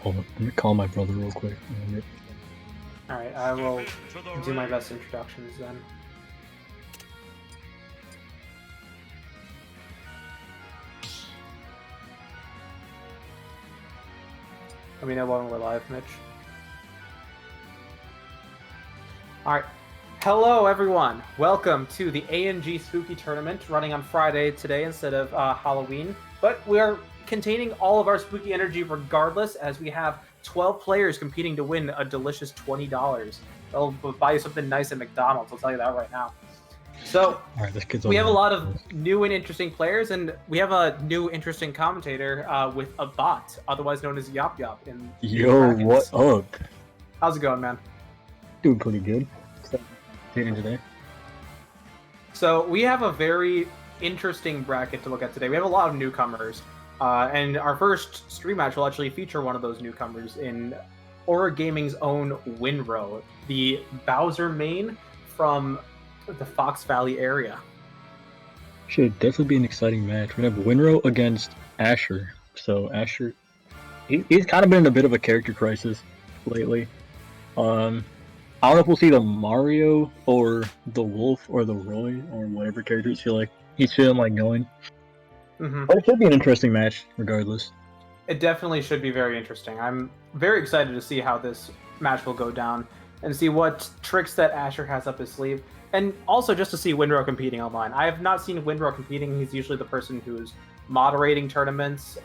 Hold on, let me call my brother real quick. Alright, I will do my best introductions then. Let me know when we're live, Mitch. Alright. Hello, everyone. Welcome to the ANG Spooky Tournament, running on Friday today instead of Halloween. But we are containing all of our spooky energy regardless, as we have 12 players competing to win a delicious $20. They'll buy you something nice at McDonald's, I'll tell you that right now. So, Alright, this kid's we have a lot of new and interesting players, and we have a new interesting commentator with a bot, otherwise known as Yop Yop. Yo, what up? How's it going, man? Doing pretty good. Today. So we have a very interesting bracket to look at today. We have a lot of newcomers, and our first stream match will actually feature one of those newcomers in Aura Gaming's own Winrow, the Bowser main from the Fox Valley area. Should definitely be an exciting match. We have Winrow against Asher. So Asher, he's kind of been in a bit of a character crisis lately. I don't know if we'll see the Mario or the Wolf or the Roy or whatever characters he's feeling like going. But it should be an interesting match regardless. It definitely should be very interesting. I'm very excited to see how this match will go down and see what tricks that Asher has up his sleeve. And also just to see Winrow competing online. I have not seen Winrow competing. He's usually the person who's moderating tournaments,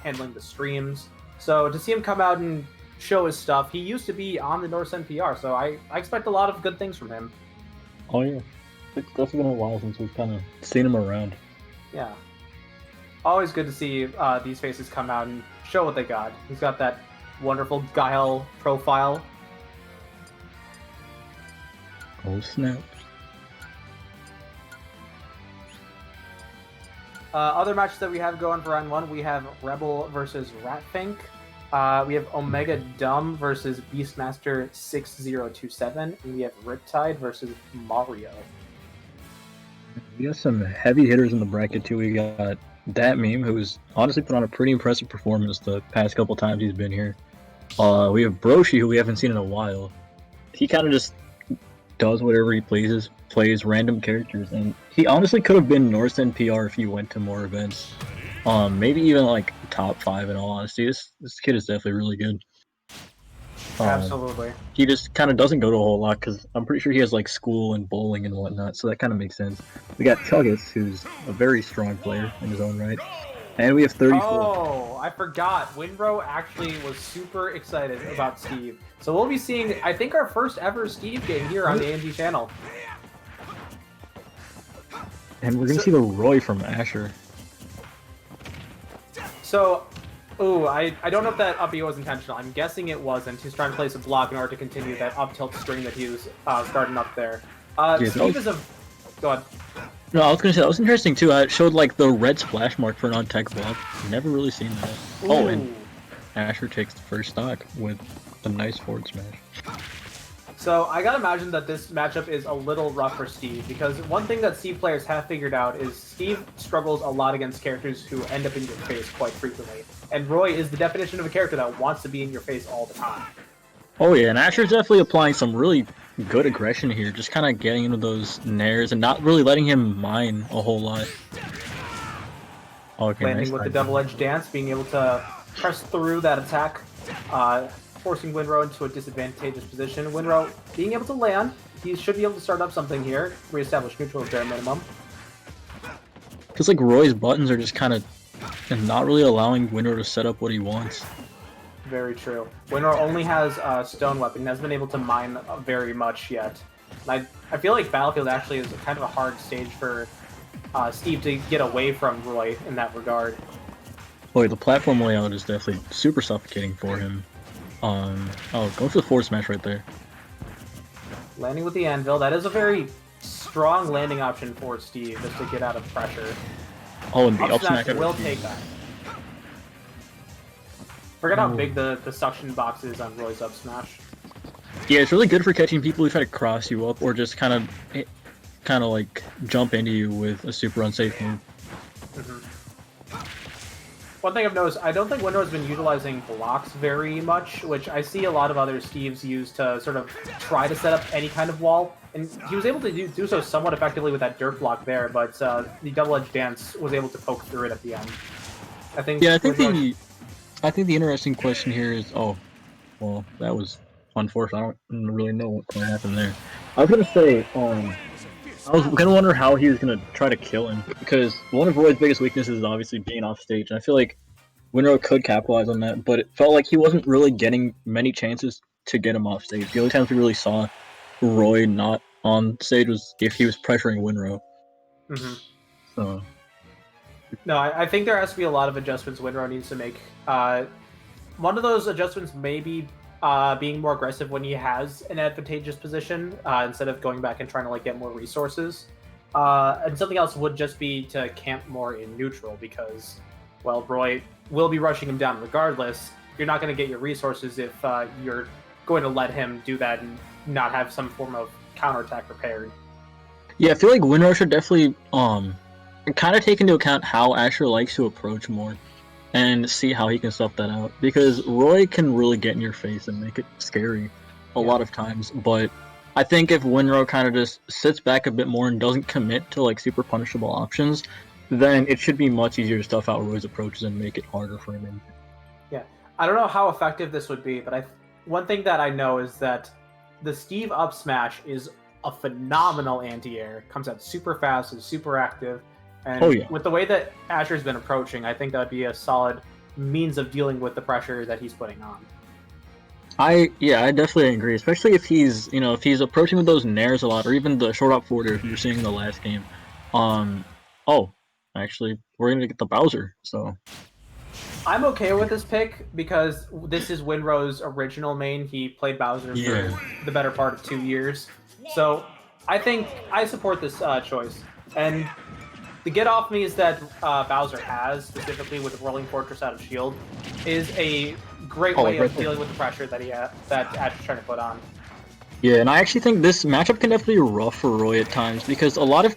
handling the streams. So to see him come out and show his stuff. He used to be on the Norse NPR, so I expect a lot of good things from him. Oh yeah, it's definitely been a while since we've kind of seen him around. Yeah, always good to see these faces come out and show what they got. He's got that wonderful Guile profile. Oh snap! Other matches that we have going for round one, we have Rebel versus Ratfink. We have Omega Dumb versus Beastmaster 6027, and we have Riptide versus Mario. We got some heavy hitters in the bracket too. We got that meme, who's honestly put on a pretty impressive performance the past couple times he's been here. We have Broshi, who we haven't seen in a while. He kind of just does whatever he pleases, plays random characters, and he honestly could have been Norse NPR if he went to more events. Maybe even like top 5 in all honesty. This kid is definitely really good. Absolutely. He just kind of doesn't go to a whole lot because I'm pretty sure he has like school and bowling and whatnot, so that kind of makes sense. We got Chuggus, who's a very strong player in his own right, and we have 34. Oh, I forgot. Winrow actually was super excited about Steve. So we'll be seeing, I think, our first ever Steve game here on the ANG channel. And we're gonna see the Roy from Asher. So, I don't know if that up B was intentional. I'm guessing it wasn't. He's trying to place a block in order to continue that up tilt string that he was starting up there. Steve is a... Go ahead. No, I was gonna say, that was interesting too. It showed like the red splash mark for an on-tech block. Never really seen that. Ooh. Oh, and Asher takes the first stock with a nice forward smash. So I gotta imagine that this matchup is a little rough for Steve, because one thing that Steve players have figured out is Steve struggles a lot against characters who end up in your face quite frequently. And Roy is the definition of a character that wants to be in your face all the time. Oh yeah, and Asher's definitely applying some really good aggression here, just kind of getting into those nairs and not really letting him mine a whole lot. Okay, Landing nice with the time. double-edged dance, being able to press through that attack, forcing Winrow into a disadvantageous position. Winrow being able to land, he should be able to start up something here, reestablish neutral at bare minimum. Because like Roy's buttons are just kind of not really allowing Winrow to set up what he wants. Very true. Winrow only has a stone weapon, hasn't been able to mine very much yet. And I feel like Battlefield actually is kind of a hard stage for Steve to get away from Roy in that regard. Boy, the platform layout is definitely super suffocating for him. Oh, go for the forward smash right there. Landing with the anvil, that is a very strong landing option for Steve, just to get out of pressure. Oh, and the Up up smash smash will take that. Forget how big the suction box is on Roy's up smash. Yeah, it's really good for catching people who try to cross you up or just kind of like jump into you with a super unsafe move. one thing I've noticed, I don't think Winrow has been utilizing blocks very much, which I see a lot of other Steves use to sort of try to set up any kind of wall. And he was able to do so somewhat effectively with that dirt block there, but the double-edged dance was able to poke through it at the end. I think. Yeah, I think the interesting question here is, well, that was unfortunate. I don't really know what's going to happen there. I was gonna say, I was gonna wonder how he was gonna try to kill him, because one of Roy's biggest weaknesses is obviously being off stage, and I feel like Winrow could capitalize on that, but it felt like he wasn't really getting many chances to get him off stage. The only times we really saw Roy not on stage was if he was pressuring Winrow. Mm-hmm. So. No, I think there has to be a lot of adjustments Winrow needs to make. One of those adjustments may be being more aggressive when he has an advantageous position instead of going back and trying to like get more resources. And something else would just be to camp more in neutral because, well, Roy will be rushing him down regardless. You're not going to get your resources if you're going to let him do that and not have some form of counterattack prepared. Yeah, I feel like Winrow should definitely kind of take into account how Asher likes to approach more and see how he can stuff that out, because Roy can really get in your face and make it scary a lot of times, but I think if Winrow kind of just sits back a bit more and doesn't commit to like super punishable options, then it should be much easier to stuff out Roy's approaches and make it harder for him. Yeah, I don't know how effective this would be, but one thing that I know is that the Steve up smash is a phenomenal anti-air, comes out super fast, is super active. And with the way that Asher's been approaching, I think that would be a solid means of dealing with the pressure that he's putting on. I definitely agree, especially if he's approaching with those nairs a lot, or even the short up forward you're seeing in the last game. Actually, we're gonna get the Bowser, so I'm okay with this pick because this is Winrow's original main. He played Bowser for the better part of 2 years, so I think I support this choice. And the get off me is that Bowser has, specifically with Rolling Fortress out of shield, is a great way of dealing with the pressure that Asher's trying to put on. Yeah, and I actually think this matchup can definitely be rough for Roy at times, because a lot of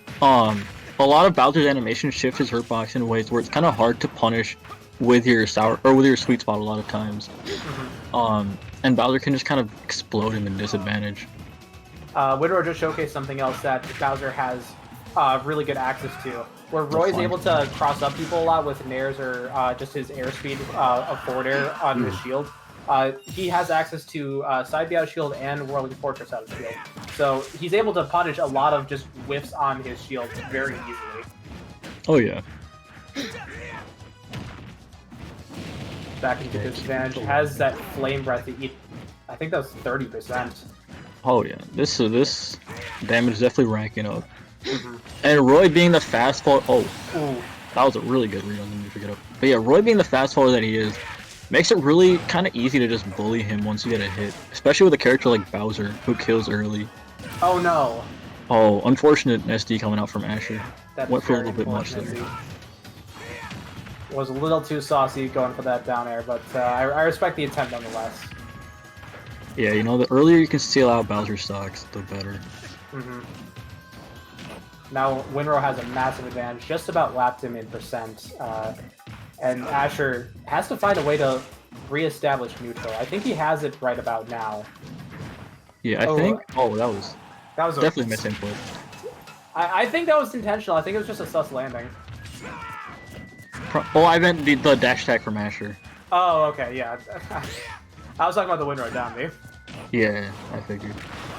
Bowser's animation shifts his hurtbox in ways where it's kind of hard to punish with your sweet spot a lot of times. Mm-hmm. And Bowser can just kind of explode him in disadvantage. Winrow just showcased something else that Bowser has really good access to, where Roy is able to cross up people a lot with nairs or just his airspeed of forward air on his shield. He has access to side B out of shield and Whirling Fortress out of shield. So he's able to punish a lot of just whiffs on his shield very easily. Oh yeah. Back into disadvantage. Has that flame breath to eat. I think that was 30%. Oh yeah. This damage is definitely ranking up. Mm-hmm. And Roy being the fast fall. That was a really good read on him to get up. But yeah, Roy being the fast faller that he is, makes it really kind of easy to just bully him once you get a hit, especially with a character like Bowser who kills early. Oh no! Oh, unfortunate SD coming out from Asher. That went for a little bit much there. Was a little too saucy going for that down air, but I respect the attempt nonetheless. Yeah, the earlier you can steal out Bowser stocks, the better. Mm-hmm. Now Winrow has a massive advantage, just about lapped him in percent, and Asher has to find a way to re-establish neutral. I think he has it right about now. Yeah, I think. Oh, that was definitely misinput. I think that was intentional. I think it was just a sus landing. I meant the dash attack from Asher. Oh, okay, yeah. I was talking about the Winrow down, dude. Yeah, I figured.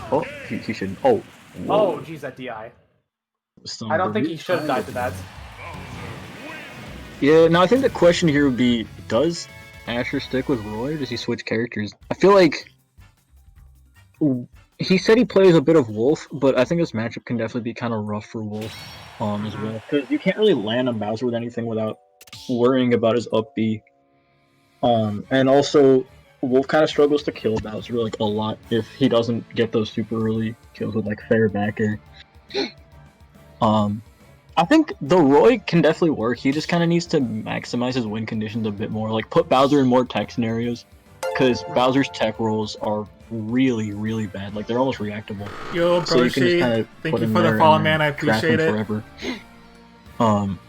Oh, he should. Oh. Whoa. Oh, geez, that DI. I don't think he should have died to that. Yeah, now I think the question here would be, does Asher stick with Roy, or does he switch characters? I feel like he said he plays a bit of Wolf, but I think this matchup can definitely be kind of rough for Wolf as well, because you can't really land on Bowser with anything without worrying about his up B. And also, Wolf kind of struggles to kill Bowser like a lot if he doesn't get those super early kills with like fair back air. I think the Roy can definitely work. He just kind of needs to maximize his win conditions a bit more. Like, put Bowser in more tech scenarios, because Bowser's tech rolls are really, really bad. Like, they're almost reactable. Yo, so you can just kind of thank you for the follow, man. I appreciate it. Forever.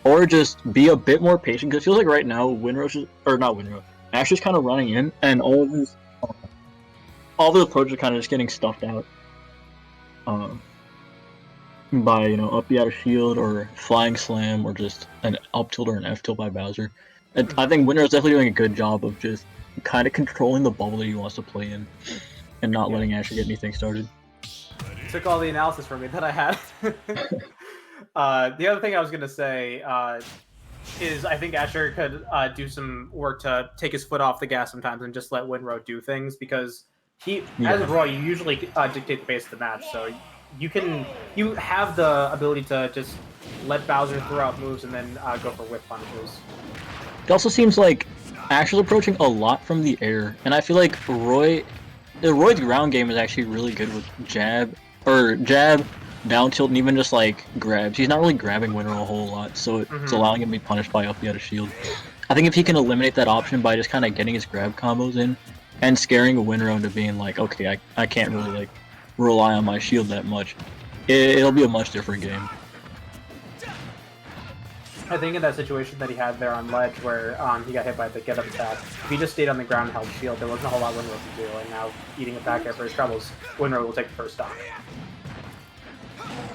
Or just be a bit more patient, because it feels like right now Asher's kind of running in, and all of his approaches are kind of just getting stuffed out. By up B out of shield or flying slam or just an up tilt or an F tilt by Bowser. And I think Winner is definitely doing a good job of just kind of controlling the bubble that he wants to play in, and not letting Asher get anything started. Took all the analysis from me that I had. The other thing I was gonna say is I think Asher could do some work to take his foot off the gas sometimes and just let Winrow do things, because as a Roy, you usually dictate the pace of the match, so you have the ability to just let Bowser throw out moves and then go for whip punishes. It also seems like Asher's approaching a lot from the air, and I feel like Roy's ground game is actually really good with jab, down tilt, and even just like grabs. He's not really grabbing Winrow a whole lot, so it's allowing him to be punished by up the out of shield. I think if he can eliminate that option by just kind of getting his grab combos in and scaring Winrow into being like, okay, I can't really like rely on my shield that much, it'll be a much different game. I think in that situation that he had there on ledge where he got hit by the get up attack, if he just stayed on the ground and held shield, there wasn't a whole lot Winrow could do, and now eating it back air for his troubles, Winrow will take the first stock.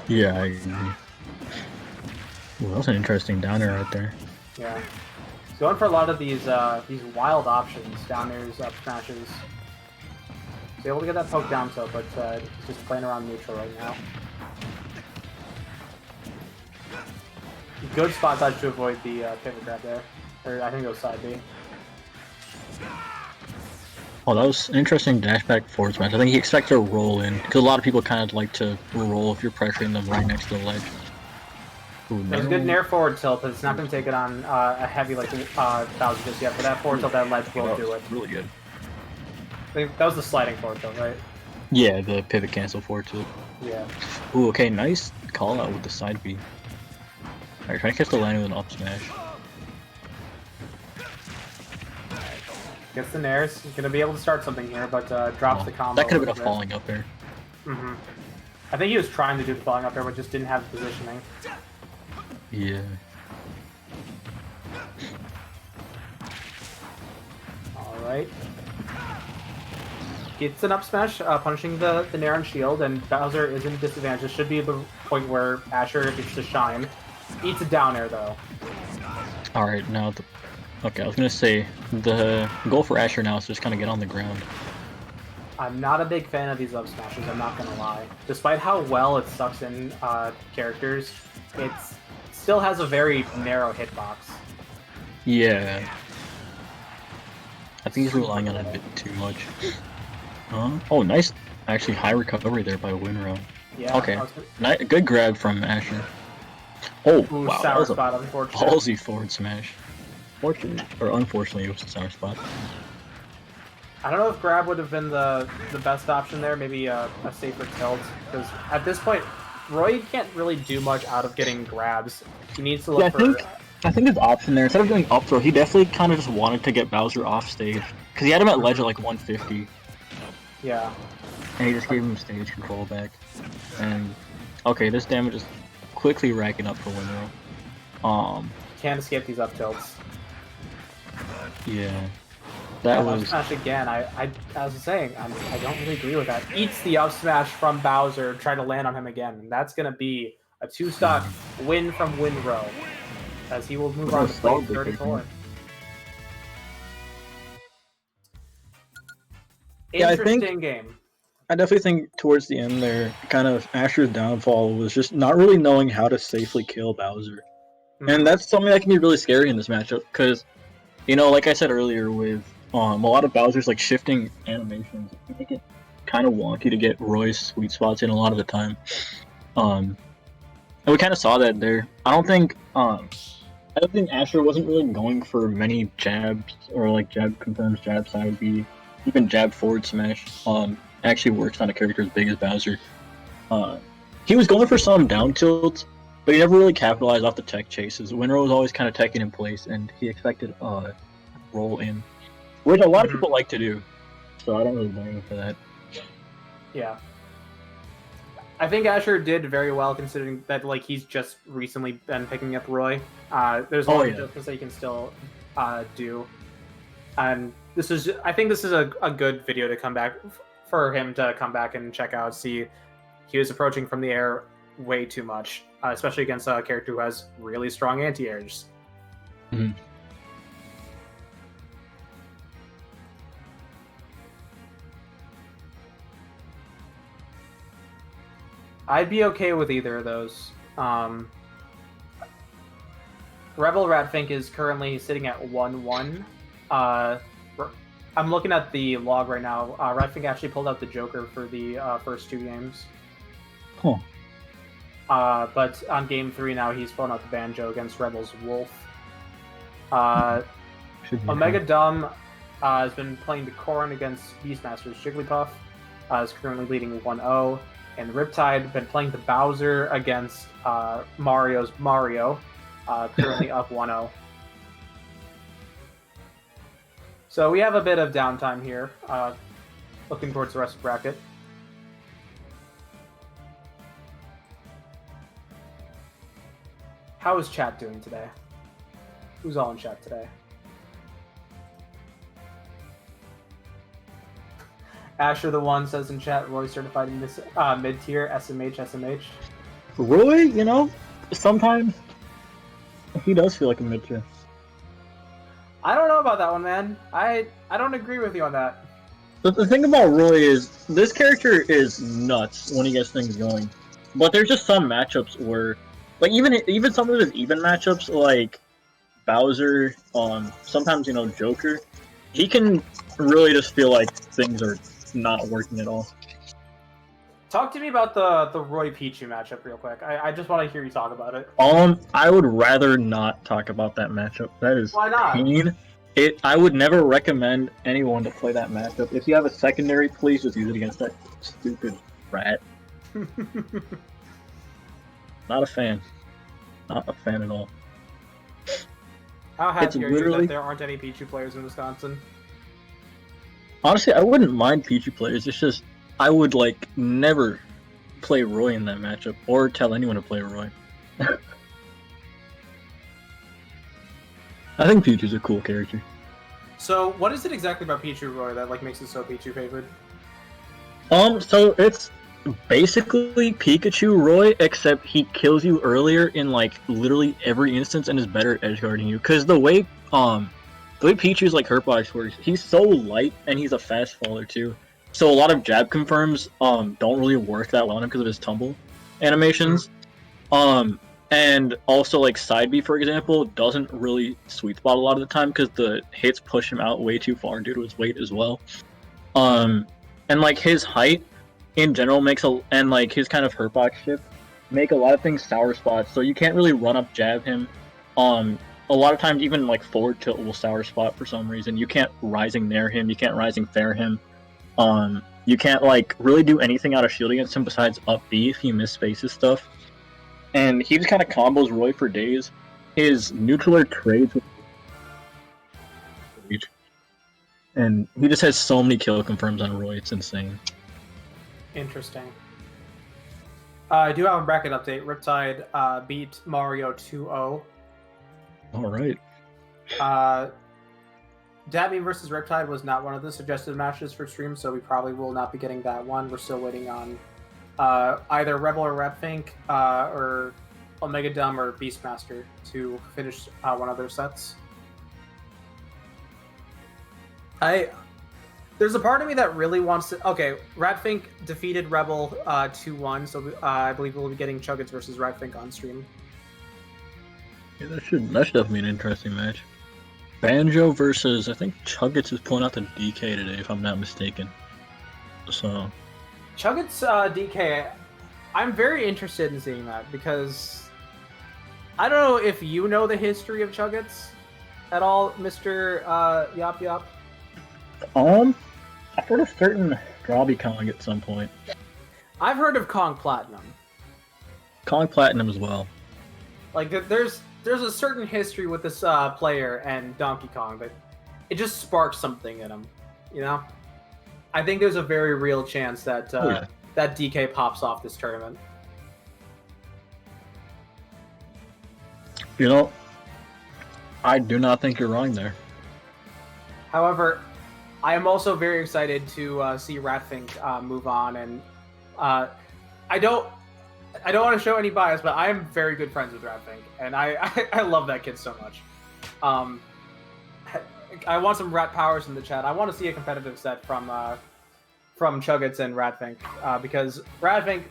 Yeah, I agree. Well, that's an interesting down air right there. Yeah. He's going for a lot of these wild options, down airs, up smashes. He's able to get that poke down tilt, but he's just playing around neutral right now. Good spot dodge to avoid the pivot grab there. Or I think it was side B. Oh, that was an interesting dash back forward smash. I think he expects to roll in, because a lot of people kind of like to roll if you're pressuring them right next to the ledge. Ooh, There's a good nair forward tilt, but it's not going to take it on a heavy like Bowser just yet. But that forward tilt, that ledge will do it. Really good. I think that was the sliding forward tilt, right? Yeah, the pivot cancel forward tilt. Yeah. Ooh, okay, nice call out with the side B. Alright, trying to catch the landing with an up smash. Gets the nairs. He's going to be able to start something here, but drops the combo. That could have been a falling up air. I think he was trying to do the falling up there, but just didn't have the positioning. Yeah. Alright. Gets an up smash, punishing the nair on shield, and Bowser is in a disadvantage. This should be the point where Asher gets to shine. Eats a down air, though. Alright, now okay, I was gonna say, the goal for Asher now is to just kind of get on the ground. I'm not a big fan of these up smashes, I'm not gonna lie. Despite how well it sucks in characters, it still has a very narrow hitbox. Yeah. I think he's relying on it a bit too much. Oh, nice. Actually, high recovery there by Winrow. Yeah. Okay. Good grab from Asher. Oh, Ooh, wow. sour That was spot, a unfortunate. ballsy forward smash. Fortunately, or unfortunately, it was a sour spot. I don't know if grab would have been the best option there, maybe a safer tilt, because at this point, Roy can't really do much out of getting grabs. He needs to look for... I think his option there, instead of doing up throw, he definitely kind of just wanted to get Bowser off stage. Because he had him at ledge at like 150. Yeah. And he just gave him stage control back. And, okay, this damage is quickly racking up for Winrow. Can't escape these up tilts. Yeah. That was... Up smash again. I was saying, I don't really agree with that. Eats the up smash from Bowser, try to land on him again. And that's going to be a 2-stock win from Winrow, as he will move on to play 34. Yeah, Interesting game. I definitely think towards the end there, kind of Asher's downfall was just not really knowing how to safely kill Bowser. And that's something that can be really scary in this matchup, because, like I said earlier, with a lot of Bowser's like shifting animations, it can make it kind of wonky to get Roy's sweet spots in a lot of the time. And we kind of saw that there. I don't think Asher wasn't really going for many jabs, or like jab confirms, jab side B, even jab forward smash. Actually works on a character as big as Bowser. He was going for some down tilts, but he never really capitalized off the tech chases. Winrow was always kind of teching in place, and he expected roll in, which a lot of people like to do. So I don't really blame him for that. Yeah. I think Asher did very well considering that like he's just recently been picking up Roy. There's a lot of adjustments that he can still do, and I think this is a good video to come back for him to come back and check out. See, he was approaching from the air way too much, especially against a character who has really strong anti-airs. Mm-hmm. I'd be okay with either of those. Rebel Ratfink is currently sitting at 1-1. I'm looking at the log right now. Ratfink actually pulled out the Joker for the first 2 games. Huh. But on game 3 now, he's pulling out the Banjo against Rebel's Wolf. Omega Dumb has been playing the Corrin against Beastmaster's Jigglypuff. Is currently leading 1-0. And Riptide been playing the Bowser against Mario's Mario, currently up 1-0. So we have a bit of downtime here, looking towards the rest of the bracket. How is chat doing today? Who's all in chat today? Asher the One says in chat, Roy certified in this mid-tier, SMH. Roy, sometimes he does feel like a mid-tier. I don't know about that one, man. I don't agree with you on that. But the thing about Roy is, this character is nuts when he gets things going. But there's just some matchups where, like even some of his even matchups, like Bowser, sometimes Joker, he can really just feel like things are not working at all. Talk to me about the Roy Pichu matchup real quick. I just want to hear you talk about it. I would rather not talk about that matchup. That is Why not? pain. I would never recommend anyone to play that matchup. If you have a secondary, please just use it against that stupid rat. Not a fan. Not a fan at all. How happy are you that there aren't any Pichu players in Wisconsin? Honestly, I wouldn't mind Pichu players. It's just I would never play Roy in that matchup or tell anyone to play Roy. I think Pichu's a cool character. So, what is it exactly about Pichu Roy that makes it so Pichu favored? So it's basically Pikachu Roy, except he kills you earlier in literally every instance and is better at edgeguarding you. Because the way Pichu's Hurtbox works, he's so light and he's a fast faller too. So a lot of jab confirms don't really work that well on him because of his tumble animations. And also side B, for example, doesn't really sweet spot a lot of the time because the hits push him out way too far due to his weight as well. And his height in general makes his kind of Hurtbox shift make a lot of things sour spots, so you can't really run up jab him. A lot of times even forward tilt will sour spot for some reason. You can't rising nair him, you can't rising fair him. You can't really do anything out of shield against him besides up B if he misspaces stuff. And he just kind of combos Roy for days. His neutral trades with and he just has so many kill confirms on Roy, it's insane. Interesting. I do have a bracket update. Riptide beat Mario 2-0. Alright. Dabby versus Riptide was not one of the suggested matches for stream, so we probably will not be getting that one. We're still waiting on either Rebel or Ratfink, or Omega Dumb or Beastmaster to finish one of their sets. There's a part of me that really wants to... Okay, Ratfink defeated Rebel 2-1, so I believe we'll be getting Chuggets versus Ratfink on stream. Yeah, that should definitely be an interesting match. Banjo versus, I think Chuggets is pulling out the DK today, if I'm not mistaken. So... Chuggets DK, I'm very interested in seeing that, because I don't know if you know the history of Chuggets at all, Mr. Yop Yop. I've heard of certain Drobby Kong at some point. I've heard of Kong Platinum. Kong Platinum as well. There's a certain history with this player and Donkey Kong, but it just sparks something in him, I think there's a very real chance that that DK pops off this tournament. You know, I do not think you're wrong there. However, I am also very excited to see Ratfink move on, and I don't want to show any bias, but I am very good friends with Ratfink, and I love that kid so much. I want some Rat powers in the chat. I want to see a competitive set from Chuggets and Ratfink, because Ratfink,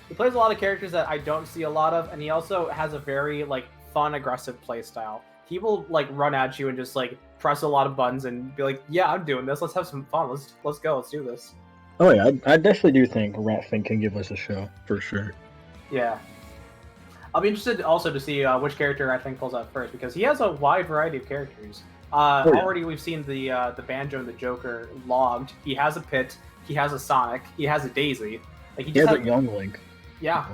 he plays a lot of characters that I don't see a lot of, and he also has a very like fun, aggressive play style. He will like run at you and just like press a lot of buttons and be like, "Yeah, I'm doing this. Let's have some fun. Let's go. Let's do this." Oh yeah, I definitely do think Ratfink can give us a show for sure. Yeah. I'll be interested also to see which character Ratfink pulls out first, because he has a wide variety of characters. yeah. Already we've seen the Banjo and the Joker logged. He has a Pit. He has a Sonic. He has a Daisy. Like He has a young Link. Yeah.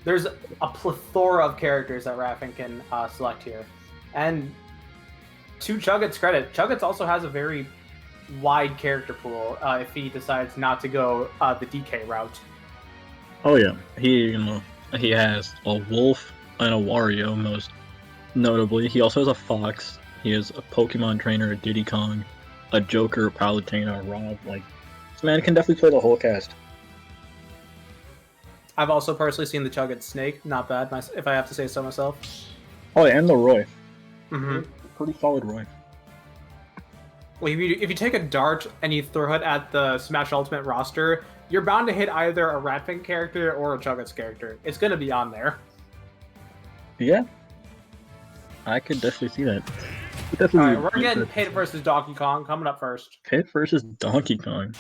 There's a plethora of characters that Ratfink can select here. And to Chugget's credit, Chugget's also has a very wide character pool if he decides not to go the DK route. Oh yeah, he has a Wolf and a Wario most notably. He also has a Fox. He has a Pokemon trainer, a Diddy Kong, a Joker, a Palutena, a Rob. Like, this man can definitely play the whole cast. I've also personally seen the Chugget Snake. Not bad, if I have to say so myself. Oh yeah, and the Roy. Mm-hmm. Pretty solid Roy. Well, if you take a dart and you throw it at the Smash Ultimate roster, you're bound to hit either a Ratfink character or a Chugget's character. It's going to be on there. Yeah. I could definitely see that. Alright, we're getting Pit versus Donkey Kong coming up first. Pit versus Donkey Kong.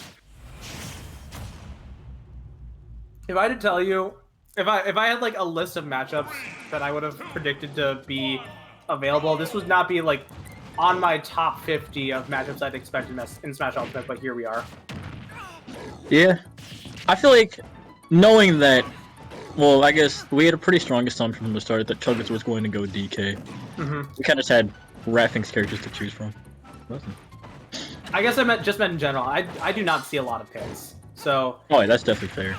If I had to tell you, if I had like a list of matchups that I would have predicted to be available, this would not be like on my top 50 of matchups I'd expect in Smash Ultimate, but here we are. Yeah. I feel like knowing that, well, I guess we had a pretty strong assumption from the start that Chuggets was going to go DK. Mm-hmm. We kind of just had Ratfink's characters to choose from. I guess I just meant in general. I do not see a lot of pits. So Oh yeah, that's definitely fair.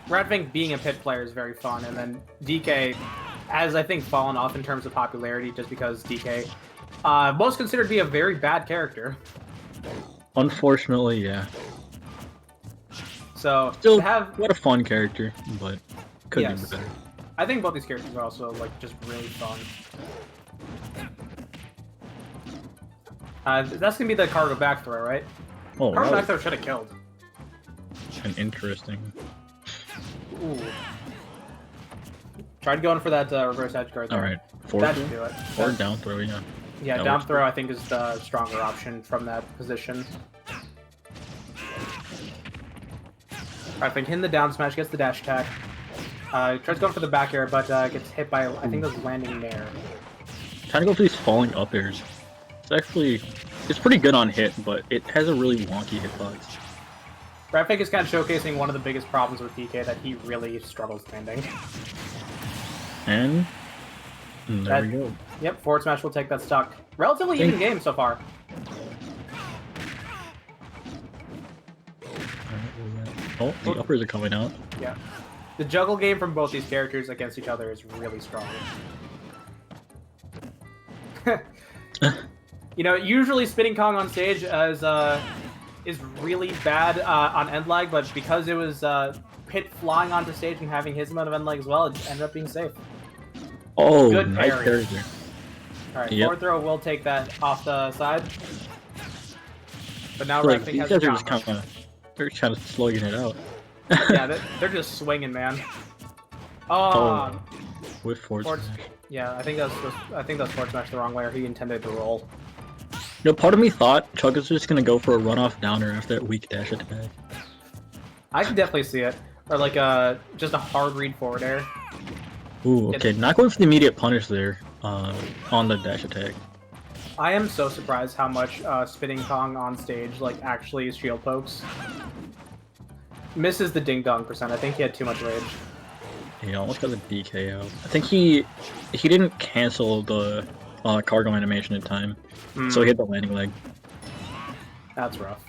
Ratfink being a pit player is very fun, and then DK has, I think, fallen off in terms of popularity just because DK most considered to be a very bad character. Unfortunately, yeah. So Still, to have, what a fun character, but could Yes. be better. I think both these characters are also like just really fun. That's gonna be the cargo back throw, right? Oh, Cargo back that throw should have killed. was an interesting. Ooh. Tried going for that reverse edge guard. All right, That forward should do it. or down throw, yeah. Yeah, that down works. throw I think is the stronger option from that position. I think hitting the down smash gets the dash attack. Tries going for the back air, but gets hit by, I think, those landing there. Trying to go for these falling up airs. It's pretty good on hit, but it has a really wonky hitbox. Ratfink is kind of showcasing one of the biggest problems with DK, that he really struggles landing. And there we go. Yep, forward smash will take that stock. Relatively even game so far. Oh, the uppers are coming out. Yeah. The juggle game from both these characters against each other is really strong. You know, usually Spinning Kong on stage is really bad on end lag, but because it was Pit flying onto stage and having his amount of end lag as well, it ended up being safe. Oh, Good nice parry. parry there. Alright, Yep. forward throw will take that off the side. But now Like, Ratfink these has guys a are just combo. they're kind of slugging it out. Yeah, they're just swinging, man. Oh, With forward forward- smash. yeah, I think that's forward smash the wrong way, or he intended to roll. You know, part of me thought Chuggas was just gonna go for a runoff downer after that weak dash attack. I can definitely see it, or like just a hard read forward air. Ooh, okay, not going for the immediate punish there on the dash attack. I am so surprised how much Spinning Kong on stage like actually shield pokes. Misses the ding dong percent. I think he had too much rage. He almost got the DK out. I think he didn't cancel the cargo animation in time, so he hit the landing leg. That's rough.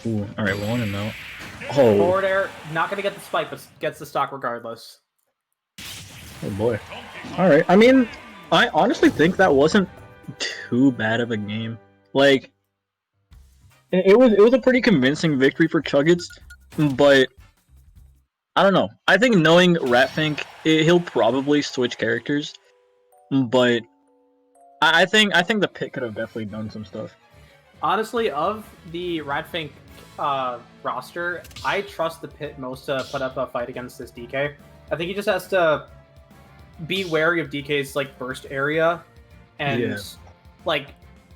Ooh, all right, 1-0. Oh, Forward air, not gonna get the spike, but gets the stock regardless. oh boy. All right. I mean, I honestly think that wasn't too bad of a game. Like, it was a pretty convincing victory for Chuggets, but I don't know. I think knowing Ratfink, he'll probably switch characters, but I think the pit could have definitely done some stuff. Honestly, of the Radfink roster, I trust the pit most to put up a fight against this DK. I think he just has to be wary of DK's like burst area and Yeah. like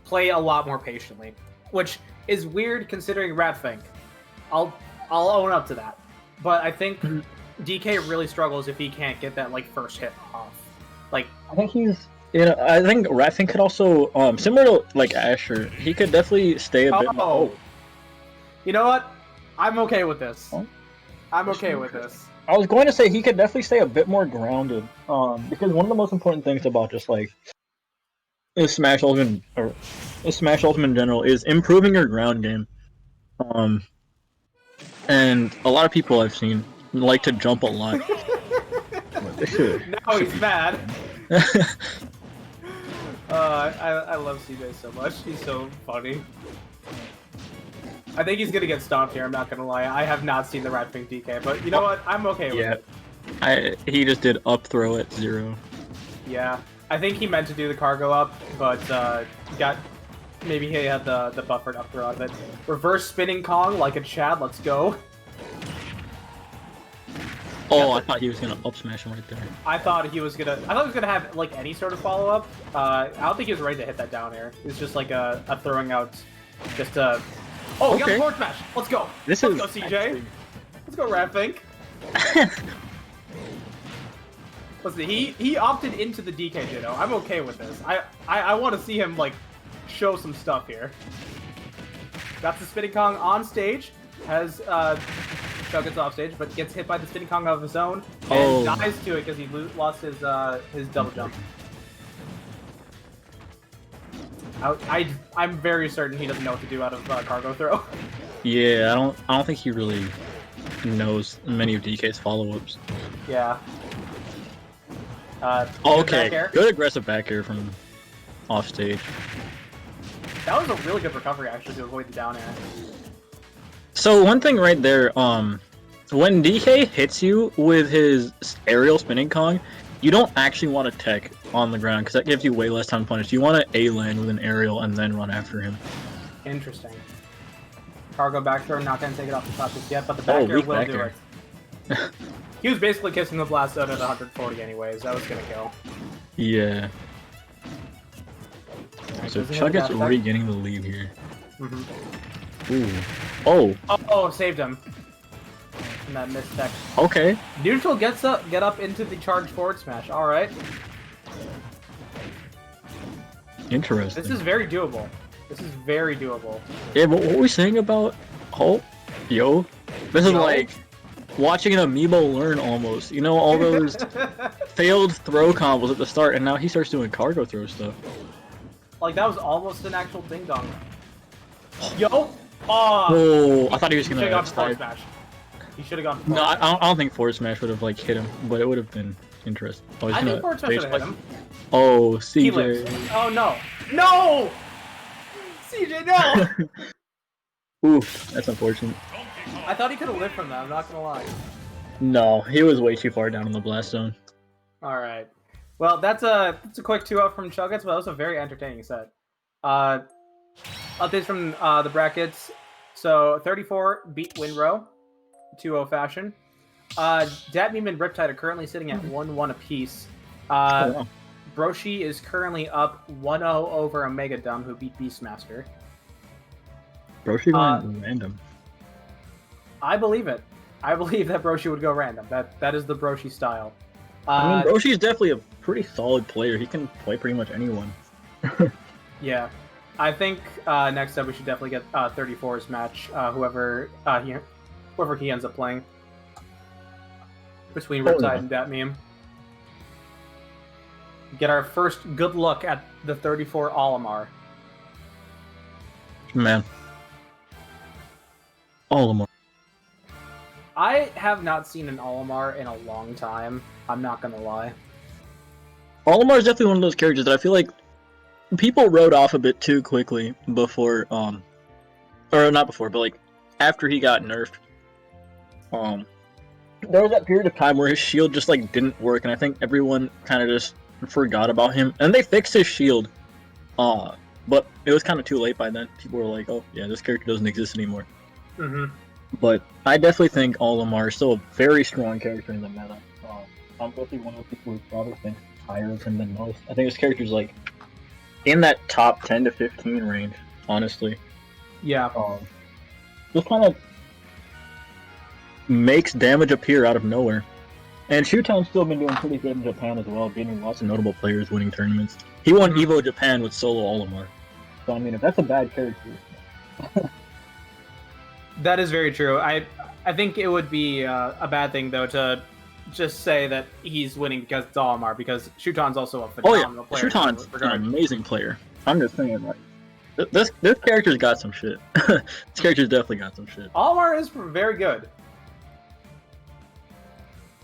play a lot more patiently, which is weird considering Radfink. I'll own up to that, but I think DK really struggles if he can't get that like first hit off. Like I think he's. I think Ratfink could also, similar to like Asher, he could definitely stay a bit more. You know what? I'm okay with this. Oh. I'm okay with this. I was going to say he could definitely stay a bit more grounded, because one of the most important things about just like Smash Ultimate in general is improving your ground game. And a lot of people I've seen like to jump a lot. Now he's mad. I love CJ so much. He's so funny. I think he's gonna get stomped here. I'm not gonna lie. I have not seen the Ratfink DK, but you know what? I'm okay with it. He just did up throw at 0. Yeah, I think he meant to do the cargo up, but maybe he had the buffered up throw out of it. Reverse spinning Kong like a Chad. Let's go. Oh, I thought he was gonna up smash him right there. I thought he was gonna have like any sort of follow up. I don't think he was ready to hit that down air. It was just like a throwing out, just a. Oh, we got the forward smash. Let's go. Let's go, CJ. Actually... Let's go, Ratfink. Listen, he opted into the DK Jitto. I'm okay with this. I want to see him like show some stuff here. Got the spinning Kong on stage. Has Chuggets off stage, but gets hit by the spinning Kong of his own and dies to it because he lost his double jump. I'm very certain he doesn't know what to do out of cargo throw. Yeah, I don't think he really knows many of DK's follow-ups. Yeah. Okay, good aggressive back air from off stage. That was a really good recovery actually to avoid the down air. So one thing right there, when DK hits you with his aerial spinning Kong, you don't actually want to tech on the ground because that gives you way less time to punish. You want to A-land with an aerial and then run after him. Interesting. Cargo back throw, not going to take it off the top just yet, but the back air will do it. He was basically kissing the blast zone at 140 anyways. That was going to kill. Yeah. Right, so Chuggets regaining the lead here. Mm-hmm. Ooh. Oh, saved him. And that missed tech. Okay. Neutral get up into the charge forward smash. All right. Interesting. This is very doable. This is very doable. Yeah, but what were we saying about Yo? This is like watching an amiibo learn almost. You know, all those failed throw combos at the start, and now he starts doing cargo throw stuff. Like, that was almost an actual ding-dong. Yo! Oh, I thought he was gonna gonna forward smash. He should have gone. No, I don't think forward smash would have like hit him, but it would have been interesting. Oh, I think forward smash would have hit him. Oh, CJ. He lives. Oh no! No! CJ, no! Oof, that's unfortunate. I thought he could have lived from that. I'm not gonna lie. No, he was way too far down in the blast zone. All right. Well, that's a quick 2-0 from Chuggets, but that was a very entertaining set. Updates from the brackets. So 34 beat Winrow, 2-0 fashion. Datmeme and Riptide are currently sitting at 1-1 apiece. Wow. Broshi is currently up 1-0 over Omega Dumb, who beat Beastmaster. Broshi went random. I believe it. I believe that Broshi would go random. That is the Broshi style. I mean, Broshi is definitely a pretty solid player. He can play pretty much anyone. Yeah. I think next up we should definitely get 34's match, whoever he ends up playing. Between Riptide and Datmeme. Get our first good look at the 34 Olimar. Man. Olimar. I have not seen an Olimar in a long time. I'm not gonna lie. Olimar is definitely one of those characters that I feel like people wrote off a bit too quickly before, or not before, but like after he got nerfed. There was that period of time where his shield just like didn't work, and I think everyone kind of just forgot about him. And they fixed his shield, but it was kind of too late by then. People were like, "Oh yeah, this character doesn't exist anymore." Mm-hmm. But I definitely think Olimar is still a very strong character in the meta. I'm definitely one of the people who probably thinks higher of him than most. I think his character's like in that top 10 to 15 range, honestly. Yeah. Just kind of makes damage appear out of nowhere. And Shuton's still been doing pretty good in Japan as well, beating lots of notable players, winning tournaments. He won Evo Japan with solo Olimar. So I mean, if that's a bad character. That is very true. I think it would be a bad thing though to just say that he's winning because it's Olimar, because Shuton's also a phenomenal player. Shuton's an amazing player. I'm just saying, like, this character's got some shit. This character's definitely got some shit. Olimar is very good.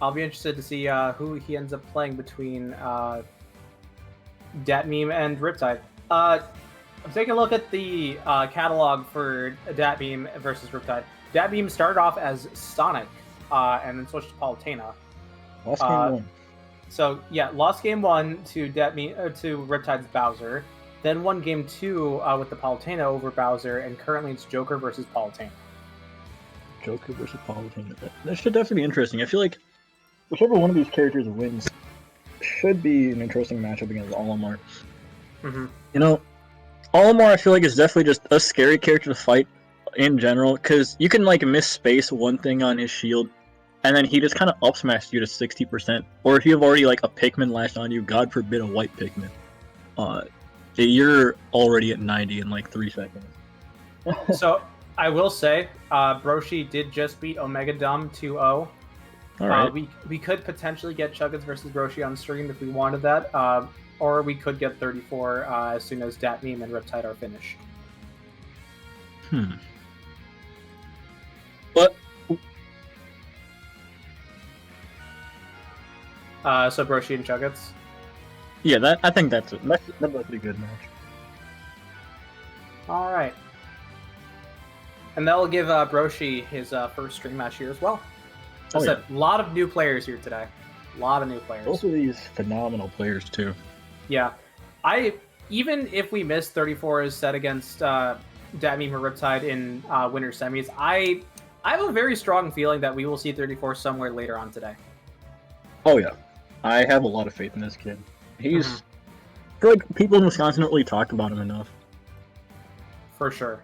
I'll be interested to see who he ends up playing between Datmeme and Riptide. I'm taking a look at the catalog for Datmeme versus Riptide. Datmeme started off as Sonic and then switched to Palutena. Lost game 1. So yeah, lost game 1 to to Riptide's Bowser, then won game 2 with the Palutena over Bowser, and currently it's Joker versus Palutena. Joker versus Palutena. That should definitely be interesting. I feel like whichever one of these characters wins should be an interesting matchup against Olimar. Mm-hmm. You know, Olimar I feel like is definitely just a scary character to fight in general, because you can like miss space one thing on his shield, and then he just kind of up smashes you to 60%. Or if you have already like a Pikmin lashed on you, God forbid a white Pikmin, you're already at 90 in like 3 seconds. So I will say, Broshi did just beat Omega Dumb 2-0. All right. We could potentially get Chuggets versus Broshi on stream if we wanted that, or we could get 34 as soon as Datmeme and Riptide are finished. But so Broshi and Chuggets. yeah, I think that's it. That's a pretty good match. All right, and that'll give Broshi his first stream match here as well. As I said, a lot of new players here today. A lot of new players. Both of these phenomenal players too. Yeah, even if we miss 34 as set against Datmeme or Riptide in winter semis, I have a very strong feeling that we will see 34 somewhere later on today. Oh yeah, I have a lot of faith in this kid. He's, I feel like people in Wisconsin don't really talk about him enough. For sure.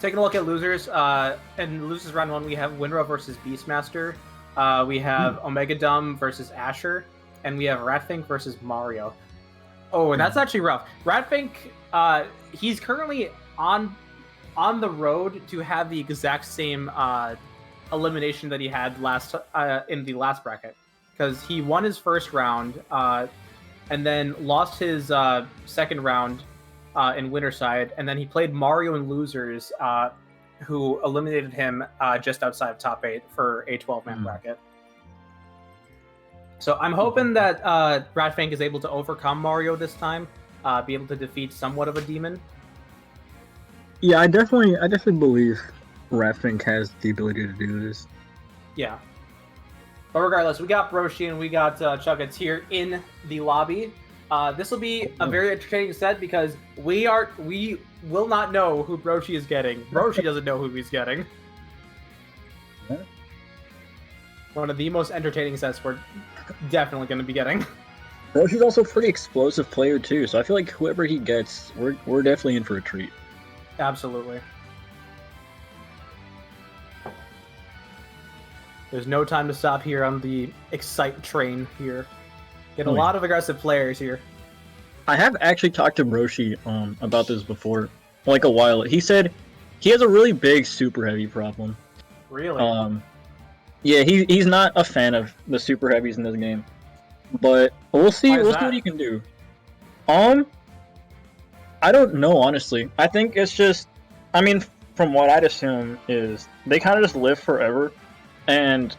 Taking a look at losers, in losers round 1, we have Winrow versus Beastmaster. We have Omega Dumb versus Asher, and we have Ratfink versus Mario. Oh, and that's actually rough. Ratfink, he's currently on the road to have the exact same elimination that he had last in the last bracket, because he won his first round and then lost his second round in Winterside, and then he played Mario in losers, who eliminated him just outside of top 8 for a 12-man bracket. So I'm hoping that Ratfink is able to overcome Mario this time, be able to defeat somewhat of a demon. Yeah, I definitely believe Ratfink has the ability to do this. Yeah. But regardless, we got Broshi and we got Chuggets here in the lobby. This will be a very entertaining set because we will not know who Broshi is getting. Broshi doesn't know who he's getting. Yeah. One of the most entertaining sets we're definitely going to be getting. Broshi's also a pretty explosive player too, so I feel like whoever he gets, we're definitely in for a treat. Absolutely. There's no time to stop here on the Excite train here. Get a lot of aggressive players here. I have actually talked to Broshi about this before, like a while. He said he has a really big super heavy problem. Really? Yeah, he's not a fan of the super heavies in this game, but we'll see. We'll see what he can do. I don't know, honestly. I think it's just, I mean, from what I'd assume is they kind of just live forever, and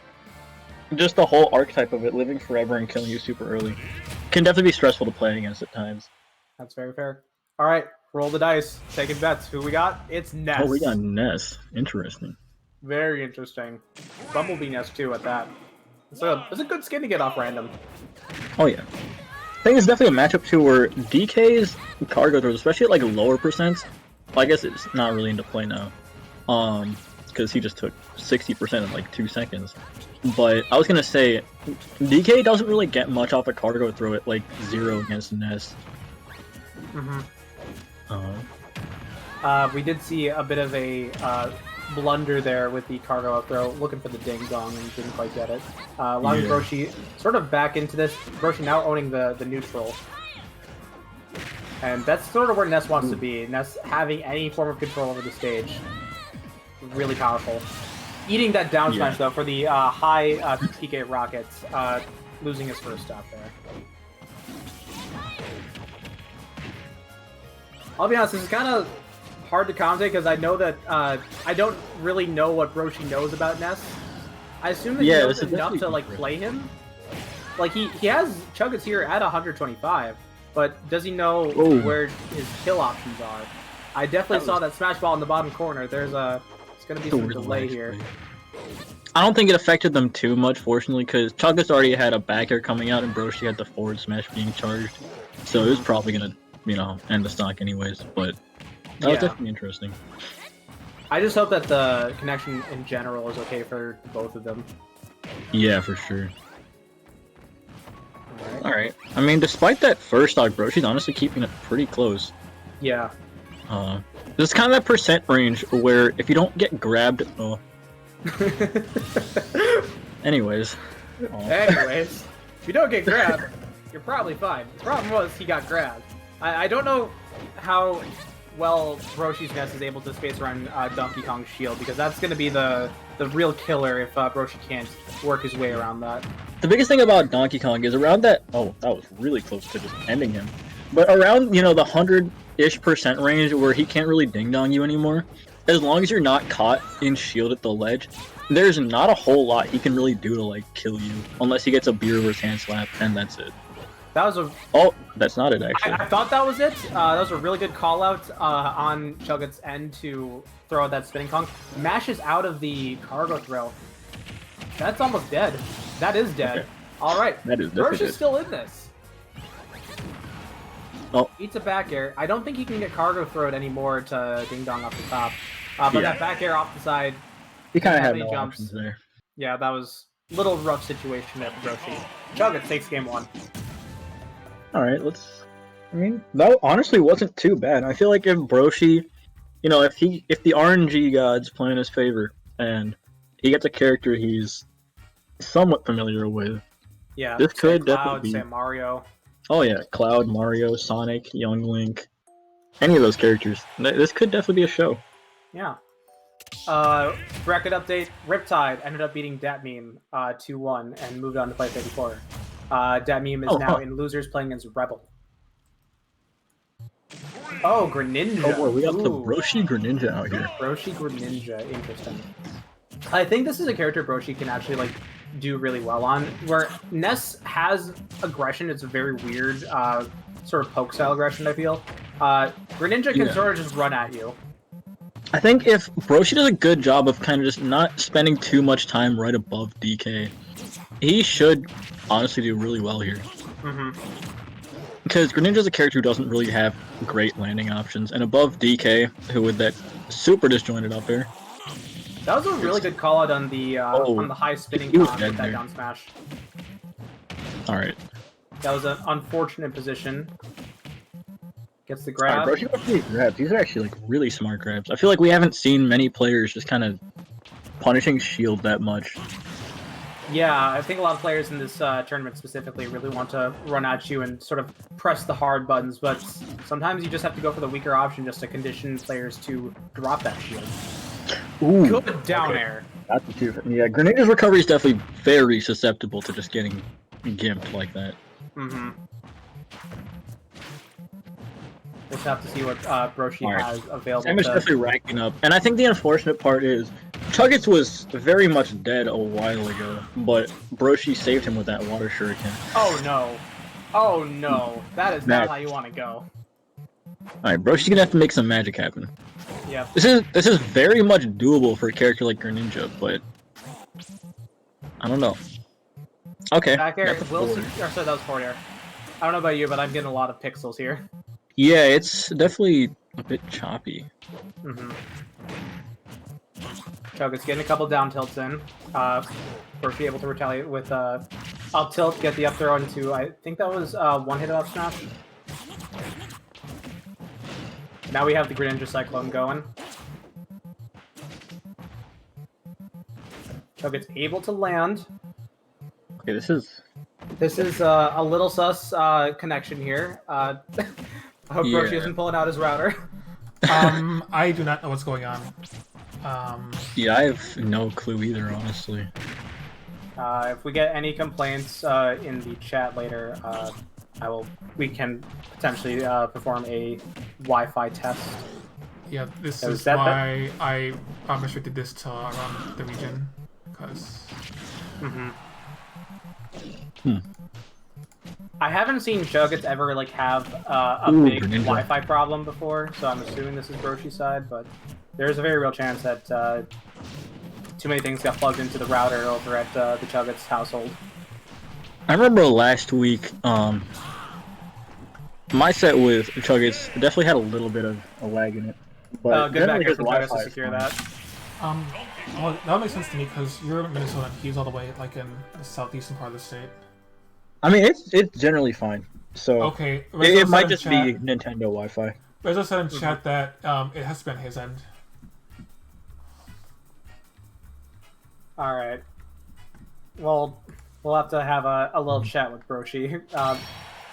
just the whole archetype of it, living forever and killing you super early, can definitely be stressful to play against at times. That's very fair. All right, roll the dice. Taking bets. Who we got? It's Ness. Oh, we got Ness. Interesting. Very interesting. Bumblebee Ness too at that. It's a good skin to get off random. Oh yeah. I think it's definitely a matchup too where DK's cargo throws, especially at like lower percents. Well, I guess it's not really into play now. Because he just took 60% in like 2 seconds. But I was gonna say, DK doesn't really get much off a cargo throw at like 0 against Ness. We did see a bit of a blunder there with the cargo up throw, looking for the ding dong and didn't quite get it. Allowing Broshi sort of back into this. Broshi now owning the neutral. And that's sort of where Ness wants to be. Ness having any form of control over the stage. Really powerful. Eating that down smash though for the high PK rockets, losing his first stop there. I'll be honest, this is kind of hard to commentate because I know that I don't really know what Broshi knows about Ness. I assume that he knows enough to like play him. Like he has Chuggets here at 125, but does he know where his kill options are? I definitely saw that smash ball in the bottom corner. There's it's gonna be some delay here. I don't think it affected them too much, fortunately, because Chuggets already had a back air coming out and Broshi had the forward smash being charged. So it was probably gonna, you know, end the stock anyways, but that was definitely interesting. I just hope that the connection in general is okay for both of them. Yeah, for sure. Alright. I mean, despite that first stock, Broshi's honestly keeping it pretty close. Yeah. There's kind of that percent range where if you don't get grabbed... Anyways. Anyways, if you don't get grabbed, you're probably fine. The problem was he got grabbed. I don't know how well Broshi's Ness is able to space around Donkey Kong's shield, because that's going to be the real killer if Broshi can't work his way around that. The biggest thing about Donkey Kong is around that... Oh, that was really close to just ending him. But around, you know, the 100-ish% range where he can't really ding-dong you anymore, as long as you're not caught in shield at the ledge, there's not a whole lot he can really do to, like, kill you. Unless he gets a beer reverse hand slap, and that's it. That was a... Oh, that's not it, actually. I thought that was it. That was a really good call-out on Chugget's end to throw out that spinning Kong. Mashes out of the cargo throw. That's almost dead. That is dead. Okay. All right. That is definitely Broshi's still in this. Oh. Eats a back air. I don't think he can get cargo throwed anymore to ding dong off the top. But that back air off the side. He kind of had no options there. Yeah, that was a little rough situation there for Broshi. Chugget takes game 1. All right, let's. I mean, that honestly wasn't too bad. I feel like if Broshi, you know, if the RNG gods play in his favor and he gets a character he's somewhat familiar with, yeah, this could Cloud, definitely be. Mario. Oh yeah, Cloud, Mario, Sonic, Young Link, any of those characters. This could definitely be a show. Yeah. Bracket update: Riptide ended up beating DatMeme 2-1 and moved on to play 34. DatMeme is now in losers playing against Rebel. Oh, Greninja. Oh boy, we got the Broshi Greninja out here. Broshi Greninja, interesting. I think this is a character Broshi can actually like do really well on. Where Ness has aggression, it's a very weird sort of poke style aggression. I feel Greninja can sort of just run at you. I think if Broshi does a good job of kind of just not spending too much time right above DK, he should honestly do really well here. Because Greninja's a character who doesn't really have great landing options, and above DK, who with that super disjointed up air. That was a really good call out on the high spinning con with that down smash. Alright. That was an unfortunate position. Gets the grab. Grabs. These are actually like really smart grabs. I feel like we haven't seen many players just kind of punishing shield that much. Yeah, I think a lot of players in this tournament specifically really want to run at you and sort of press the hard buttons, but sometimes you just have to go for the weaker option just to condition players to drop that shield. Ooh, good down air. That's the two. Yeah, Greninja's recovery is definitely very susceptible to just getting gimped like that. Just have to see what Broshi Alright. has available. Sam is definitely racking up. And I think the unfortunate part is Chuggets was very much dead a while ago, but Broshi saved him with that water shuriken. Oh no. Oh no. That is not how you want to go. Alright, Broshi's gonna have to make some magic happen. Yep. This is very much doable for a character like Greninja, but I don't know. Okay. Back air, got the Wilson. forward. Or sorry, that was forward air. I don't know about you, but I'm getting a lot of pixels here. Yeah, it's definitely a bit choppy. Mm-hmm. Choga's getting a couple down tilts in. Broshi able to retaliate with up tilt, get the up throw into, I think that was one hit up smash. Now we have the Greninja Cyclone going. Choga's able to land. Okay, this is a little sus connection here. I hope Broshi isn't pulling out his router. I do not know what's going on. yeah, I have no clue either, honestly. If we get any complaints in the chat later, we can potentially perform a Wi-Fi test. Yeah, this Oh, is is that why I restricted this to around the region, because I haven't seen Cho'Gath ever like have a Ooh, big Greninja. Wi-Fi problem before, so I'm assuming this is Broshi's side, but there's a very real chance that too many things got plugged into the router over at the Cho'Gath's household. I remember last week, my set with Chuggets definitely had a little bit of a lag in it. But Good back generally here his from Cho'Gath Wi-Fi to is secure fine. that. well, that makes sense to me because you're in Minnesota and he's all the way like in the southeastern part of the state. I mean, it's generally fine. So Okay, it might said in just chat, be Nintendo Wi-Fi. Rizzo said in chat that it has to be on his end. All right. Well, we'll have to have a little chat with Broshi.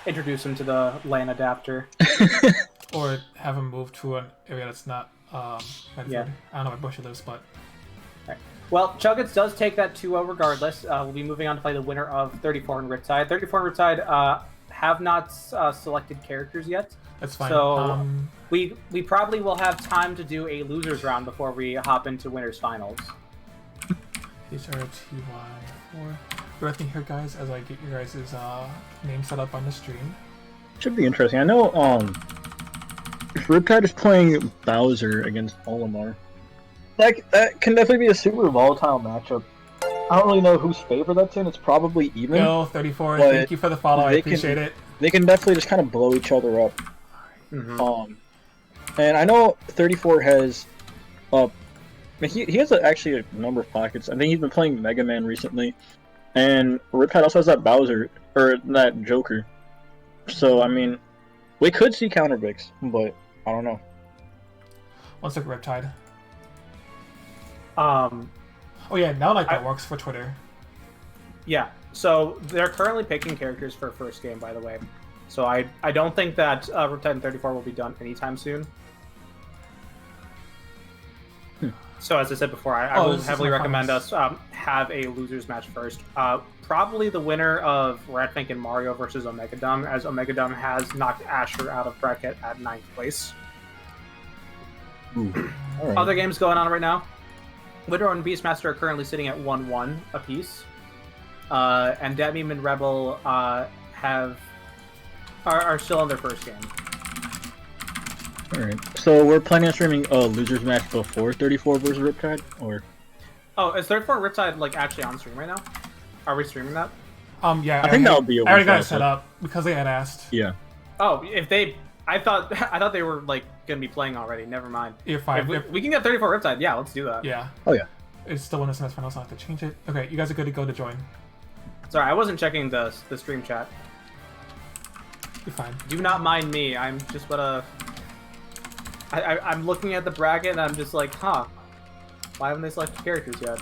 Introduce him to the LAN adapter. Or have him move to an area that's not Medford. Yeah. I don't know where Bushy lives, but Well, Chuggets does take that 2-0 regardless. We'll be moving on to play the winner of 34 and Riptide. 34 and Riptide have not selected characters yet. that's fine. So we probably will have time to do a losers round before we hop into winners finals. HRTY4. Bear with me here, guys, as I get your guys' name set up on the stream. Should be interesting. I know if Riptide is playing Bowser against Olimar, that can definitely be a super volatile matchup. I don't really know whose favor that's in. It's probably even. Bill 34, But thank you for the follow. I they can- appreciate it. They can definitely just kind of blow each other up. And I know 34 has he has actually a number of pockets. I think he's been playing Mega Man recently, and Riptide also has that Bowser or that Joker. So I mean, we could see counter picks, but I don't know. One second, Riptide. Um, Oh yeah, now like that works for Twitter. yeah. So they're currently picking characters for first game, by the way. So I don't think that Riptide and 34 will be done anytime soon. So as I said before, I will this is heavily my recommend finals. us have a losers match first. Probably the winner of Ratfink and Mario versus Omega Dumb, as Omega Dumb has knocked Asher out of bracket at 9th place. All right. Other games going on right now. Widow and Beastmaster are currently sitting at 1-1 apiece. And Datmeme and Rebel are still in their first game. All right. So we're planning on streaming a losers match before 34 versus Riptide, or Oh, is 34 Riptide like actually on stream right now? Are we streaming that? Yeah, I think that'll be I already got it overflow. set up because they had asked. yeah. Oh, if they, I thought they were like gonna be playing already. Never mind. If We can get 34 Riptide. Yeah, let's do that. yeah, Oh yeah. it's still in the semester final, so I have to change it. Okay, you guys are good to go to join. Sorry, I wasn't checking the stream chat. You're fine. Do not mind me. I'm just I'm looking at the bracket and I'm just like, huh? Why haven't they selected characters yet?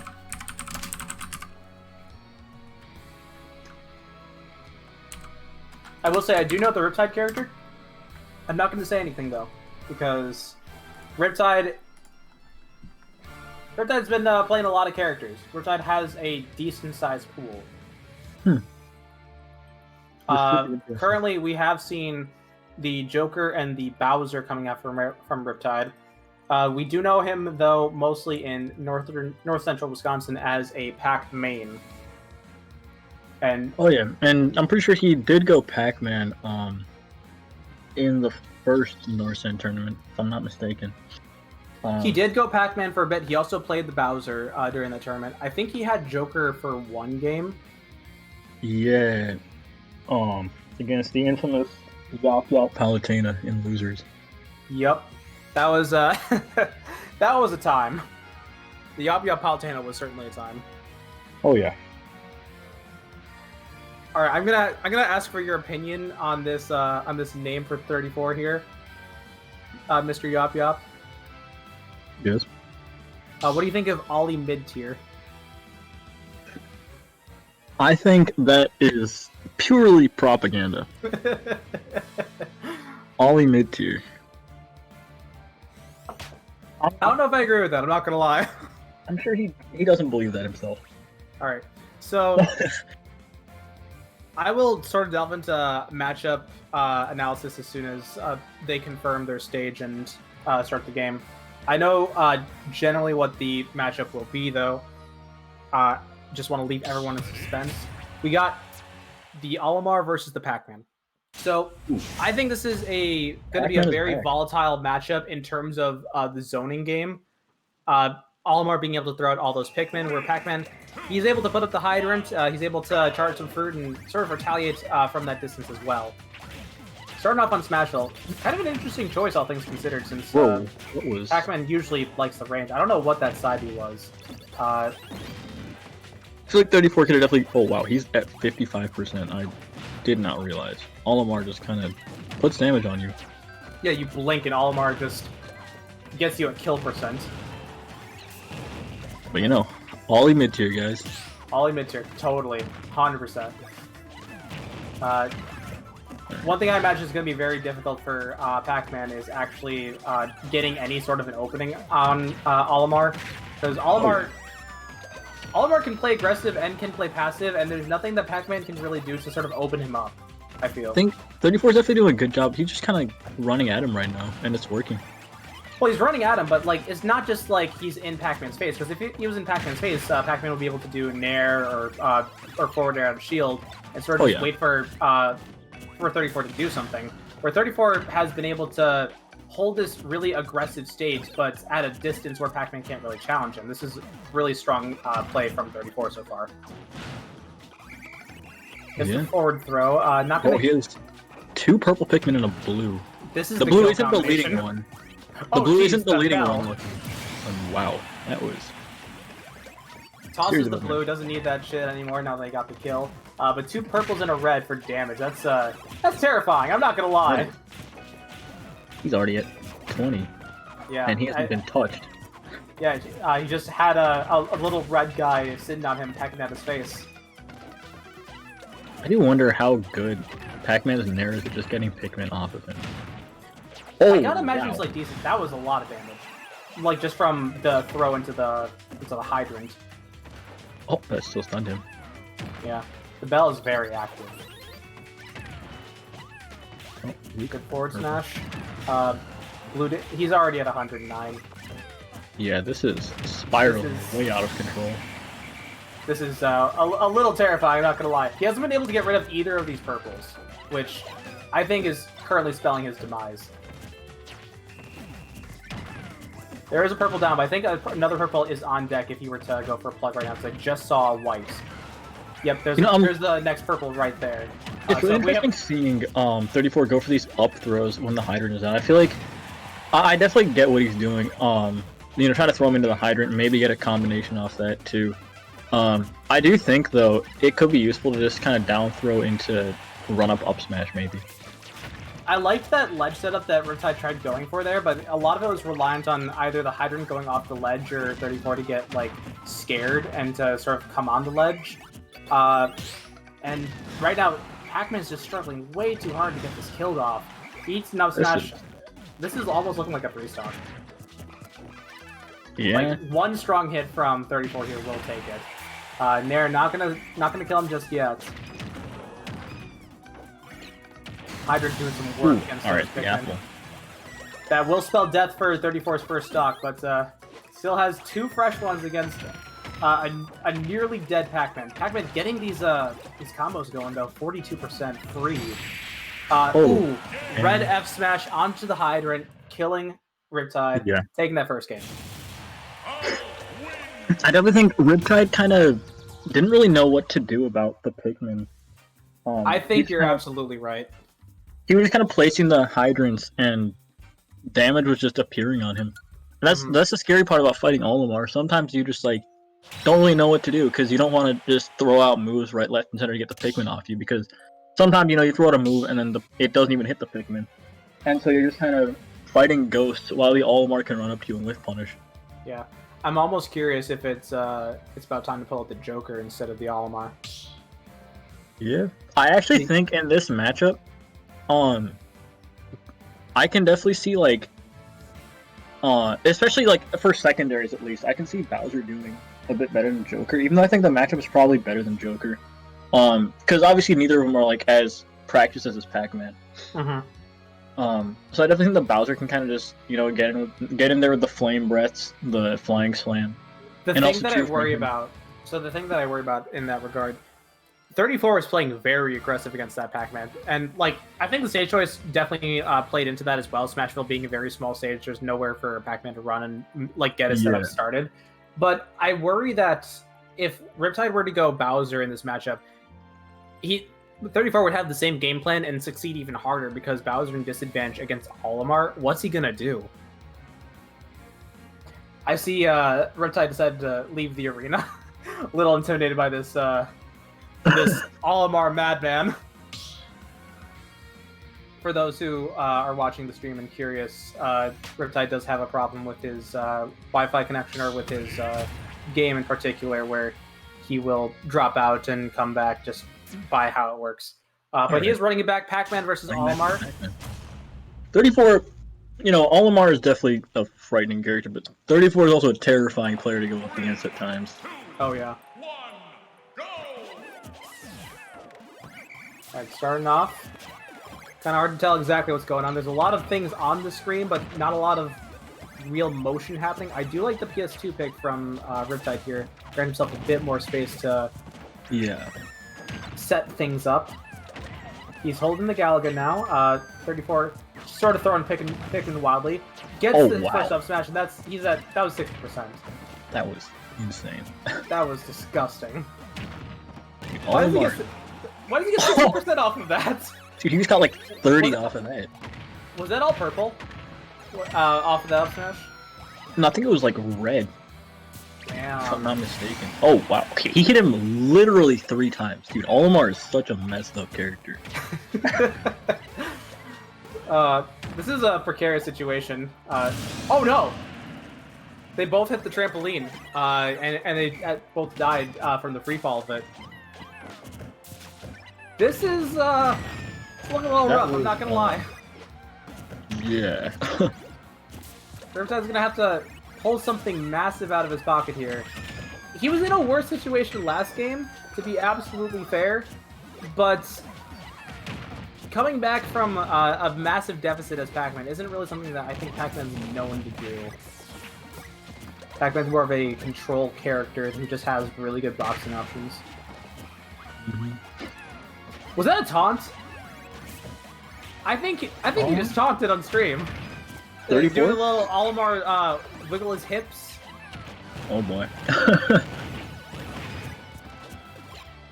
I will say I do know the Riptide character. I'm not going to say anything though, because Riptide's been playing a lot of characters. Riptide has a decent sized pool. This should be interesting. Currently, we have seen the Joker and the Bowser coming out from Riptide. We do know him, though, mostly in north central Wisconsin as a Pac main. And oh yeah, and I'm pretty sure he did go Pac-Man in the first North-Cent tournament, if I'm not mistaken. He did go Pac-Man for a bit. He also played the Bowser during the tournament. I think he had Joker for one game. Yeah. Against the infamous Yop Yop Palutena in Losers. Yep. That was that was a time. The Yop Yop Palutena was certainly a time. Oh yeah. All right, I'm gonna ask for your opinion on this name for 34 here, Mr. Yop Yop. Yes. What do you think of Ollie mid tier? I think that is purely propaganda. Ollie mid tier. I don't know if I agree with that. I'm not gonna lie. I'm sure he doesn't believe that himself. All right, so I will sort of delve into matchup analysis as soon as they confirm their stage and start the game. I know generally what the matchup will be, though. Just want to leave everyone in suspense. We got the Olimar versus the Pac-Man. So I think this is going to be a very volatile matchup in terms of the zoning game. Olimar being able to throw out all those Pikmin, where Pac-Man, he's able to put up the hydrant, he's able to charge some fruit and sort of retaliate from that distance as well. Starting off on Smashville, kind of an interesting choice, all things considered, since Pac-Man usually likes the range. I don't know what that side B was. I feel like 34 could have definitely... Oh wow, he's at 55%. I did not realize. Olimar just kind of puts damage on you. Yeah, you blink and Olimar just gets you a kill percent. But you know, Ollie mid tier, guys. Ollie mid tier, totally, 100%. One thing I imagine is going to be very difficult for Pac-Man is actually getting any sort of an opening on Olimar, because Olimar can play aggressive and can play passive, and there's nothing that Pac-Man can really do to sort of open him up, I feel. I think 34 is definitely doing a good job. He's just kind of running at him right now, and it's working. Well, he's running at him, but like it's not just like he's in Pac-Man's face, because if he was in Pac-Man's face, Pac-Man would be able to do Nair or forward air out of shield and sort of wait for 34 to do something. Where 34 has been able to hold this really aggressive stage, but at a distance where Pac-Man can't really challenge him. This is really strong play from 34 so far. It's a forward throw. Not gonna... Oh, he has 2 purple Pikmin and a blue. This is the blue isn't the leading one. The blue isn't the leading one. Wow, that was... Tosses the blue, doesn't need that shit anymore now they got the kill. But 2 purples and a red for damage. That's terrifying, I'm not gonna lie. He's already at 20. Yeah. And he hasn't been touched. Yeah, he just had a little red guy sitting on him pecking at his face. I do wonder how good Pac-Man's Nair is at just getting Pikmin off of him. Oh, I gotta imagine it's like decent. That was a lot of damage. Like just from the throw into the hydrant. Oh, that still stunned him. Yeah. The bell is very active. Oh, good forward smash. Blue he's already at 109. Yeah, this is spiraling way out of control. This is a little terrifying, I'm not gonna lie. He hasn't been able to get rid of either of these purples, which I think is currently spelling his demise. There is a purple down, but I think another purple is on deck if you were to go for a plug right now, because I just saw a white. Yep, there's the next purple right there. It's really interesting seeing 34 go for these up throws when the hydrant is out. I feel like I definitely get what he's doing. You know, trying to throw him into the hydrant and maybe get a combination off that too. I do think though it could be useful to just kind of down throw into run up smash maybe. I liked that ledge setup that Riptide tried going for there, but a lot of it was reliant on either the hydrant going off the ledge or 34 to get like scared and to sort of come on the ledge. And right now, Pac-Man is just struggling way too hard to get this killed off. He eats an up smash. This is almost looking like a 3-stock. Yeah. Like one strong hit from 34 here will take it. Nair not gonna kill him just yet. Hydrant doing some work against Alright, those the Pikmin. apple. That will spell death for 34's first stock, but still has 2 fresh ones against a nearly dead Pac-Man. Pac-Man getting these combos going though, 42% free. Ooh, red F smash onto the Hydrant, killing Riptide, Yeah. taking that first game. I definitely think Riptide kind of didn't really know what to do about the Pikmin. I think you're kinda- absolutely right. He was just kind of placing the hydrants, and damage was just appearing on him. And that's the scary part about fighting Olimar. Sometimes you just like don't really know what to do because you don't want to just throw out moves right, left, and center to get the Pikmin off you. Because sometimes you throw out a move and then it doesn't even hit the Pikmin, and so you're just kind of fighting ghosts while the Olimar can run up to you and whiff punish. Yeah, I'm almost curious if it's about time to pull out the Joker instead of the Olimar. Yeah, I actually think in this matchup, I can definitely see like, especially like for secondaries at least, I can see Bowser doing a bit better than Joker. Even though I think the matchup is probably better than Joker, because obviously neither of them are like as practiced as Pac-Man. Mm-hmm. So I definitely think the Bowser can kind of just get in there with the flame breaths, the flying slam. The And thing also that I True worry Flame. about, the thing that I worry about in that regard, 34 is playing very aggressive against that Pac-Man, and like I think the stage choice definitely played into that as well. Smashville being a very small stage, there's nowhere for Pac-Man to run and like get his setup started. But I worry that if Riptide were to go Bowser in this matchup, 34 would have the same game plan and succeed even harder because Bowser in disadvantage against Olimar. What's he gonna do? I see Riptide decided to leave the arena. A little intimidated by this this Olimar madman. For those who are watching the stream and curious, Riptide does have a problem with his Wi-Fi connection or with his game in particular, where he will drop out and come back just by how it works. But he is running it back. Pac-Man versus Olimar. 34, Olimar is definitely a frightening character, but 34 is also a terrifying player to go up against at times. Oh yeah. Alright, starting off. Kind of hard to tell exactly what's going on. There's a lot of things on the screen, but not a lot of real motion happening. I do like the PS2 pick from Riptide here. Grant himself a bit more space to set things up. He's holding the Galaga now. 34 sort of throwing picking wildly. Gets the first up smash, and that was 60%. That was insane. That was disgusting. Dude, Why does he get 60% off of that? Dude, he just got like 30 off of that. Was that all purple? Off of that up smash? No, I think it was like red, if I'm Damn. not mistaken. Oh, wow. Okay, he hit him literally 3 times. Dude, Olimar is such a messed up character. This is a precarious situation. Oh no! They both hit the trampoline, and they both died from the free fall of it. This is it's looking a little rough. I'm not gonna lie. Yeah. Riptide's gonna have to pull something massive out of his pocket here. He was in a worse situation last game, to be absolutely fair, but coming back from a massive deficit as Pac-Man isn't really something that I think Pac-Man's known to do. Pac-Man's more of a control character who just has really good boxing options. Was that a taunt? I think he just taunted on stream. 34? Doing a little Olimar wiggle his hips. Oh boy.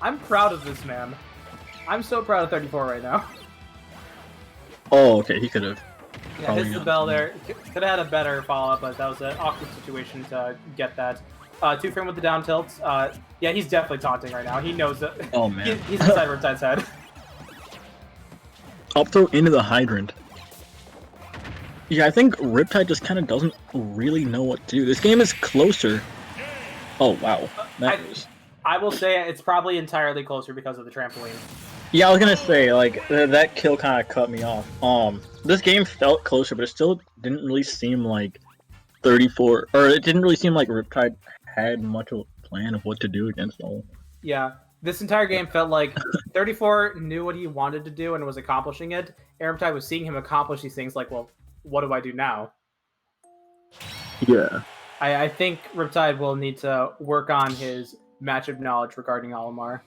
I'm proud of this man. I'm so proud of 34 right now. Oh, okay, he could have. Yeah, Probably hits the not. bell there. Could have had a better follow-up, but that was an awkward situation to get that. 2-frame with the down tilts. Yeah, he's definitely taunting right now. He knows that. Oh man. He's inside Riptide's head. Up throw into the hydrant. Yeah, I think Riptide just kind of doesn't really know what to do. This game is closer. Oh wow, I will say it's probably entirely closer because of the trampoline. Yeah, I was gonna say like that kill kind of cut me off. This game felt closer, but it still didn't really seem like 34, or it didn't really seem like Riptide had much of a plan of what to do against all. Yeah, This entire game felt like 34 knew what he wanted to do and was accomplishing it. Riptide was seeing him accomplish these things like, well, what do I do now? Yeah. I think Riptide will need to work on his matchup knowledge regarding Olimar.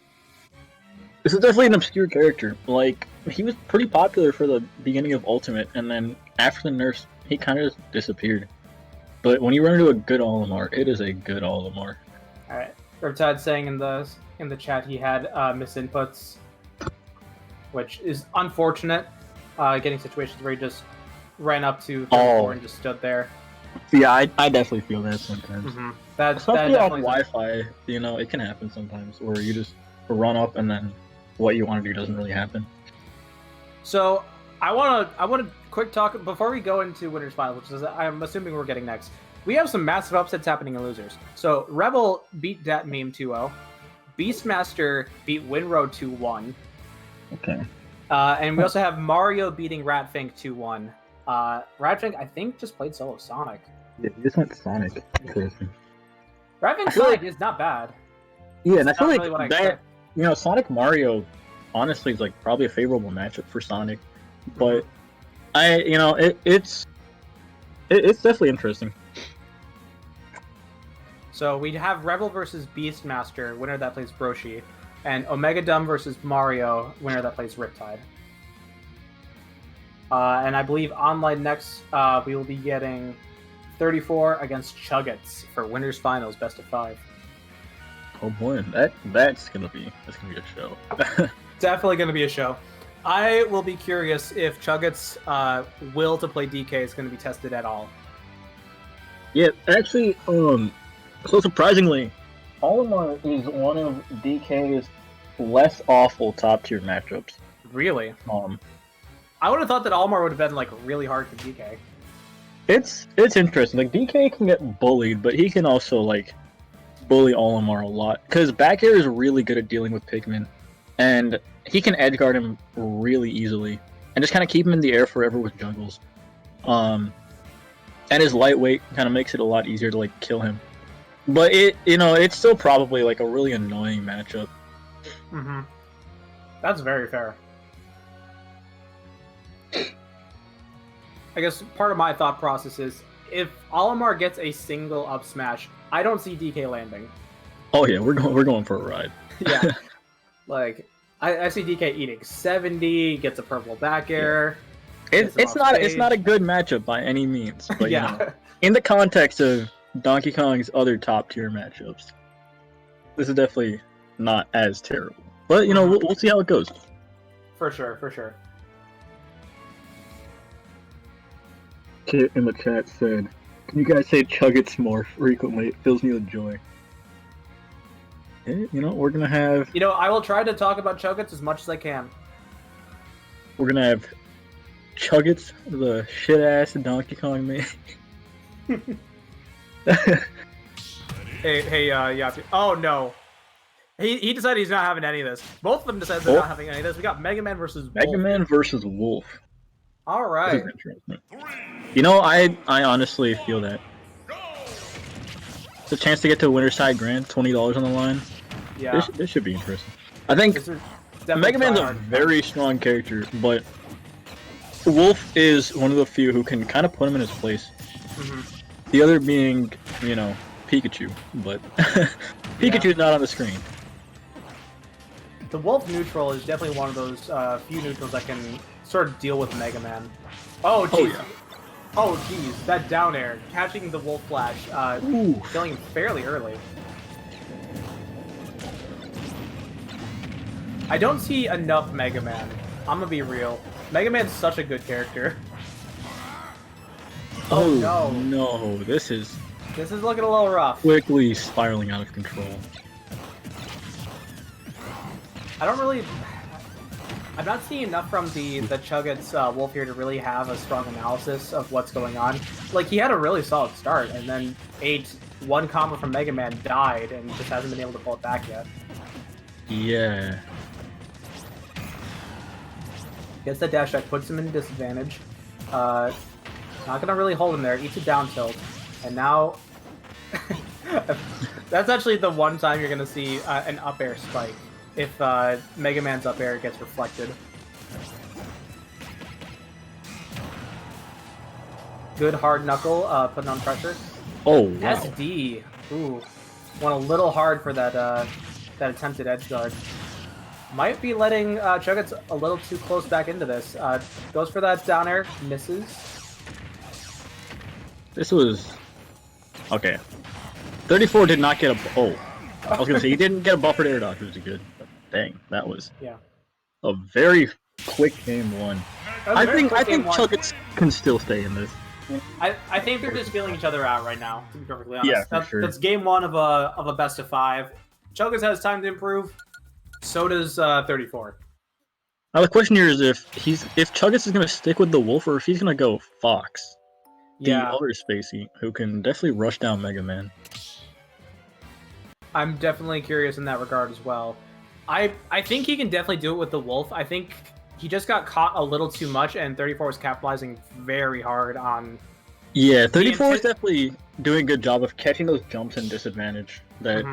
This is definitely an obscure character. Like, he was pretty popular for the beginning of Ultimate, and then after the nerfs, he kind of just disappeared. But when you run into a good Olimar, it is a good Olimar. Alright. Riptide saying in the chat he had misinputs, which is unfortunate. Getting situations where he just ran up to 34 and just stood there. Yeah, I definitely feel that sometimes. Mm-hmm. That Especially on definitely Wi-Fi, you know, it can happen sometimes where you just run up and then what you want to do doesn't really happen. So I want to quick talk before we go into winners finals, which is I'm assuming we're getting next. We have some massive upsets happening in losers. So Rebel beat Dat Meme 2-0. Beastmaster beat Winroad 2-1. Okay. And we also have Mario beating Ratfink 2-1. Ratfink, I think, just played solo Sonic. Yeah, you just went Sonic. Interesting. Ratfink I feel Sonic like- is not bad. Yeah, and I It's feel not like really what I that, expect. you know, Sonic Mario, honestly, is like probably a favorable matchup for Sonic. But it's definitely interesting. So we have Rebel versus Beastmaster, winner that plays Broshi, and Omega Dumb versus Mario, winner that plays Riptide. And I believe online next, we will be getting 34 against Chuggets for winners finals, best of 5. Oh boy, that's gonna be a show. Definitely going to be a show. I will be curious if Chuggets' will to play DK is going to be tested at all. Yeah, actually, so surprisingly, Olimar is one of DK's less awful top tier matchups. Really? I would have thought that Almar would have been like really hard for DK. It's interesting. Like DK can get bullied, but he can also like bully Olimar a lot because back air is really good at dealing with Pikmin, and he can edge guard him really easily and just kind of keep him in the air forever with jungles. And his lightweight kind of makes it a lot easier to like kill him. But it's still probably like a really annoying matchup. Mm-hmm. That's very fair. I guess part of my thought process is if Olimar gets a single up smash, I don't see DK landing. Oh yeah, we're going for a ride. Yeah, like I see DK eating 70, gets a purple back air. It's not a good matchup by any means. But Yeah. you know, in the context of Donkey Kong's other top tier matchups, this is definitely not as terrible. But we'll see how it goes. For sure. Kit in the chat said, "Can you guys say Chuggets more frequently? It fills me with joy." We're gonna have I will try to talk about Chuggets as much as I can. Chuggets, the shit ass Donkey Kong man. Hey, Yappy. Oh no. He decided he's not having any of this. Both of them decided they're not having any of this. We got Mega Man versus Mega Wolf. Man versus Wolf. All This right. is interesting. I honestly feel that it's a chance to get to a winner's side grand, $20 on the line. Yeah. This should be interesting. I think This is definitely Mega Man's a tryhard. very strong character, but Wolf is one of the few who can kind of put him in his place. Mhm. The other being, Pikachu, but Pikachu's not on the screen. The Wolf neutral is definitely one of those few neutrals that can sort of deal with Mega Man. Oh, jeez. yeah. Oh, jeez. That down air. Catching the Wolf Flash. Ooh. Killing him fairly early. I don't see enough Mega Man. I'm gonna be real. Mega Man's such a good character. Oh no. This is This is looking a little rough. quickly spiraling out of control. I'm not seeing enough from the Chuggets Wolf here to really have a strong analysis of what's going on. Like, he had a really solid start, and then one combo from Mega Man died, and just hasn't been able to pull it back yet. Yeah. Gets the dash that puts him in disadvantage. Not gonna really hold him there. Eats a down tilt, and now that's actually the one time you're gonna see an up air spike. if Mega Man's up air gets reflected. Good hard knuckle, putting on pressure. Oh, wow. SD. Ooh. Went a little hard for that that attempted edge guard. Might be letting Chuggets a little too close back into this. Goes for that down air, misses. This was... Okay. 34 did not get a... Oh. I was going to say, he didn't get a buffered air dodge, which was good. But dang, that was a very quick game one. I think Chuggets can still stay in this. I think they're just feeling each other out right now, to be perfectly honest. Yeah, for sure. That's game one of a best of 5. Chuggets has time to improve. So does 34. Now the question here is if Chuggets is gonna stick with the Wolf or if he's gonna go Fox. The other Spacey, who can definitely rush down Mega Man. I'm definitely curious in that regard as well. I think he can definitely do it with the Wolf. I think he just got caught a little too much, and 34 was capitalizing very hard on... Yeah, 34 is definitely doing a good job of catching those jumps and disadvantage that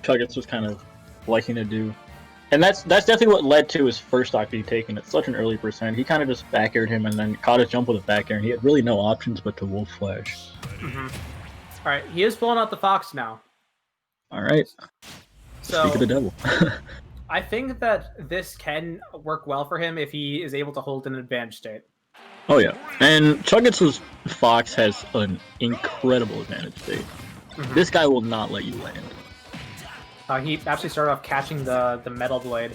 Chuggets was kind of liking to do. And that's definitely what led to his first stock being taken at such an early percent. He kind of just back aired him and then caught his jump with a back air, and he had really no options but to Wolf Flash. Alright, he is pulling out the Fox now. Alright. So, speak of the devil. I think that this can work well for him if he is able to hold an advantage state. Oh yeah, and Chuggets' Fox has an incredible advantage state. This guy will not let you land. He actually started off catching the Metal Blade.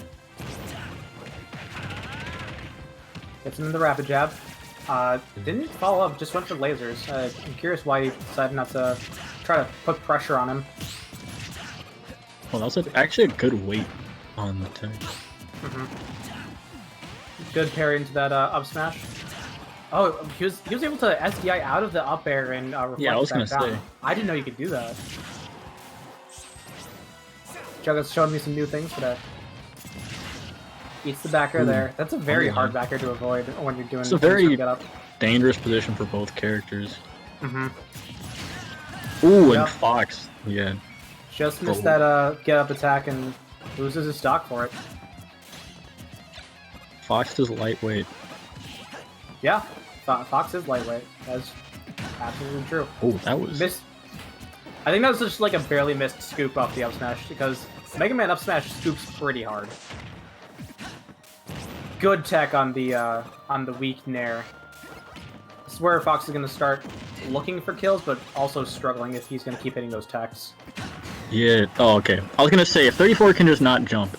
Gets into the Rapid Jab. Didn't follow up, just went for lasers. I'm curious why he decided not to try to put pressure on him. Well, that was actually a good weight on the tank. Good parry into that up smash. Oh, he was able to SDI out of the up air and reflect yeah, I was back gonna down. say. I didn't know you could do that. Chuggets showing me some new things today. Eats the back air there. That's a very hard back air to avoid when you're doing. It's a very get up. dangerous position for both characters. Ooh, and Fox, yeah. Just missed that get up attack and loses his stock for it. Fox is lightweight. Yeah, Fox is lightweight. That's absolutely true. Oh, that was... I think that was just like a barely missed scoop off the up smash because Mega Man up smash scoops pretty hard. Good tech on the weak nair. This is where Fox is going to start looking for kills, but also struggling if he's going to keep hitting those techs. Yeah, oh, okay. I was going to say, if 34 can just not jump,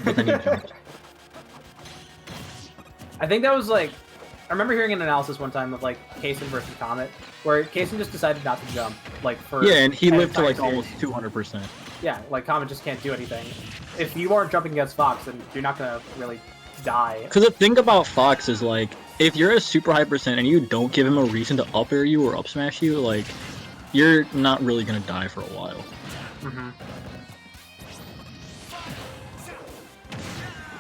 but then he jumped. I think that was like... I remember hearing an analysis one time of like Kaysen versus Comet, where Kaysen just decided not to jump, like for and he lived to like series. almost 200%. Yeah, like Comet just can't do anything. If you aren't jumping against Fox, then you're not gonna really die. Because the thing about Fox is like, if you're at a super high percent and you don't give him a reason to up air you or up smash you, like, you're not really gonna die for a while.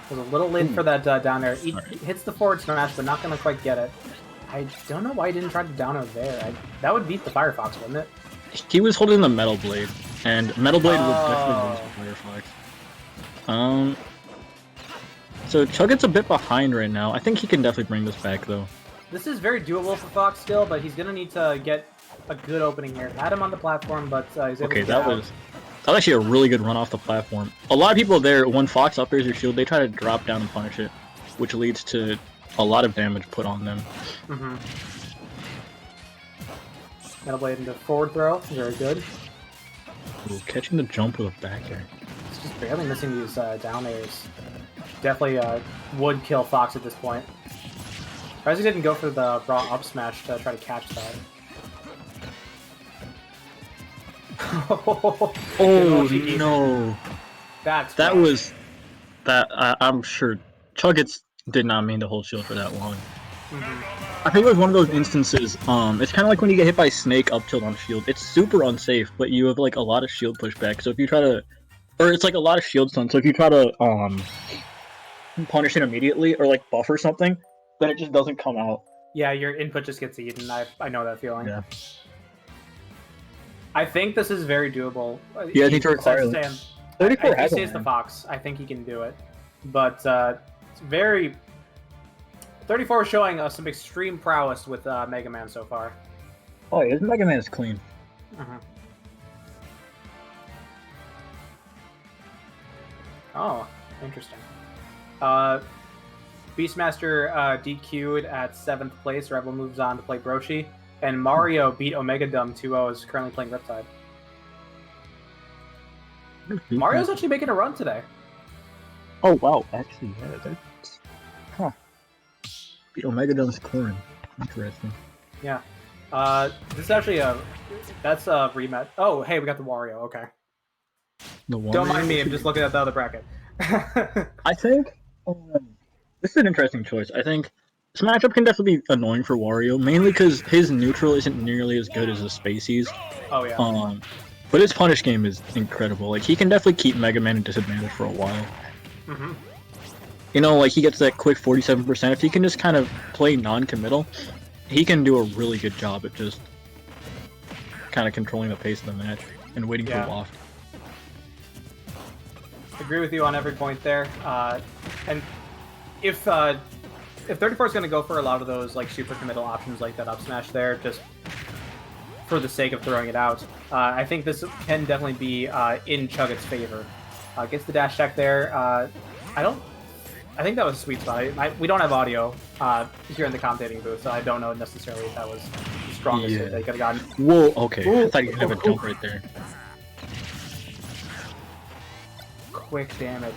Was a little late for that down air. He hits the forward smash, but not gonna quite get it. I don't know why he didn't try to down air there. That would beat the Firefox, wouldn't it? He was holding the Metal Blade, and Metal Blade would definitely lose to Firefox. So Chuggets a bit behind right now. I think he can definitely bring this back, though. This is very doable for Fox still, but he's gonna need to get a good opening here. Had him on the platform, but he's able to get out. That was actually a really good run off the platform. A lot of people there, when Fox up airs your shield, they try to drop down and punish it, which leads to a lot of damage put on them. Metal Blade into forward throw, very good. Ooh, catching the jump with a back air. It's just barely missing these down airs. Definitely would kill Fox at this point. Surprised he didn't go for the raw up smash to try to catch that. Oh no! I'm sure Chuggets did not mean to hold shield for that long. I think it was one of those instances. It's kind of like when you get hit by Snake up tilt on shield. It's super unsafe, but you have like a lot of shield pushback. So if you try to, or it's like a lot of shield stun. So if you try to punish it immediately or like buffer something, then it just doesn't come out. Yeah, your input just gets eaten. I know that feeling. Yeah. I think this is very doable. Yeah, I think to require 34 he has stays a the man. Fox. I think he can do it. But it's very... 34 is showing us some extreme prowess with Mega Man so far. Oh, yeah, his Mega Man is clean. Mhm. Oh, interesting. Beastmaster DQ'd at 7th place. Rebel moves on to play Broshi. And Mario beat Omega Dumb 2-0, is currently playing Riptide. Mario's actually making a run today. Oh, wow. Actually, yeah, that's... Huh. Beat Omega Dumb's corn. Interesting. Yeah. This is actually that's a rematch. Oh, hey, we got the Wario. Okay. The one Don't mind me. I'm just looking at the other bracket. I think this is an interesting choice. I think this matchup can definitely be annoying for Wario, mainly because his neutral isn't nearly as good as the Spaceys. Oh yeah. But his punish game is incredible. Like, he can definitely keep Mega Man at disadvantage for a while. Mm-hmm. You know, like, he gets that quick 47%. If he can just kind of play non-committal, he can do a really good job at just kind of controlling the pace of the match and waiting for Loft. Agree with you on every point there. And if 34 is going to go for a lot of those like super committal options like that up smash there, just for the sake of throwing it out, I think this can definitely be in Chugget's favor. Gets the dash attack there. I think that was a sweet spot. We don't have audio here in the commentating booth, so I don't know necessarily if that was the strongest hit they could have gotten. Whoa, okay. Ooh, I thought you could have a jump right there. Quick damage.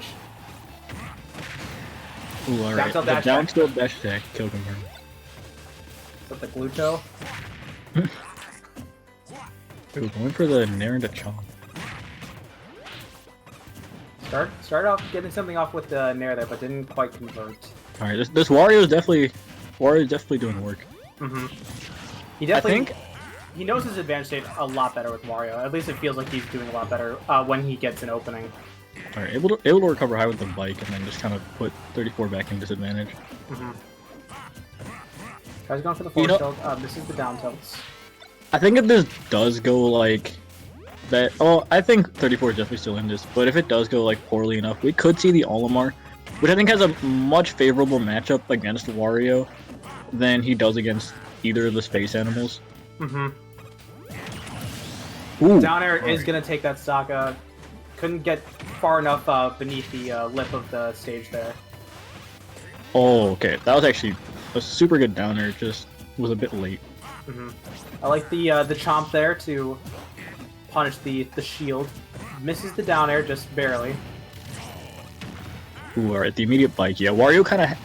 Ooh, alright. Down tilt The dash down attack. tilt dash attack killed him. With the Gluto. Ooh, going for the Nair into Chomp. Start off getting something off with the Nair there, but didn't quite convert. Alright, this Wario is definitely doing work. Mm-hmm. He definitely... think- He knows his advantage state a lot better with Wario. At least it feels like he's doing a lot better when he gets an opening. Alright, able to recover high with the bike and then just kind of put 34 back in disadvantage. Mm-hmm. Tries going for the forward tilt. Misses the down tilts. I think if this does go like that, I think 34 is definitely still in this, but if it does go like poorly enough, we could see the Olimar, which I think has a much favorable matchup against Wario than he does against either of the space animals. Mm-hmm. Ooh, Down air is going to take that stock. Couldn't get far enough beneath the lip of the stage there. Oh, okay. That was actually a super good downer, just was a bit late. Mm-hmm. I like the chomp there to punish the shield. Misses the down air just barely. Ooh, alright, the immediate bike. Yeah, Wario kind of...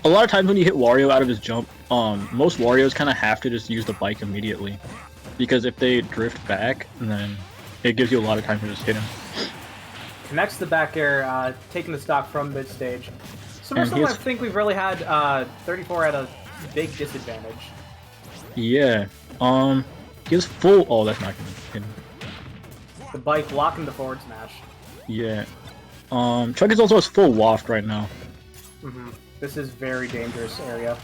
A lot of times when you hit Wario out of his jump, most Warios kind of have to just use the bike immediately. Because if they drift back, then it gives you a lot of time to just hit him. Connects the back air, taking the stock from mid stage. So first And time I think we've really had 34 at a big disadvantage. Yeah. He has full... Oh, that's not gonna hit him. The bike blocking the forward smash. Yeah. Chugget's also has full waft right now. Mm-hmm. This is very dangerous area.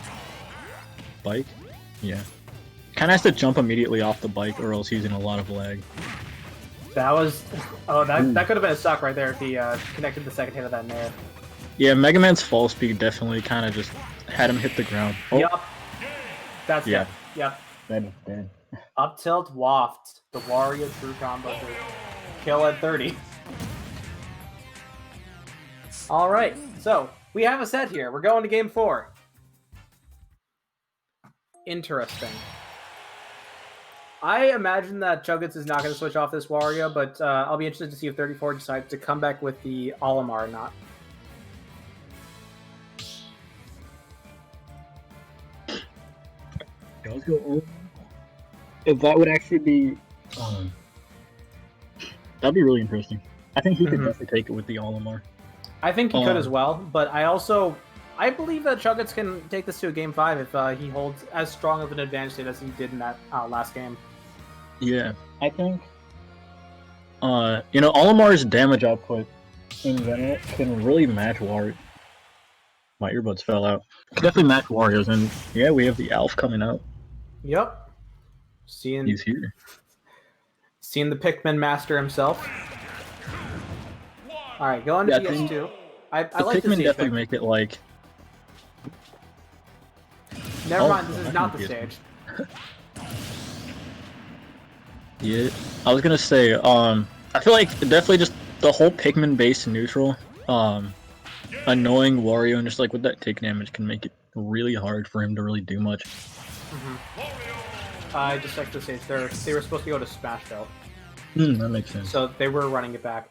Bike? Yeah. Kinda has to jump immediately off the bike or else he's in a lot of lag. That was... Oh, that could have been a stock right there if he connected the second hit of that nair. Yeah, Mega Man's fall speed definitely kind of just had him hit the ground. Oh, Yup. That's Yeah. it. Yep. that is dead. Up tilt waft. The Wario true combo to kill at 30. Alright, so we have a set here. We're going to game 4. Interesting. I imagine that Chuggets is not going to switch off this Wario, but I'll be interested to see if 34 decides to come back with the Olimar or not. Does go over. If that would actually be, that'd be really interesting. I think he could Mhm. definitely take it with the Olimar. I think he could as well, but I believe that Chuggets can take this to a game 5 if he holds as strong of an advantage state as he did in that last game. Yeah, I think. Olimar's damage output in general can really match Wario. My earbuds fell out. Can definitely match Wario's, and yeah, we have the Alf coming out. Yep. Seeing He's here. the Pikmin master himself. All right, go on to Yeah, I think PS2. I The like to Pikmin see it definitely pick. make it like. Never Oh, mind, this well, is that not can the be a- stage. Yeah, I was gonna say, I feel like definitely just the whole Pikmin based neutral, annoying Wario and just like with that take damage can make it really hard for him to really do much. I just checked the stage. They were supposed to go to Smashville, That makes sense. so they were running it back.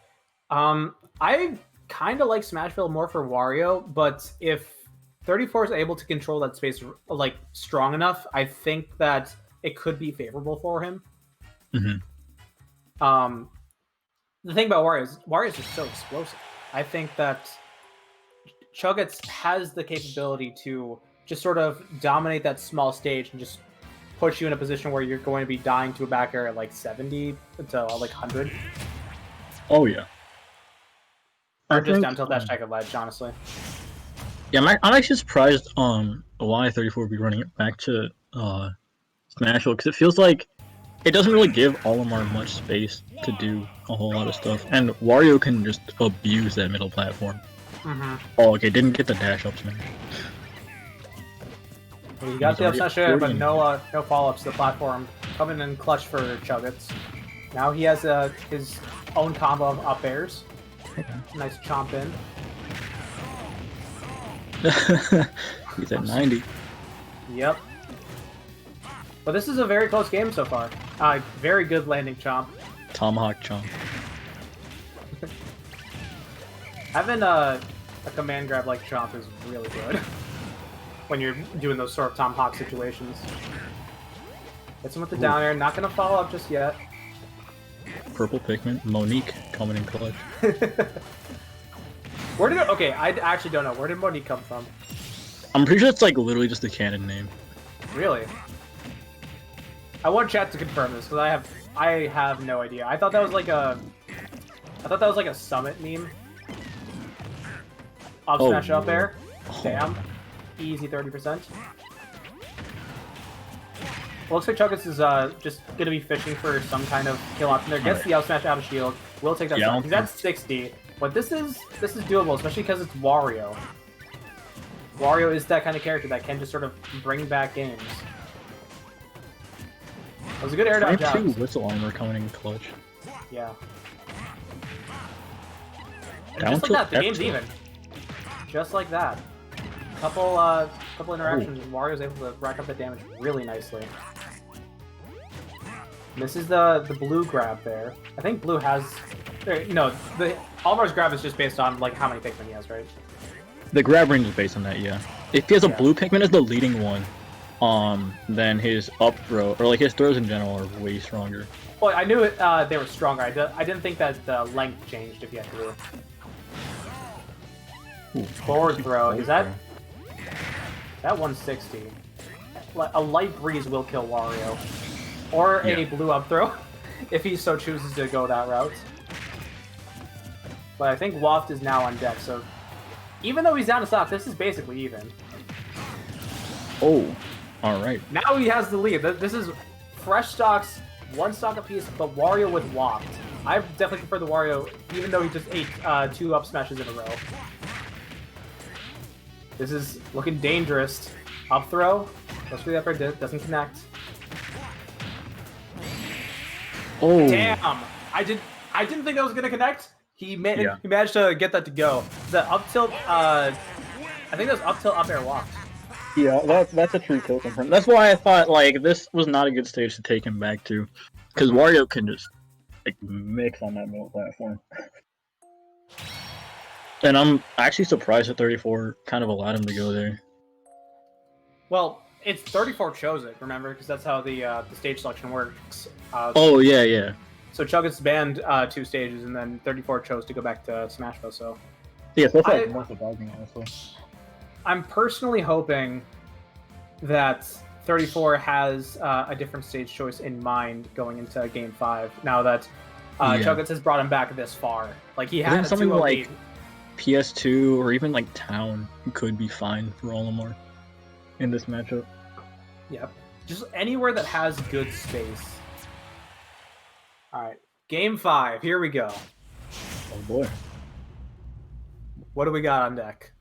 I kind of like Smashville more for Wario, but if 34 is able to control that space like strong enough, I think that it could be favorable for him. Mhm. The thing about Wario is just so explosive. I think that Chuggets has the capability to just sort of dominate that small stage and just put you in a position where you're going to be dying to a back air at like 70 to like 100, Oh yeah. or I just think, down till that type of ledge, honestly. Yeah, I'm actually surprised why 34 would be running it back to Smashville because it feels like it doesn't really give Olimar much space to do a whole lot of stuff, and Wario can just abuse that middle platform. Mm-hmm. Oh, okay, didn't get the dash up smash. He got the He's already upside share, but 40. no follow-ups to the platform. Coming in clutch for Chuggets. Now he has his own combo of up airs. Nice chomp in. He's at 90. Yep. But this is a very close game so far. Very good landing chomp. Tomahawk chomp. Having a command grab like chomp is really good when you're doing those sort of tomahawk situations. Hits him with the down air. Not gonna follow up just yet. Purple Pikmin. Monique coming in clutch. Where did it? Okay, I actually don't know. Where did Monique come from? I'm pretty sure it's like literally just a canon name. Really? I want chat to confirm this because I have no idea. I thought that was like a summit meme. Up Oh, smash up air. Oh. Damn. Easy 30%. Looks like Chuggets is just gonna be fishing for some kind of kill option there. Gets the out smash out of shield. Will take that Yeah, shot. He's at 60. But this is doable, especially because it's Wario. Wario is that kind of character that can just sort of bring back games. It was a good air dodge Two out. whistle armor coming in clutch. Yeah. And Down just like tilt that, the game's F tilt. even. Just like that. Couple interactions, and Wario's able to rack up the damage really nicely. Misses the blue grab there. I think blue has... No, Olimar's grab is just based on like how many Pikmin he has, right? The grab range is based on that, yeah. If he has a Yeah. blue Pikmin as the leading one, then his up throw, or like his throws in general, are way stronger. Well, I knew it, they were stronger. I didn't think that the length changed if you had blue. Ooh, Forward throw. Is that 160? A light breeze will kill Wario. Or a Yeah. blue up throw, if he so chooses to go that route. But I think Waft is now on deck, so even though he's down to stock, this is basically even. Oh, alright. Now he has the lead. This is fresh stocks, one stock apiece, but Wario with Waft. I definitely prefer the Wario, even though he just ate 2 up smashes in a row. This is looking dangerous. Up throw. Goes for the upper, doesn't connect. Oh, Damn! I didn't think that was gonna connect. He Yeah. managed to get that to go. The up tilt, I think that was up tilt up air walk. yeah, that's a true kill confirm. That's why I thought, like, this was not a good stage to take him back to. Because Wario can just, like, mix on that middle platform. And I'm actually surprised that 34 kind of allowed him to go there. Well, it's 34 chose it, remember? Because that's how the stage selection works. Oh, yeah. So Chuggets banned 2 stages, and then 34 chose to go back to Smashville, so... Yeah, so that's I- more surprising, honestly. I'm personally hoping that 34 has a different stage choice in mind going into Game 5, now that Yeah. Chuggets has brought him back this far. Like, he I had think a something 2-0 like- lead. PS2 or even like Town could be fine for Olimar in this matchup. Yep. Just anywhere that has good space. Alright. Game 5, here we go. Oh boy. What do we got on deck?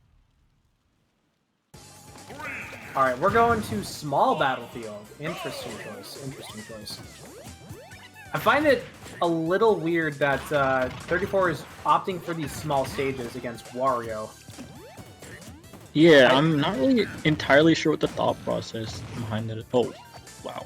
All right, we're going to small battlefield. Interesting choice. Interesting choice. I find it a little weird that 34 is opting for these small stages against Wario. Yeah, I'm not really entirely sure what the thought process behind it is. Oh, wow.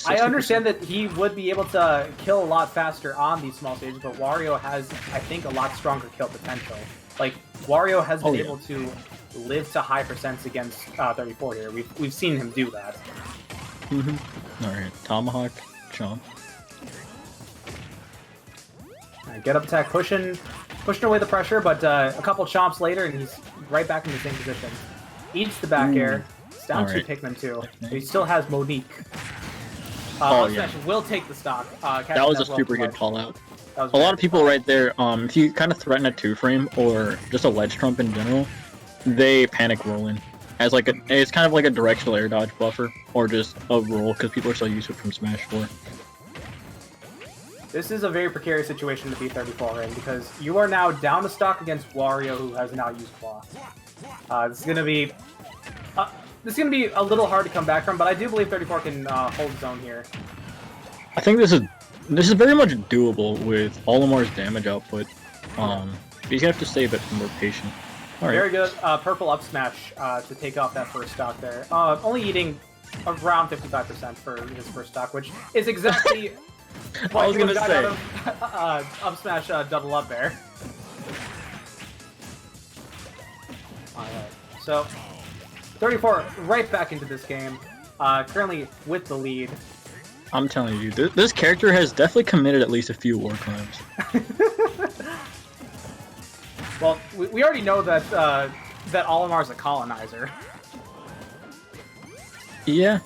I 60%. understand that he would be able to kill a lot faster on these small stages, but Wario has, I think, a lot stronger kill potential. Like, Wario has been able to live to high percents against 34 here. We've seen him do that. Alright, Tomahawk, Chomp. Alright, get up attack, pushing away the pressure, but a couple chomps later, and he's right back in the same position. Eats the back air. It's down to Pikmin too. But he still has Monique. Smash will take the stock. That was a super good call out. A lot of people right there, if you kind of threaten a 2-frame or just a ledge trump in general, they panic roll in. As like it's kind of like a directional air dodge buffer, or just a roll, because people are so used to it from Smash 4. This is a very precarious situation to beat 34 in, because you are now down to stock against Wario, who has now used Claw. This is gonna be a little hard to come back from, but I do believe 34 can hold his own here. I think this is very much doable with Olimar's damage output. You have to stay a bit more patient. All right. Very good. Purple up smash to take off that first stock there. Only eating around 55% for his first stock, which is exactly what I was gonna say. Up smash double up there. Alright, so 34 right back into this game, currently with the lead. I'm telling you, this character has definitely committed at least a few war crimes. Well, we already know that that Olimar's a colonizer. Yeah.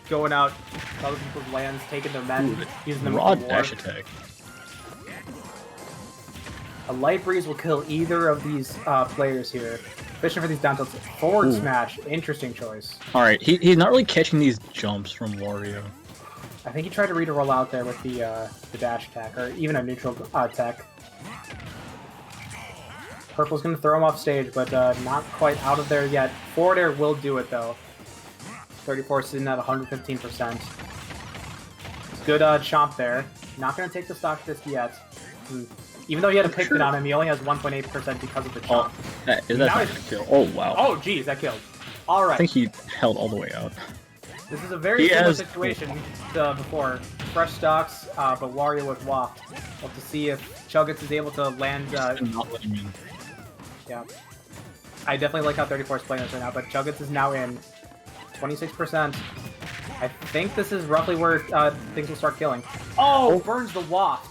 Going out to other people's lands, taking their men, using them Raw for war. dash attack. A light breeze will kill either of these players here. Fishing for these down tilts. Forward smash, interesting choice. Alright, he's not really catching these jumps from Wario. I think he tried to read a roll out there with the dash attack, or even a neutral attack. Purple's going to throw him off stage, but not quite out of there yet. Forward air will do it, though. 34 sitting at 115%. It's good chomp there. Not going to take the stock disc yet. Even though he had a Pikmin on him, he only has 1.8% because of the chomp. Is that not a kill? Oh, wow. Oh, geez, that killed. All right. I think he held all the way out. This is a very similar situation to before. Fresh stocks, but Wario with Waft. We'll have to see if Chuggets is able to land... not letting in. Yeah. I definitely like how 34 is playing this right now, but Chuggets is now in 26%. I think this is roughly where things will start killing. Oh, burns the Waft.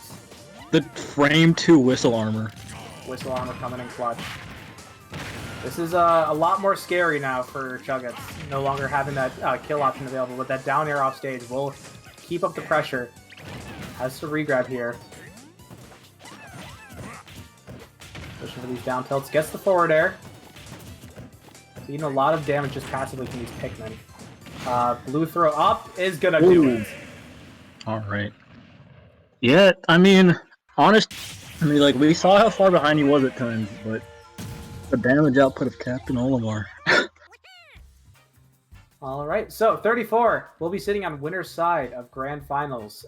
The frame 2 whistle armor. Whistle armor coming in clutch. This is a lot more scary now for Chuggets. No longer having that kill option available, but that down air off stage will keep up the pressure. Has to regrab here. Pushing for these down tilts. Gets the forward air. Seeing a lot of damage just passively from these Pikmin. Blue throw up is gonna do it. Alright. Yeah, I mean, like, we saw how far behind he was at times, but the damage output of Captain Olimar. Alright, so 34 will be sitting on winner's side of Grand Finals.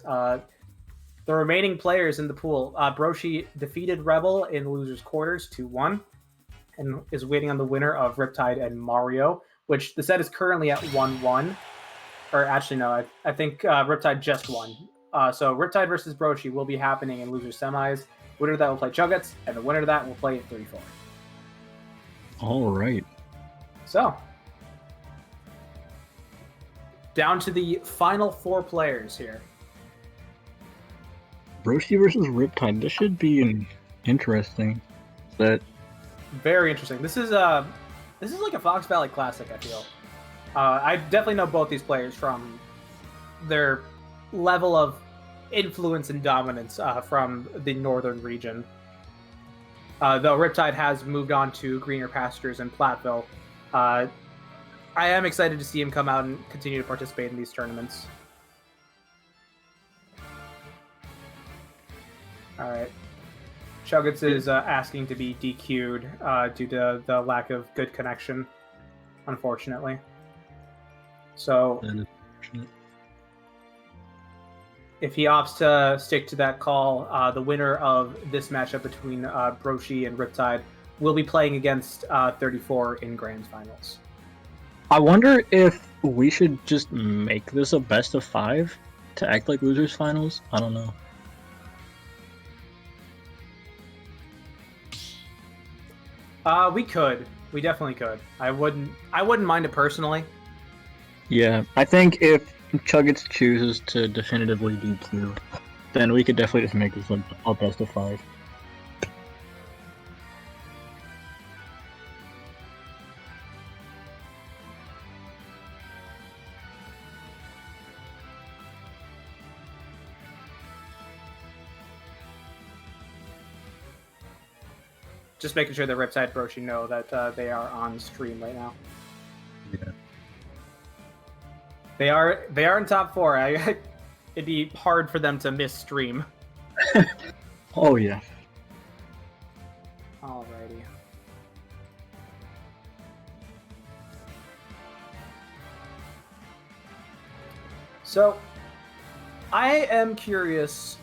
The remaining players in the pool, Broshi defeated Rebel in the loser's quarters 2-1, and is waiting on the winner of Riptide and Mario, which the set is currently at 1-1. Or actually, no, I think Riptide just won. So Riptide versus Broshi will be happening in loser semis. Winner of that will play Chuggets, and the winner of that will play 34. Alright. So, down to the final 4 players here. Broshi versus Riptide. This should be interesting. Very interesting. This is like a Fox Valley Classic, I feel. I definitely know both these players from their level of influence and dominance from the northern region. Though Riptide has moved on to greener pastures in Platteville, I am excited to see him come out and continue to participate in these tournaments. All right. Chuggets is asking to be DQ'd due to the lack of good connection, unfortunately. So That is unfortunate. if he opts to stick to that call, the winner of this matchup between Broshi and Riptide will be playing against 34 in Grand Finals. I wonder if we should just make this a best of 5 to act like losers finals. I don't know. We could. We definitely could. I wouldn't mind it personally. Yeah, I think if Chuggets chooses to definitively DQ, then we could definitely just make this like a best of 5. Just making sure that Riptide and Broshi know that they are on stream right now. Yeah. They are in top 4. It'd be hard for them to miss stream. Oh yeah. Alrighty. So, I am curious.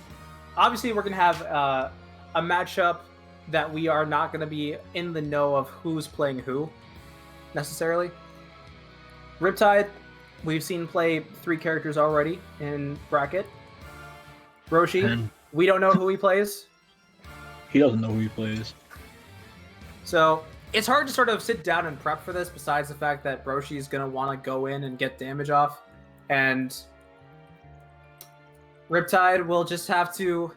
Obviously, we're gonna have a matchup that we are not gonna be in the know of who's playing who, necessarily. Riptide, we've seen play 3 characters already in bracket. Roshi, And we don't know who he plays. he doesn't know who he plays. So it's hard to sort of sit down and prep for this, besides the fact that Broshi is going to want to go in and get damage off. And Riptide will just have to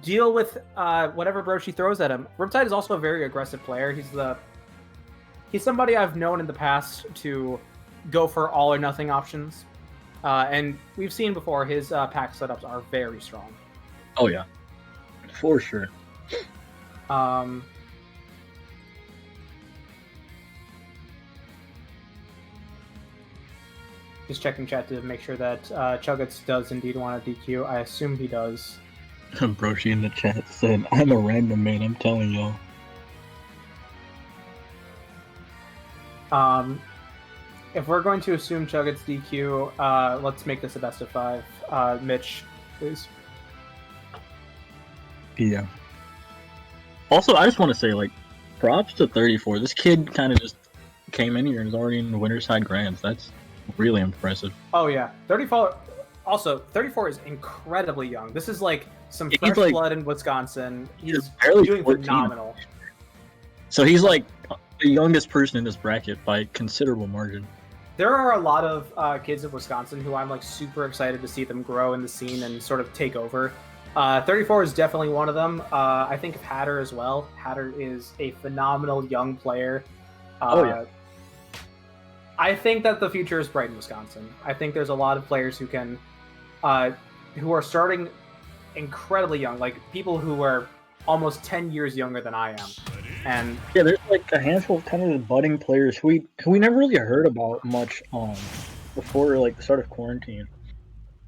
deal with whatever Broshi throws at him. Riptide is also a very aggressive player. He's somebody I've known in the past to go for all or nothing options. And we've seen before his pack setups are very strong. Oh yeah, for sure. Just checking chat to make sure that Chuggets does indeed want a DQ. I assume he does. Broshi in the chat said, "I'm a random man. I'm telling y'all." If we're going to assume Chuggets DQ, let's make this a best of 5. Mitch, please. Yeah. Also, I just want to say, like, props to 34. This kid kind of just came in here and is already in the winner's side grands. That's really impressive. Oh yeah, 34. Also, 34 is incredibly young. This is like some He's fresh like- blood in Wisconsin. He's barely doing 14. phenomenal. So he's like the youngest person in this bracket by considerable margin. There are a lot of kids in Wisconsin who I'm like super excited to see them grow in the scene and sort of take over. 34 is definitely one of them. I think of Hatter as well. Hatter is a phenomenal young player. Yeah. I think that the future is bright in Wisconsin. I think there's a lot of players who can, who are starting incredibly young, like people who are almost 10 years younger than I am. And Yeah, there's like a handful of kind of the budding players who we never really heard about much before like the start of quarantine.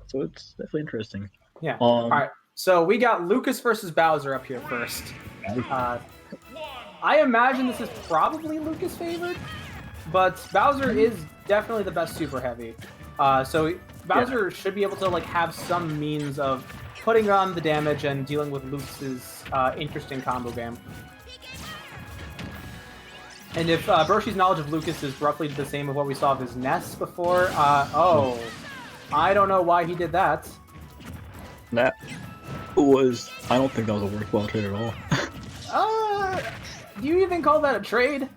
So it's definitely interesting. yeah. All right. So we got Lucas versus Bowser up here first. I imagine this is probably Lucas favored, but Bowser is definitely the best super heavy. So Bowser should be able to like have some means of putting on the damage and dealing with Lucas's interesting combo game. And if Broshi's knowledge of Lucas is roughly the same of what we saw of his Ness before, I don't know why he did that. That was, I don't think that was a worthwhile trade at all. Do you even call that a trade?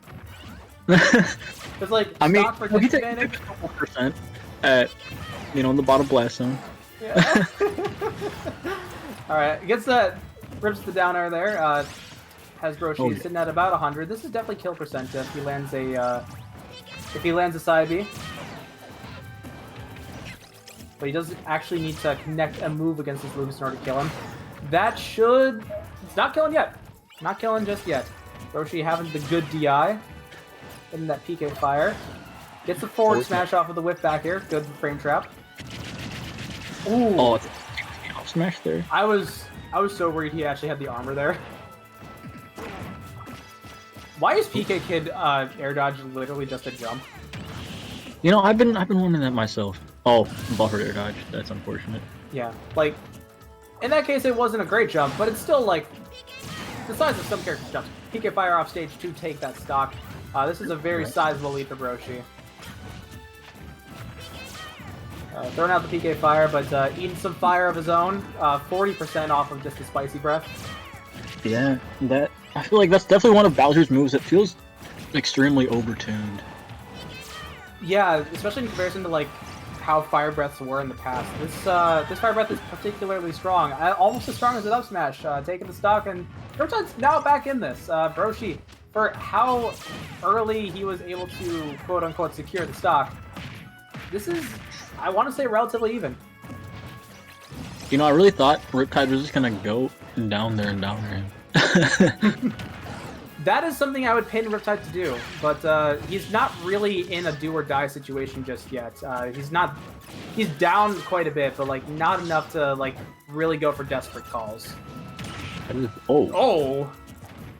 It's like I mean, stock for he took disadvantage. a couple percent at, in the bottom blast zone. Yeah. All right, gets that, rips the down air there. Has Broshi sitting at about 100. This is definitely kill percent if he lands a side B. But he does actually need to connect a move against this Lucas in order to kill him. That should... It's not killing yet. Not killing just yet. Broshi having the good DI. Getting that PK fire. Gets the forward smash off of the whip back here. Good frame trap. Ooh. Oh, it's a smash there. I was I was so worried he actually had the armor there. Why is PK Kid air dodge literally just a jump? You know, I've been wondering that myself. Oh, buffered air dodge. That's unfortunate. Yeah, like, in that case, it wasn't a great jump, but it's still, like, the size of some characters' jumps. PK Fire off stage to take that stock. This is a very sizable lead for Broshi. Throwing out the PK Fire, but eating some fire of his own. 40% off of just the Spicy Breath. Yeah, that I feel like that's definitely one of Bowser's moves that feels extremely overtuned. Yeah, especially in comparison to, like, how Fire Breaths were in the past. This Fire Breath is particularly strong. Almost as strong as an up smash. Taking the stock, and Riptide's now back in this. Broshi, for how early he was able to quote-unquote secure the stock, this is, I want to say, relatively even. You know, I really thought Riptide was just gonna go down there and down there. That is something I would pin Riptide to do, but he's not really in a do-or-die situation just yet. He's down quite a bit, but, like, not enough to, like, really go for desperate calls. Oh!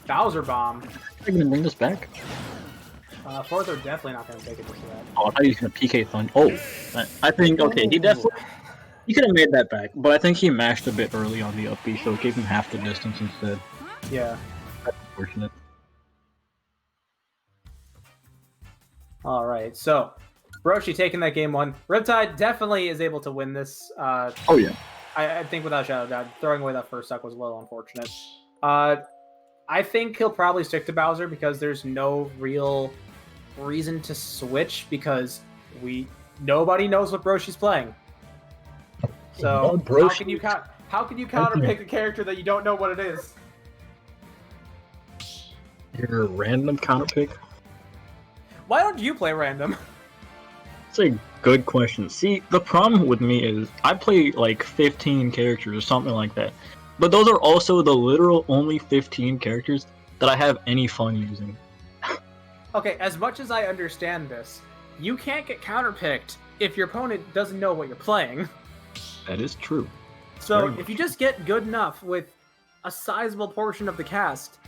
Bowser Bomb. Are you gonna bring this back? Fourth are definitely not gonna take it just yet. Oh, I thought he was gonna PK Thunder. Oh, I think, okay, he could have made that back, but I think he mashed a bit early on the up B, so it gave him half the distance instead. Yeah. That's unfortunate. Alright, so Broshi taking that game one. Riptide definitely is able to win this. Oh yeah. I think without a shadow of a doubt, throwing away that first stock was a little unfortunate. I think he'll probably stick to Bowser because there's no real reason to switch because nobody knows what Broshi's playing. So how can you counterpick a character that you don't know what it is? Your random counterpick? Why don't you play random? That's a good question. See, the problem with me is I play like 15 characters or something like that. But those are also the literal only 15 characters that I have any fun using. Okay, as much as I understand this, you can't get counterpicked if your opponent doesn't know what you're playing. That is true. So if you just get good enough with a sizable portion of the cast,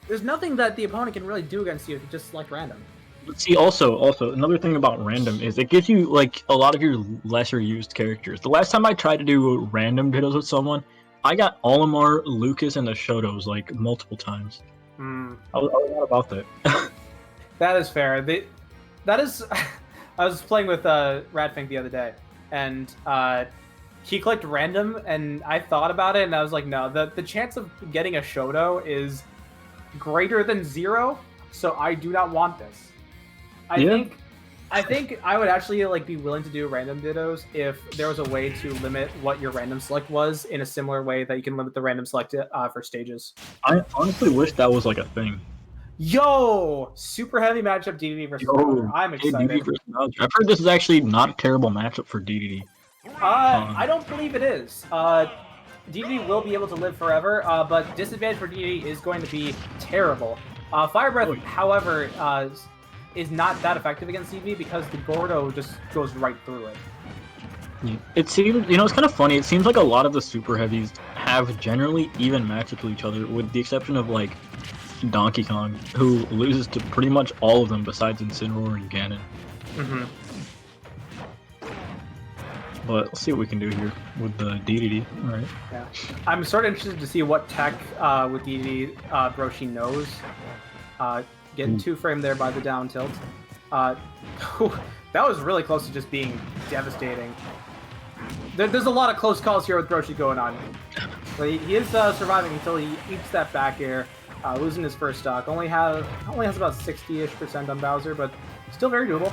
there's nothing that the opponent can really do against you if you just select random. But see, also another thing about random is it gives you like a lot of your lesser used characters. The last time I tried to do random dittos with someone, I got Olimar, Lucas, and the Shotos like multiple times. I was not about that. That is fair. That is. I was playing with Radfink the other day, and he clicked random, and I thought about it, and I was like, no, the chance of getting a Shoto is greater than 0, so I do not want this. I think I would actually like be willing to do random dittos if there was a way to limit what your random select was in a similar way that you can limit the random select for stages. I honestly wish that was like a thing. Yo! Super heavy matchup DDD versus Bowser. I'm excited. DDD versus Bowser. I've heard this is actually not a terrible matchup for DDD. I don't believe it is. DDD will be able to live forever, but disadvantage for DDD is going to be terrible. Fire Breath, however, is not that effective against CV because the Gordo just goes right through it. It seems, you know, it's kind of funny. It seems like a lot of the super heavies have generally even matchups with each other, with the exception of like Donkey Kong, who loses to pretty much all of them besides Incineroar and Ganon. But let's see what we can do here with the DDD. All right. Yeah, I'm sort of interested to see what tech with DDD Broshi knows. Getting 2-frame there by the down tilt. That was really close to just being devastating. There's a lot of close calls here with Broshi going on. But he is surviving until he eats that back air, losing his first stock. Only has about 60-ish% on Bowser, but still very doable.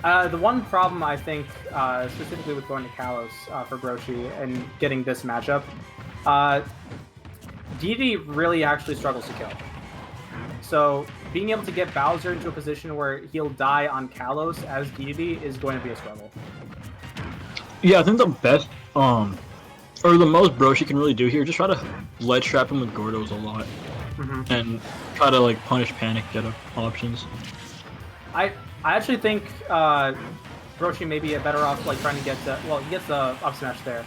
The one problem I think, specifically with going to Kalos for Broshi and getting this matchup, DD really actually struggles to kill. So being able to get Bowser into a position where he'll die on Kalos as DD is going to be a struggle. Yeah, I think the best, or the most Broshi can really do here, just try to ledge trap him with Gordos a lot, and try to like punish panic get options. I actually think Broshi may be better off like trying to get well, he gets the up smash there.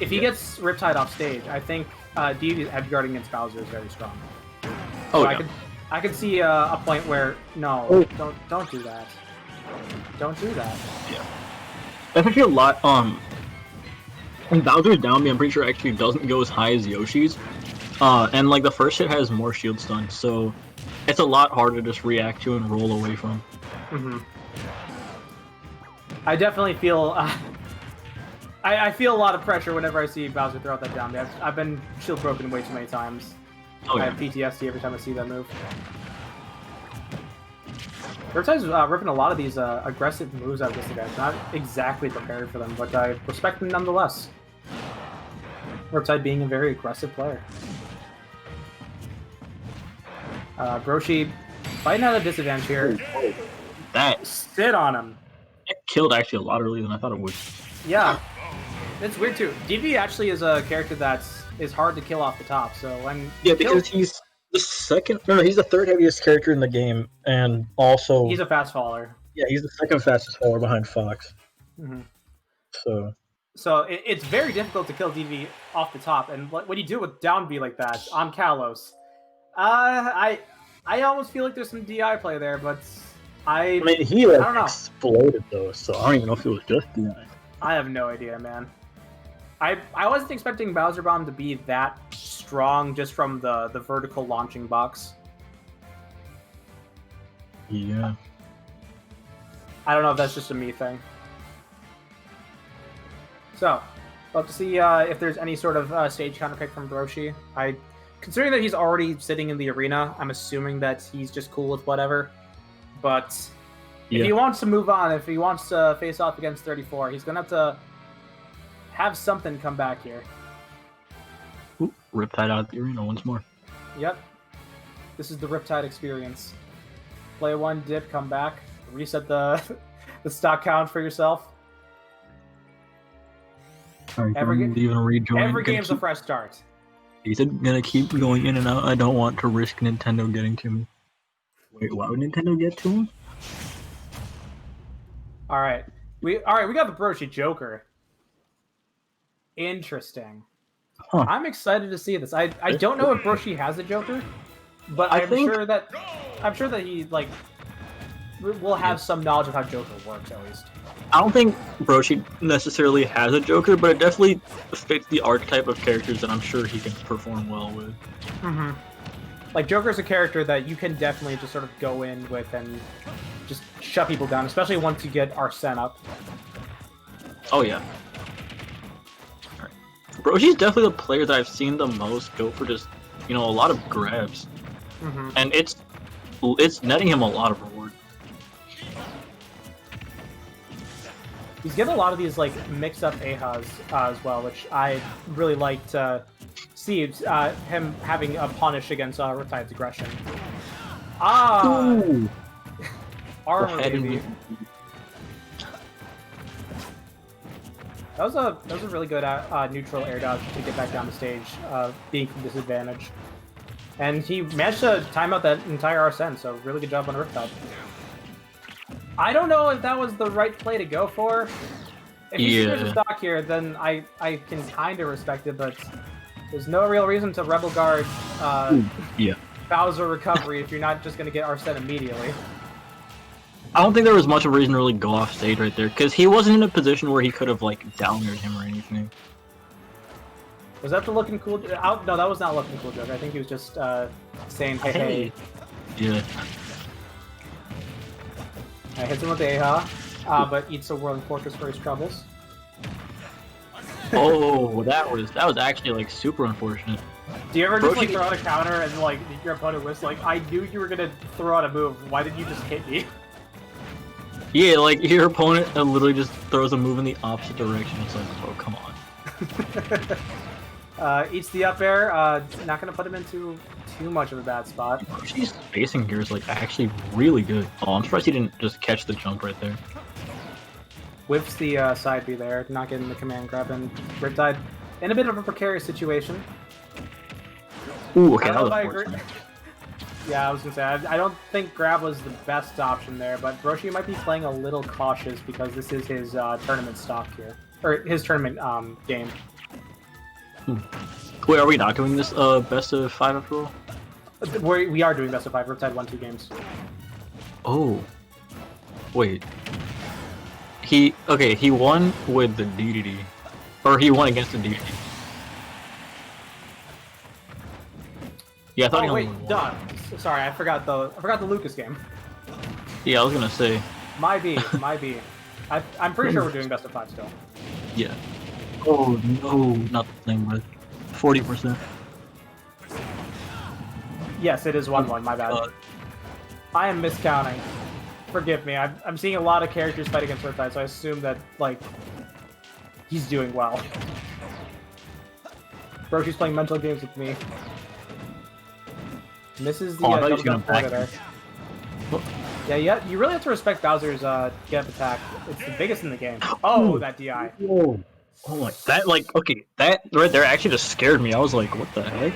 If he gets Riptide off stage, I think Devi's edge guarding against Bowser is very strong. Oh, So yeah. I could see a point where no, don't do that. Don't do that. Yeah. That's actually a lot. When Bowser's down B, I'm pretty sure actually doesn't go as high as Yoshi's. And like the first hit has more shield stun, so it's a lot harder to just react to and roll away from. Mm-hmm. I definitely feel. I feel a lot of pressure whenever I see Bowser throw out that down B. I've been shield broken way too many times. Oh, I yeah. have PTSD every time I see that move. Riptide's ripping a lot of these aggressive moves out of this event. Not exactly prepared for them, but I respect them nonetheless. Riptide being a very aggressive player. Broshi fighting at a disadvantage here. That Sit on him. killed actually a lot earlier than I thought it would. Yeah. It's weird too. DV actually is a character is hard to kill off the top, so when Yeah, because he's the second. No, he's the third heaviest character in the game, and also he's a fast faller. yeah, he's the second fastest faller behind Fox. Mm-hmm. So It's very difficult to kill DV off the top, and when you do it with down B like that on Kalos, I almost feel like there's some DI play there, but I mean, he I don't know. exploded though, so I don't even know if it was just DI. I have no idea, man. I wasn't expecting Bowser Bomb to be that strong just from the vertical launching box. Yeah. I don't know if that's just a me thing. So, love to see if there's any sort of stage counterpick from Broshi. Considering that he's already sitting in the arena, I'm assuming that he's just cool with whatever. But if he wants to move on, if he wants to face off against 34, he's gonna have something come back here. Ooh, Riptide out of the arena once more. Yep. This is the Riptide experience. Play one, dip, come back, reset the the stock count for yourself. Every game's a fresh start. He's gonna keep going in and out. I don't want to risk Nintendo getting to me. Wait, why would Nintendo get to him? All right, we got the Broshi Joker. Interesting. Huh. I'm excited to see this. I don't know if Broshi has a Joker, but I'm sure that he like will have some knowledge of how Joker works at least. I don't think Broshi necessarily has a Joker, but it definitely fits the archetype of characters that I'm sure he can perform well with. Mm-hmm. Like Joker's a character that you can definitely just sort of go in with and just shut people down, especially once you get Arsene up. Oh yeah. Right. Broshi's definitely the player that I've seen the most go for just, a lot of grabs. Mm-hmm. And it's netting him a lot of reward. He's getting a lot of these like mix-up Ahas as well, which I really like to see him having a punish against Riptide's aggression. Ooh. Armor baby. That was a really good neutral air dodge to get back down the stage, being from disadvantage. And he managed to time out that entire Arsene, so really good job on Riptide. I don't know if that was the right play to go for. If he secures a stock here, then I can kind of respect it, but there's no real reason to Rebel Guard Bowser recovery if you're not just going to get Arsene immediately. I don't think there was much of a reason to really go off stage right there, because he wasn't in a position where he could have, down-aired him or anything. Was that the looking cool? No, that was not looking cool joke. I think he was just saying, hey. Yeah. Hits him with the Aha, but eats a Whirling Fortress for his troubles. Oh, that was actually super unfortunate. Do you ever just throw out a counter and your opponent was like, I knew you were gonna throw out a move. Why did you just hit me? Yeah, your opponent literally just throws a move in the opposite direction. It's like, oh, come on. Eats the up air. Not gonna put him into too much of a bad spot. She's spacing here is actually really good. Oh, I'm surprised he didn't just catch the jump right there. Whips the side B there, not getting the command grab, and Riptide in a bit of a precarious situation. Ooh, okay, that was unfortunate. Yeah, I was gonna say I don't think grab was the best option there, but Broshi might be playing a little cautious because this is his tournament stock here, or his tournament game. Wait, are we not doing this best of 5 after all? We are doing best of 5. Riptide won 2 games. Oh. Wait. He won with the DDD. Or he won against the DDD. Yeah, I thought he Oh only wait, won one. duh. Sorry, I forgot the Lucas game. Yeah, I was gonna say. My B. I'm pretty sure we're doing best of 5 still. Yeah. Oh no, not the thing, but 40%. Yes, it is 1-1. My bad. I am miscounting. Forgive me. I'm seeing a lot of characters fight against Riptide, so I assume that like he's doing well. Broshi's playing mental games with me. Misses the I thought he was double gonna back there. me. Yeah, you really have to respect Bowser's get up attack. It's the biggest in the game. Oh, that DI. Whoa. Oh my, that like, okay, that right there actually just scared me. I was like, what the heck?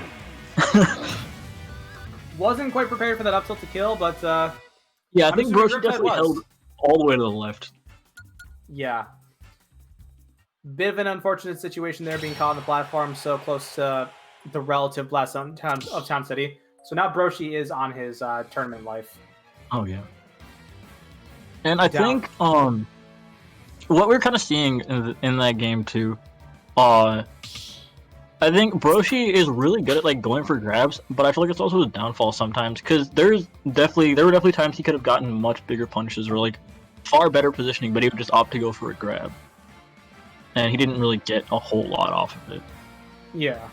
Wasn't quite prepared for that up tilt to kill, but Yeah, I I'm think assuming Broshi Riptide definitely was. held all the way to the left. yeah. Bit of an unfortunate situation there, being caught on the platform so close to the relative blast of Town City. So now Broshi is on his tournament life. Oh yeah. And I Down. think what we're kind of seeing in that game too, I think Broshi is really good at like going for grabs, but I feel like it's also his downfall sometimes because there were definitely times he could have gotten much bigger punishes or like far better positioning, but he would just opt to go for a grab, and he didn't really get a whole lot off of it. Yeah.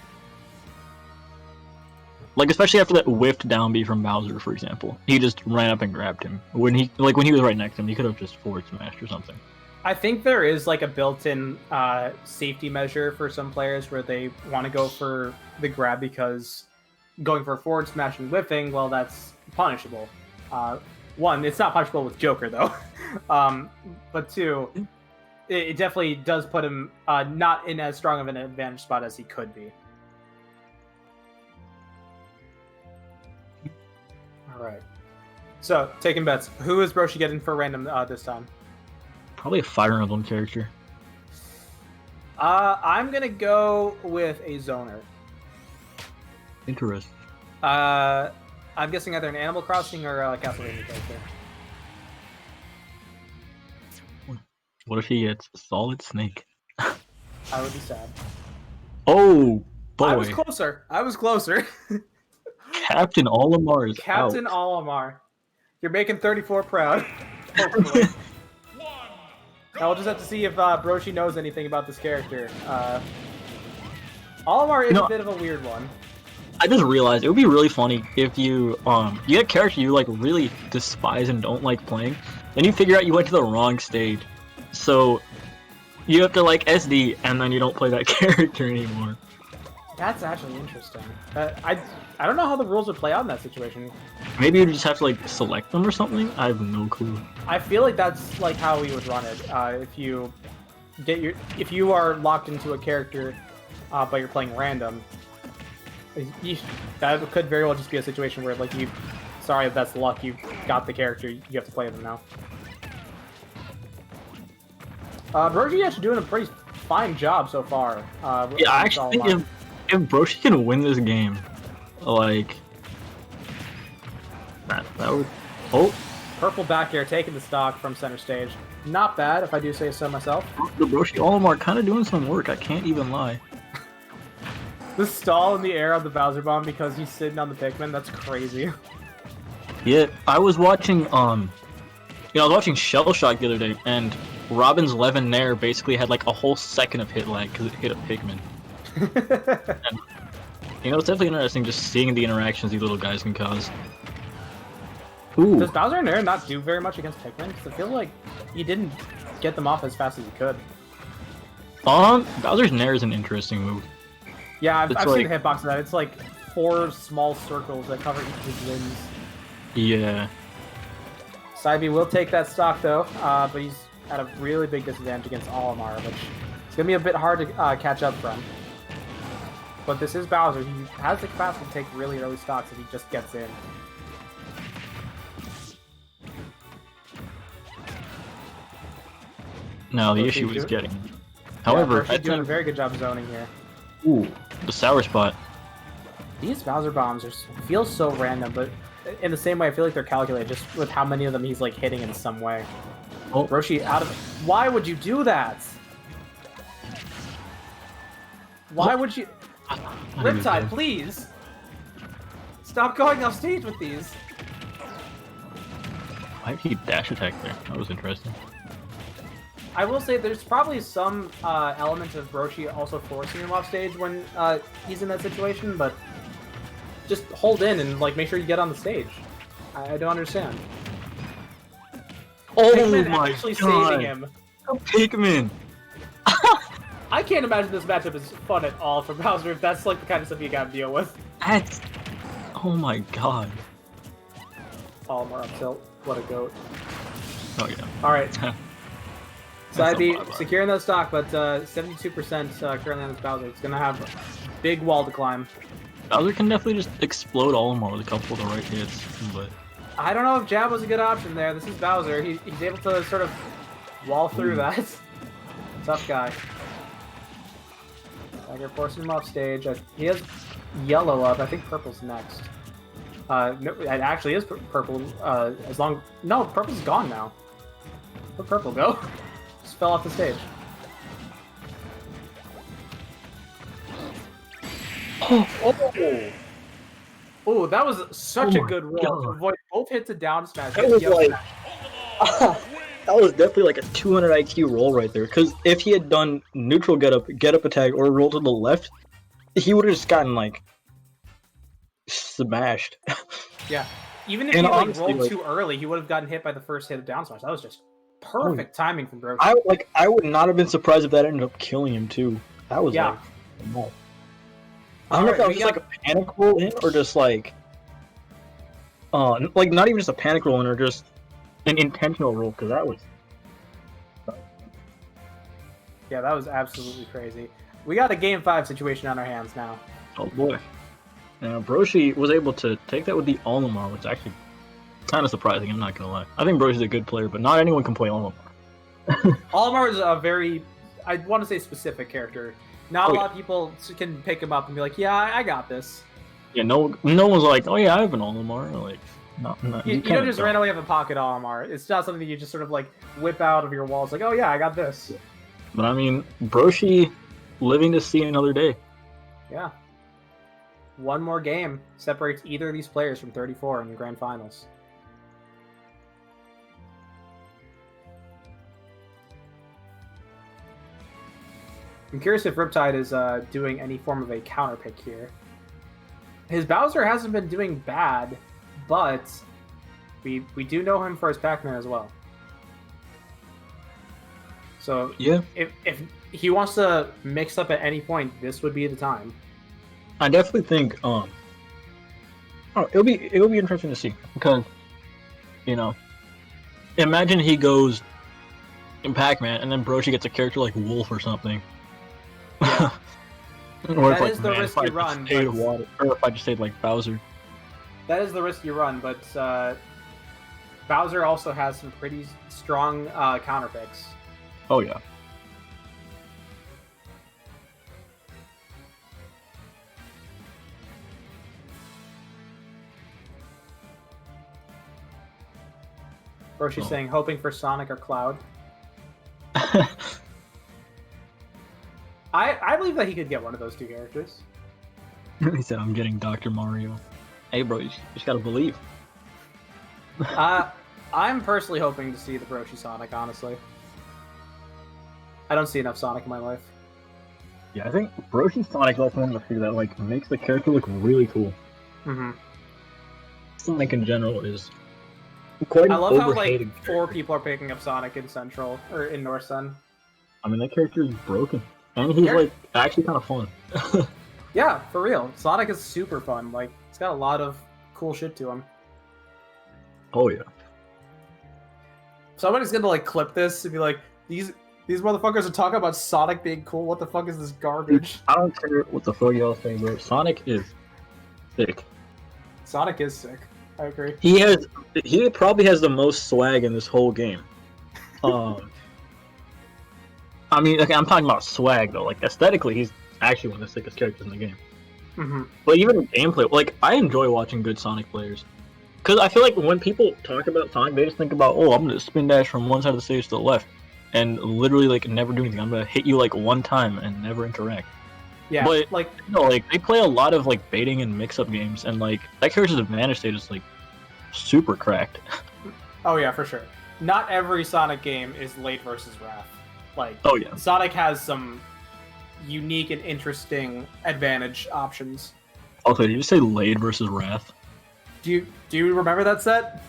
Like especially after that whiffed down B from Bowser, for example, he just ran up and grabbed him when he was right next to him. He could have just forward smashed or something. I think there is like a built-in safety measure for some players where they want to go for the grab because going for a forward smash and whiffing, well, that's punishable. One, it's not punishable with Joker though, but two, it definitely does put him not in as strong of an advantage spot as he could be. All right. So taking bets. Who is Broshi getting for random this time? Probably a Fire Emblem character. I'm gonna go with a zoner. Interesting. I'm guessing either an Animal Crossing or a Castlevania character. What if he gets Solid Snake? I would be sad. Oh boy! I was closer. Captain Olimar is Captain out. Olimar. You're making 34 proud. Hopefully. Now we'll just have to see if Broshi knows anything about this character. Olimar is a bit of a weird one. I just realized it would be really funny if you get a character you like really despise and don't like playing, then you figure out you went to the wrong stage, so you have to like SD and then you don't play that character anymore. That's actually interesting. I don't know how the rules would play out in that situation. Maybe you just have to like select them or something. I have no clue. I feel like that's like how we would run it. If you are locked into a character, but you're playing random, that could very well just be a situation where like sorry if that's luck, you got the character, you have to play them now. Broshi actually doing a pretty fine job so far. Yeah, I actually think if Broshi can win this game, like that would. Oh, purple back air taking the stock from center stage. Not bad, if I do say so myself. the Broshi Olimar kind of doing some work. I can't even lie. The stall in the air on the Bowser bomb because he's sitting on the Pikmin. That's crazy. Yeah, I was watching I was watching Shell Shock the other day, and Robin's Levin Nair basically had like a whole second of hit lag because it hit a Pikmin. And, it's definitely interesting just seeing the interactions these little guys can cause. Ooh. Does Bowser Nair not do very much against Pikmin? Because I feel like he didn't get them off as fast as he could. Bowser's Nair is an interesting move. Yeah, I've It's seen the hitbox of that. It's like 4 small circles that cover each of his limbs. Yeah. Saibi will take that stock though, but he's at a really big disadvantage against Olimar, which is going to be a bit hard to catch up from. But this is Bowser. He has the capacity to take really early stocks if he just gets in. Now the Broshi issue is do- getting. However, Broshy's I doing a think very good job zoning here. ooh, the sour spot. These Bowser bombs feel so random, but in the same way, I feel like they're calculated just with how many of them he's like hitting in some way. Oh, Broshi out of. Why would you do that? Why would you? Riptide, please! Stop going off stage with these! why did he dash attack there? That was interesting. I will say there's probably some element of Broshi also forcing him off stage when he's in that situation, but just hold in and like make sure you get on the stage. I don't understand. Oh Pikmin my actually god! saving him. Pikmin! I can't imagine this matchup is fun at all for Bowser if that's like the kind of stuff you gotta deal with. That's... Oh my god. Palmer up tilt. What a goat. Oh yeah. Alright. So I'd be That's a lot. securing that stock, but 72% currently on this Bowser. It's gonna have a big wall to climb. Bowser can definitely just explode Olimar with a couple of the right hits, but... I don't know if jab was a good option there. This is Bowser. He's able to sort of wall through that. Tough guy. Tiger forcing him off stage. He has yellow up. I think purple's next. No, it actually is purple. No, purple's gone now. Where'd purple go? Just fell off the stage. Oh, that was such Oh a my good roll God. to avoid both hits of down smash. That was Yep like- smash. that was definitely like a 200 IQ roll right there. Because if he had done neutral get up attack, or roll to the left, he would have just gotten like smashed. Yeah. Even if And he like honestly, rolled like- too early, he would have gotten hit by the first hit of down smash. That was just perfect timing from Broshi. I would not have been surprised if that ended up killing him too. That was Yeah. like, no. I don't know if that was just like a panic roll in, or just like like not even just a panic roll in, or just an intentional roll, because that was. Yeah, that was absolutely crazy. We got a game 5 situation on our hands now. Oh boy. Now Broshi was able to take that with the Olimar, which is actually kind of surprising, I'm not gonna lie. I think Broshi's a good player, but not anyone can play Olimar. Olimar is a very, I want to say specific character. Not Oh, a lot of people can pick him up and be like, yeah, I got this. Yeah, no one's like, oh yeah, I have an Olimar. Like, no, You don't just randomly have a pocket Olimar. It's not something that you just sort of like whip out of your walls like, oh yeah, I got this. But I mean, Broshi living to see another day. Yeah. One more game separates either of these players from 34 in the grand finals. I'm curious if Riptide is doing any form of a counter pick here. His Bowser hasn't been doing bad, but we do know him for his Pac-Man as well. So Yeah, if he wants to mix up at any point, this would be the time. I definitely think it'll be interesting to see, because imagine he goes in Pac-Man and then Broshi gets a character like Wolf or something. Yeah. Or That if, is the man, risk if I you just run, stayed but- water, or if I just stayed like Bowser. That is the risk you run, but Bowser also has some pretty strong counter picks. Oh yeah. Roshi's Oh. saying hoping for Sonic or Cloud. I believe that he could get one of those two characters. He said, "I'm getting Dr. Mario." Hey, bro, you just gotta believe. I'm personally hoping to see the Broshi Sonic, honestly. I don't see enough Sonic in my life. Yeah, I think Broshi Sonic is also one of the few that like makes the character look really cool. Mm-hmm. Sonic in general is quite an I love how overhated like 4 character. people are picking up Sonic in Central or in North Sun. I mean, that character is broken, and he's Yeah. like actually kind of fun. Yeah, for real. Sonic is super fun. Like, it's got a lot of cool shit to him. Oh yeah. Somebody's gonna like clip this and be like, these motherfuckers are talking about Sonic being cool. What the fuck is this garbage? I don't care what the fuck y'all say, bro. Sonic is sick. Sonic is sick. I agree. He probably has the most swag in this whole game. I mean, okay, I'm talking about swag though. Like aesthetically, he's actually one of the sickest characters in the game. Hmm. But even gameplay, like I enjoy watching good Sonic players. Because I feel like when people talk about Sonic, they just think about, oh, I'm gonna spin dash from one side of the stage to the left, and literally like never do anything. I'm gonna hit you like one time and never interact. Yeah, But like no, like they play a lot of like baiting and mix-up games, and like that character's advantage state is like super cracked. oh yeah, for sure. Not every Sonic game is late versus Wrath. Like Oh yeah. Sonic has some unique and interesting advantage options. Also, did you say Lade versus Wrath? Do you remember that set?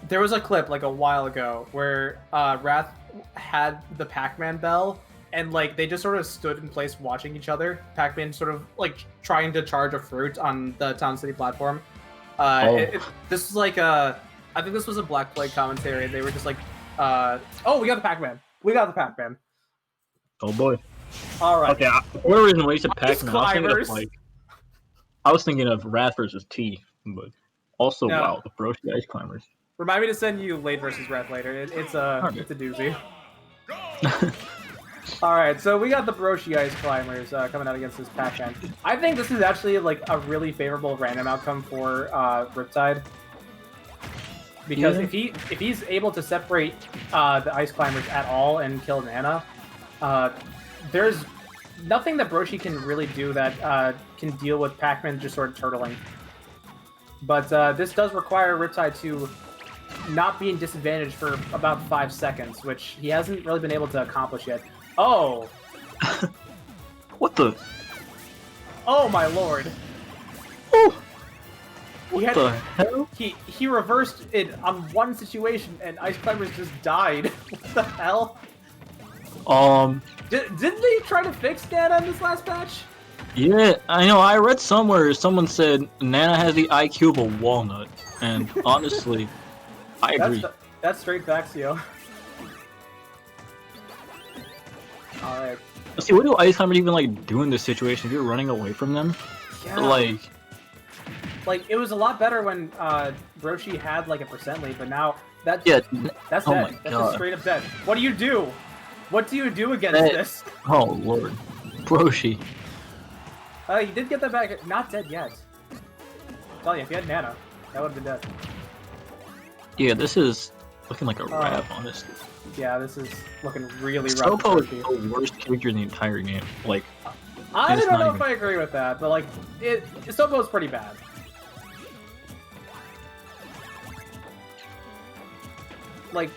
There was a clip like a while ago where Wrath had the Pac-Man bell, and like they just sort of stood in place watching each other. Pac-Man sort of like trying to charge a fruit on the Town City platform. This was like I think this was a Black Plague commentary. They were just like, "Oh, we got the Pac-Man. We got the Pac-Man." Oh boy. All right. Okay, for whatever reason, when you said Ice Pac-Man, I was thinking of Wrath versus T, but also No. wow, the Broshi Ice Climbers. Remind me to send you Late versus Wrath later. It's a doozy. All right, so we got the Broshi Ice Climbers coming out against this Pac-Man. I think this is actually like a really favorable random outcome for Riptide, because Yeah. if he's able to separate the Ice Climbers at all and kill Nana, there's nothing that Broshi can really do that can deal with Pac-Man just sort of turtling. But this does require Riptide to not be in disadvantage for about 5 seconds, which he hasn't really been able to accomplish yet. Oh! What the? Oh my lord! Oh, He what the hell? he reversed it on one situation, and Ice Climbers just died. What the hell? Didn't they try to fix Nana in this last patch? Yeah, I know. I read somewhere someone said Nana has the IQ of a walnut, and honestly, I agree. That's straight facts, yo. Alright. See, what do Ice Climbers even like do in this situation? If you're running away from them, Yeah. like it was a lot better when Broshi had like a percent lead, but now that's yeah. that's Oh dead. my That's just God. straight up dead. What do you do? What do you do against That- this? Oh lord, Broshi. He did get that back. Not dead yet. I'm telling you, if he had Nana, that would have been dead. Yeah, this is looking like a wrap, honestly. Yeah, this is looking really rough. Sopo for is Broshi. the worst character in the entire game. Like, I it's don't not know even- if I agree with that, but like, Sopo's pretty bad. Like,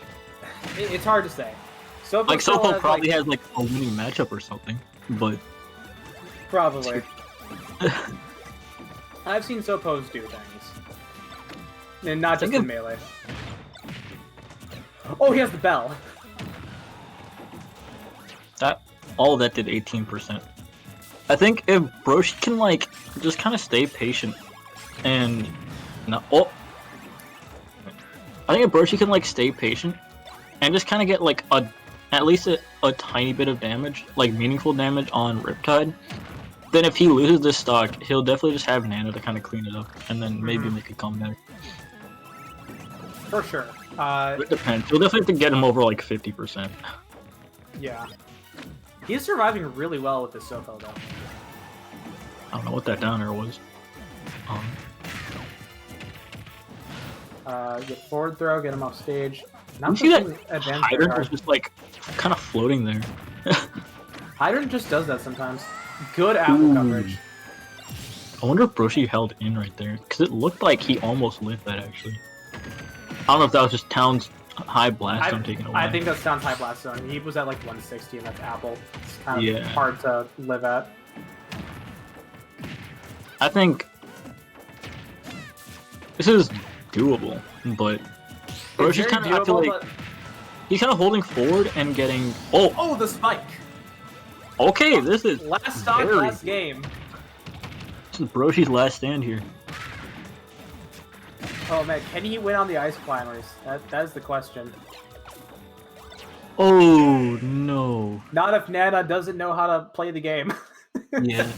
it's hard to say. Sopo like still Sopo has, probably has like a winning matchup or something, but Probably. I've seen Sopos do things. And not just Think in Melee. Oh, he has the bell. all of that did 18%. I think if Broshi can like just kind of stay patient and not I think if Broshi can like stay patient and just kind of get like at least a tiny bit of damage, like meaningful damage on Riptide, then if he loses this stock, he'll definitely just have Nana to kind of clean it up and then maybe make a comeback. For sure. It depends. He'll definitely have to get him over like 50%. Yeah. He's surviving really well with this Sopo, though. I don't know what that down air was. Get forward throw, get him off stage. You Not see that pushing advanced very Hydrant was hard. just like kind of floating there. Hydrant just does that sometimes. Good apple Ooh. coverage. I wonder if Broshi held in right there, because it looked like he almost lived that actually. I don't know if that was just Town's high blast zone taken away. I think that's Town's high blast zone. He was at like 160, and that's apple. It's kind of Yeah. hard to live at. I think this is doable, but It's Broshi's very kind of I feel doable, like but- he's kind of holding forward and getting. Oh, Oh, the spike! okay, this is Last stock, very last good. game. This is Broshi's last stand here. Oh man, can he win on the ice climbers? That is the question. Oh no. Not if Nana doesn't know how to play the game. Yeah.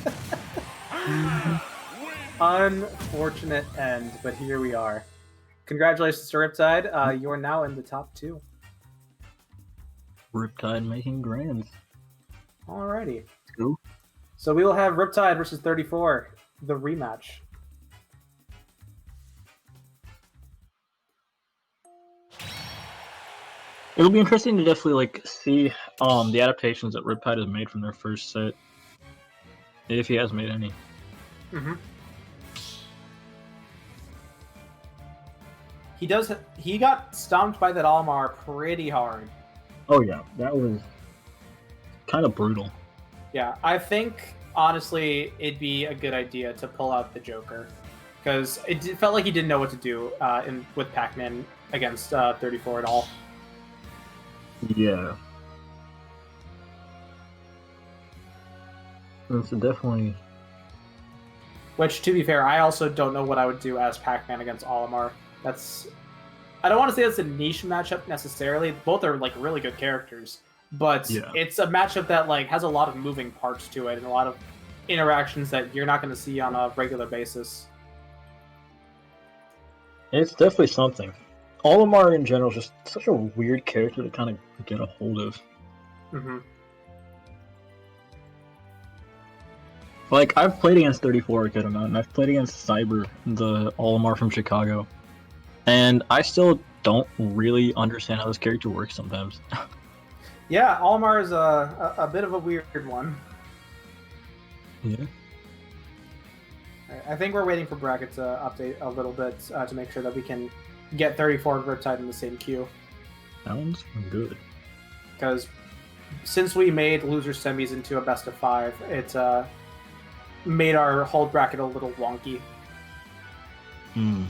Unfortunate end, but here we are. Congratulations to Riptide. You are now in the top 2. Riptide making grands. Alrighty. Cool. So we will have Riptide versus 34, the rematch. It'll be interesting to definitely see the adaptations that Riptide has made from their first set, if he has made any. Mm-hmm. He got stomped by that Olimar pretty hard. Oh yeah, that was kind of brutal. Yeah, I think honestly it'd be a good idea to pull out the Joker, because it felt like he didn't know what to do with Pac-Man against 34 at all. Yeah. It's definitely. Which, to be fair, I also don't know what I would do as Pac-Man against Olimar. I don't want to say that's a niche matchup necessarily. Both are really good characters, but Yeah. It's a matchup that has a lot of moving parts to it and a lot of interactions that you're not going to see on a regular basis. It's definitely something. Olimar in general is just such a weird character to kind of get a hold of. Mm-hmm. I've played against 34 a good amount, and I've played against Cyber, the Olimar from Chicago, and I still don't really understand how this character works sometimes. Yeah, Olimar is a bit of a weird one. Yeah. I think we're waiting for Bracket to update a little bit to make sure that we can get 34 and Riptide in the same queue. Sounds good. Because since we made loser semis into a best of 5, it made our whole bracket a little wonky. Hmm.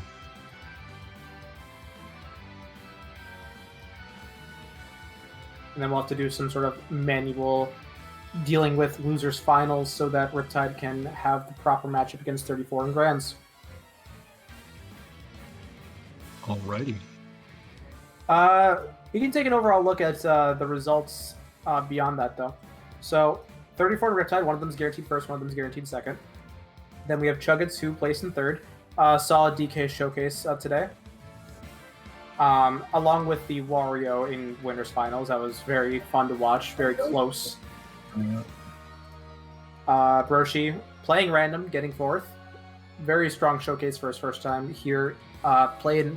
And then we'll have to do some sort of manual dealing with losers finals so that Riptide can have the proper matchup against 34 in Grands. Alrighty. You can take an overall look at the results beyond that, though. So, 34 to Riptide, one of them is guaranteed first, one of them is guaranteed second. Then we have Chuggets, who placed in third. Solid DK showcase today. Along with the Wario in Winners Finals. That was very fun to watch, very close. Broshi playing random, getting fourth. Very strong showcase for his first time here, playing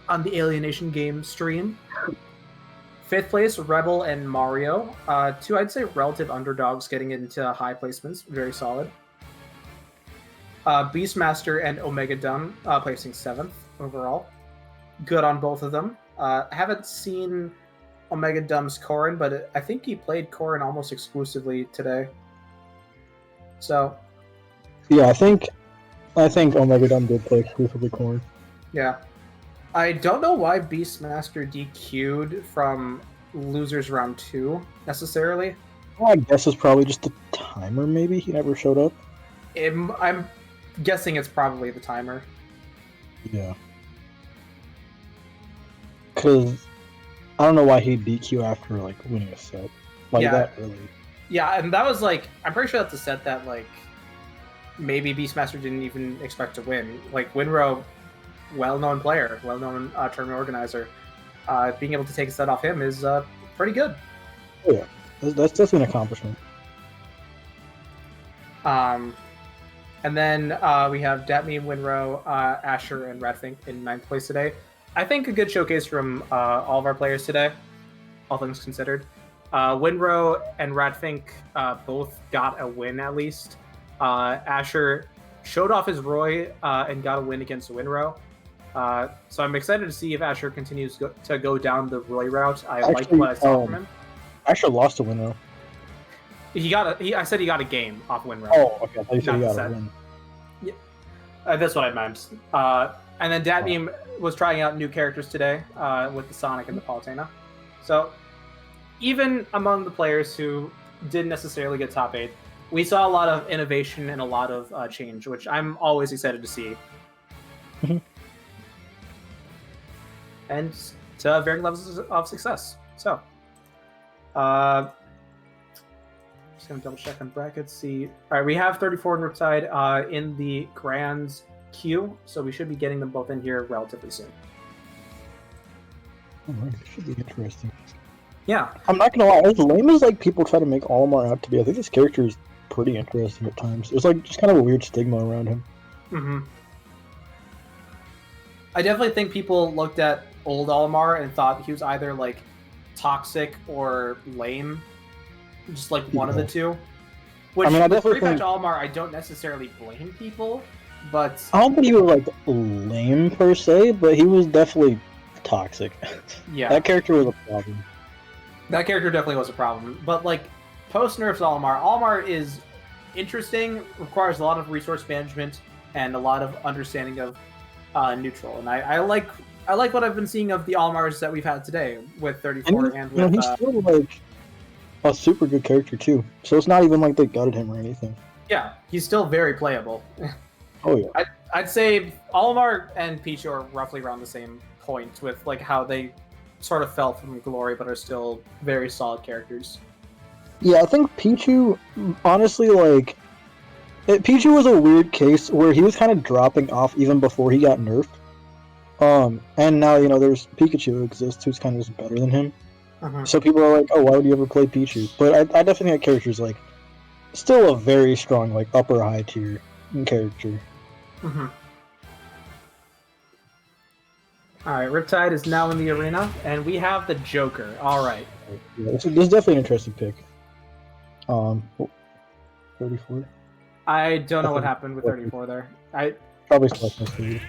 on the Alienation game stream. Fifth place, Rebel and Mario. Two, I'd say, relative underdogs getting into high placements. Very solid. Beastmaster and Omega Dumb placing 7th overall. Good on both of them. Haven't seen Omega Dumb's Corrin, but I think he played Corrin almost exclusively today. So, yeah, I think Omega Dumb did play exclusively Corrin. Yeah. I don't know why Beastmaster DQ'd from Losers Round 2, necessarily. Well, I guess it's probably just the timer, maybe? He never showed up? I'm guessing it's probably the timer. Yeah. Because I don't know why he'd DQ after, winning a set. Yeah. That early. Yeah, and that was, I'm pretty sure that's a set that, maybe Beastmaster didn't even expect to win. Winrow, well-known player, well-known tournament organizer. Being able to take a set off him is pretty good. Oh, yeah. That's definitely an accomplishment. And then we have Datme, Winrow, Asher, and Radfink in 9th place today. I think a good showcase from all of our players today, all things considered. Winrow and Radfink both got a win at least. Asher showed off his Roy and got a win against Winrow. So I'm excited to see if Asher continues to go down the Roy route. I like what I saw from him. Asher lost to Winrow. I said he got a game off Winrow. Oh, okay. I thought you said he Not got a the win. Yeah, that's what I meant. And then Datme was trying out new characters today with the Sonic and the Palutena. So even among the players who didn't necessarily get top 8, we saw a lot of innovation and a lot of change, which I'm always excited to see. And to varying levels of success. So, just gonna double check on brackets. See, all right, we have 34 and Riptide in the Grand queue, so we should be getting them both in here relatively soon. Alright, it should be interesting. Yeah. I'm not gonna lie, as lame as like people try to make Olimar out to be, I think this character is pretty interesting at times. There's like just kind of a weird stigma around him. Mm-hmm. I definitely think people looked at old Olimar and thought he was either like toxic or lame, just like one of the two. Which, I mean, I with definitely Prefetch think- Olimar, I don't necessarily blame people, but I don't think he was like lame per se, but he was definitely toxic. yeah, That character was a problem. that character definitely was a problem. But like post nerfs Olimar is interesting, requires a lot of resource management and a lot of understanding of neutral, and I like what I've been seeing of the Olimars that we've had today with 34 and You know, with he's still like a super good character too. So it's not even like they gutted him or anything. yeah, he's still very playable. Oh yeah. I'd say Olimar and Pichu are roughly around the same point with like how they sort of fell from glory but are still very solid characters. Yeah, I think Pichu, honestly, like, Pichu was a weird case where he was kind of dropping off even before he got nerfed. And now, you know, there's Pikachu who exists who's kind of just better than him. So people are like, oh, why would you ever play Pichu? But I definitely think that character's, like, still a very strong, like, upper high tier character. Alright, Riptide is now in the arena, and we have the Joker. Alright. Yeah, this is definitely an interesting pick. 34? I don't know what happened with 34 there. Probably Selection Speed.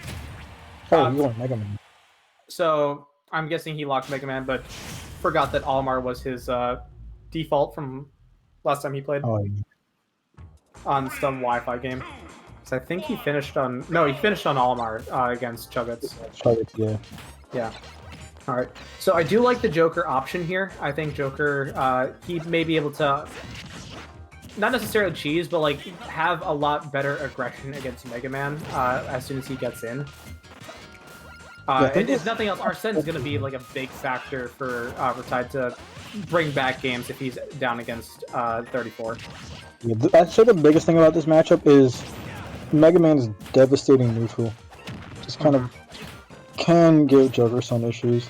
Oh, Uh, you want Mega Man. So I'm guessing he locked Mega Man, but forgot that Olimar was his default from last time he played Oh, yeah. on some Wi-Fi game. So I think he finished on Olimar against Chuggets. Yeah. Yeah. All right. So I do like the Joker option here. I think Joker, he may be able to not necessarily cheese, but like have a lot better aggression against Mega Man as soon as he gets in. If nothing else, Arsene is going to be like a big factor for Riptide to bring back games if he's down against 34. Yeah, I'd say the biggest thing about this matchup is Mega Man's devastating neutral. Just kind of can give Joker some issues.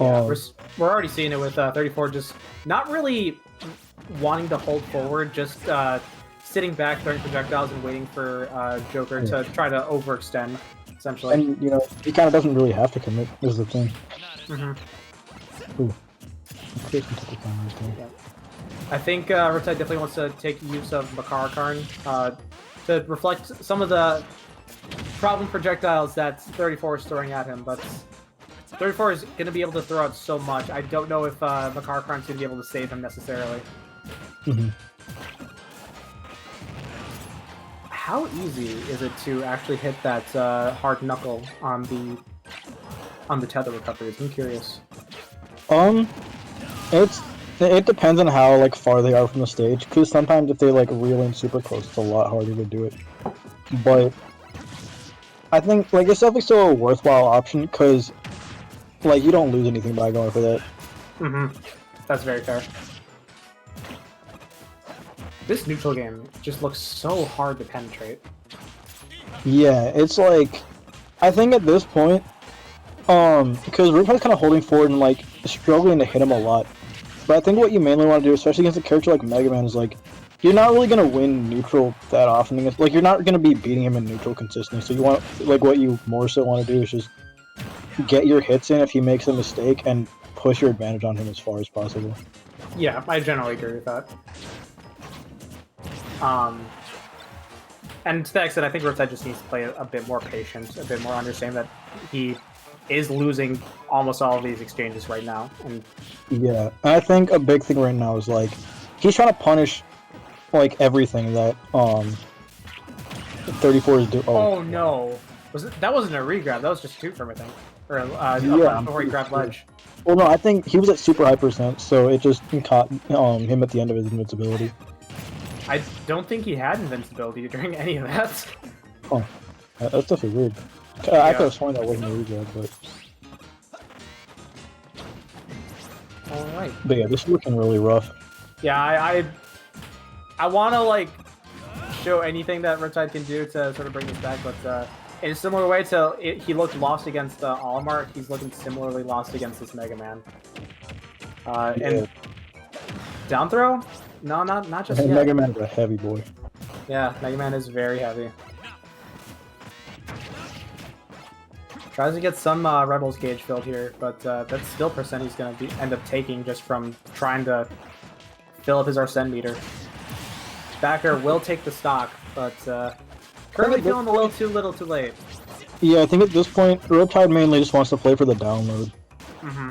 Yeah, we're already seeing it with 34 just not really wanting to hold forward, just sitting back, throwing projectiles, and waiting for Joker to try to overextend, essentially. And, you know, he kind of doesn't really have to commit, is the thing. Ooh. I think Riptide definitely wants to take use of Makarakarn to reflect some of the problem projectiles that 34 is throwing at him, but 34 is going to be able to throw out so much. I don't know if Makarakarn's going to be able to save him necessarily. How easy is it to actually hit that hard knuckle on the tether recoveries? I'm curious. It depends on how like far they are from the stage. Because sometimes if they like reel in super close, it's a lot harder to do it. But I think like it's definitely still a worthwhile option because like you don't lose anything by going for that. That's very fair. This neutral game just looks so hard to penetrate. Yeah, it's like I think at this point, because Riptide's kind of holding forward and like struggling to hit him a lot. But I think what you mainly want to do, especially against a character like Mega Man, is like you're not really gonna win neutral that often. Like you're not gonna be beating him in neutral consistently. So you want like what you more so want to do is just get your hits in if he makes a mistake and push your advantage on him as far as possible. Yeah, I generally agree with that. And to that extent, I think Riptide just needs to play a bit more patient, a bit more understand that he is losing almost all of these exchanges right now. And yeah, and I think a big thing right now is like he's trying to punish like everything that 34 is doing. oh no, that wasn't a regrab? That was just a 2-firm, I think, or Yeah, before he grabbed ledge. Well, no, I think he was at super high percent, so it just caught him at the end of his invincibility. I don't think he had invincibility during any of that. Oh, that's definitely weird. I could have sworn that wasn't a regrab, but Alright. But yeah, this is looking really rough. Yeah, I want to like show anything that Riptide can do to sort of bring this back, but in a similar way to he looked lost against Olimar, he's looking similarly lost against this Mega Man. And down throw? No, not just yet. Mega Man's a heavy boy. Yeah, Mega Man is very heavy. Tries to get some Rebels gauge filled here, but that's still percent he's going to end up taking just from trying to fill up his Arsene meter. Backer will take the stock, but currently feeling a little too little too late. Yeah, I think at this point, Riptide mainly just wants to play for the download. Mm-hmm.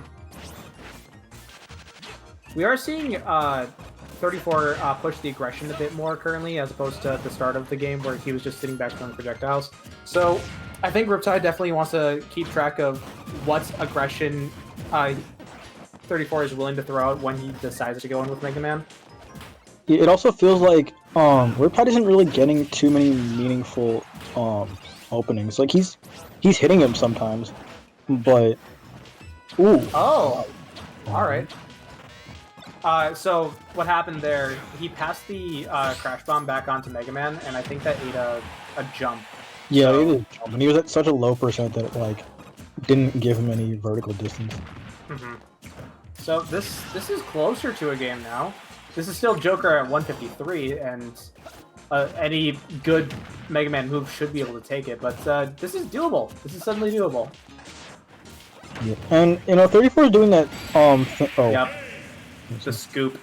We are seeing 34 push the aggression a bit more currently, as opposed to at the start of the game where he was just sitting back throwing projectiles. So I think Riptide definitely wants to keep track of what aggression 34 is willing to throw out when he decides to go in with Mega Man. Yeah, it also feels like Riptide isn't really getting too many meaningful openings. Like he's hitting him sometimes, but ooh. Oh, all right. So what happened there? He passed the crash bomb back onto Mega Man, and I think that ate a jump. Yeah, So- he did jump, and he was at such a low percent that it like didn't give him any vertical distance. Mm-hmm. So this is closer to a game now. This is still Joker at 153, and any good Mega Man move should be able to take it. But this is doable. This is suddenly doable. Yeah. And 34 is doing that. Yep. The scoop.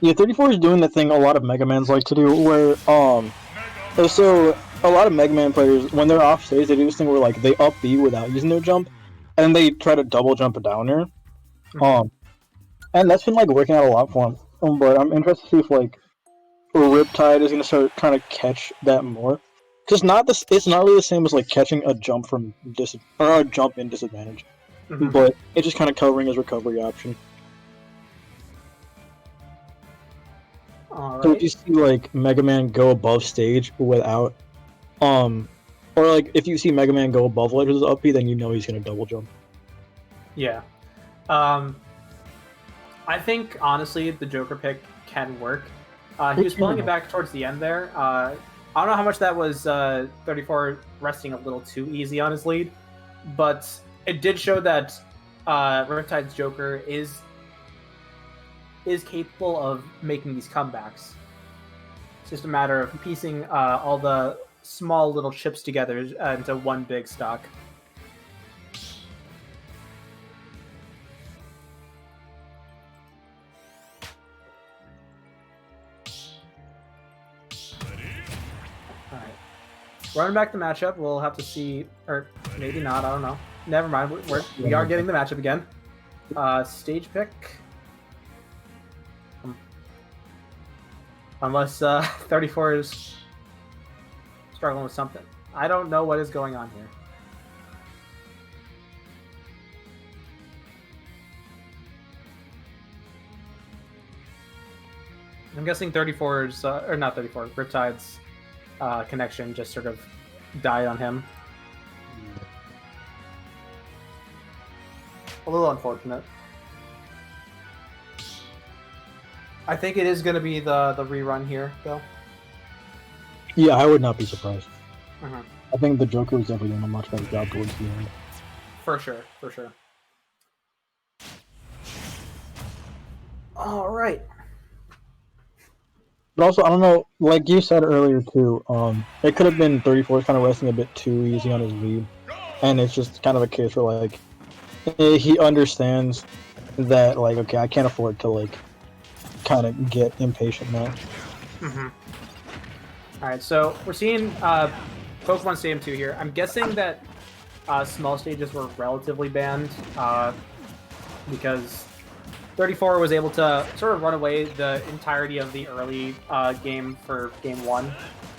Yeah, 34 is doing the thing a lot of Mega Mans like to do, where so a lot of Mega Man players when they're off stage they do this thing where like they up B without using their jump, and they try to double jump a downer. And that's been like working out a lot for him. But I'm interested to see if like Riptide is gonna start trying to catch that more. Cause it's not really the same as like catching a jump from a jump in disadvantage, Mhm. but it's just kind of covering his recovery option. All So right. if you see like Mega Man go above stage without, or like if you see Mega Man go above ledge with his up B, then you know he's gonna double jump. Yeah. I think, honestly, the Joker pick can work. He was pulling it back towards the end there. I don't know how much that was 34 resting a little too easy on his lead, but it did show that Riptide's Joker is capable of making these comebacks. It's just a matter of piecing all the small little chips together into one big stock. Alright. Running back the matchup, we'll have to see, or maybe not, I don't know. Never mind, we are getting the matchup again. Stage pick. Unless 34 is struggling with something. I don't know what is going on here. I'm guessing 34's, or not 34, Riptide's connection just sort of died on him. A little unfortunate. I think it is going to be the rerun here, though. Yeah, I would not be surprised. Mhm. I think the Joker was definitely doing a much better job towards the end. For sure, for sure. All right. But also, I don't know, like you said earlier too, it could have been 34 kind of resting a bit too easy on his lead. And it's just kind of a case where, like, he understands that, like, okay, I can't afford to, like, kind of get impatient now. Mm-hmm. All right, so we're seeing Pokemon Stadium 2 here. I'm guessing that small stages were relatively banned because 34 was able to sort of run away the entirety of the early game for Game 1.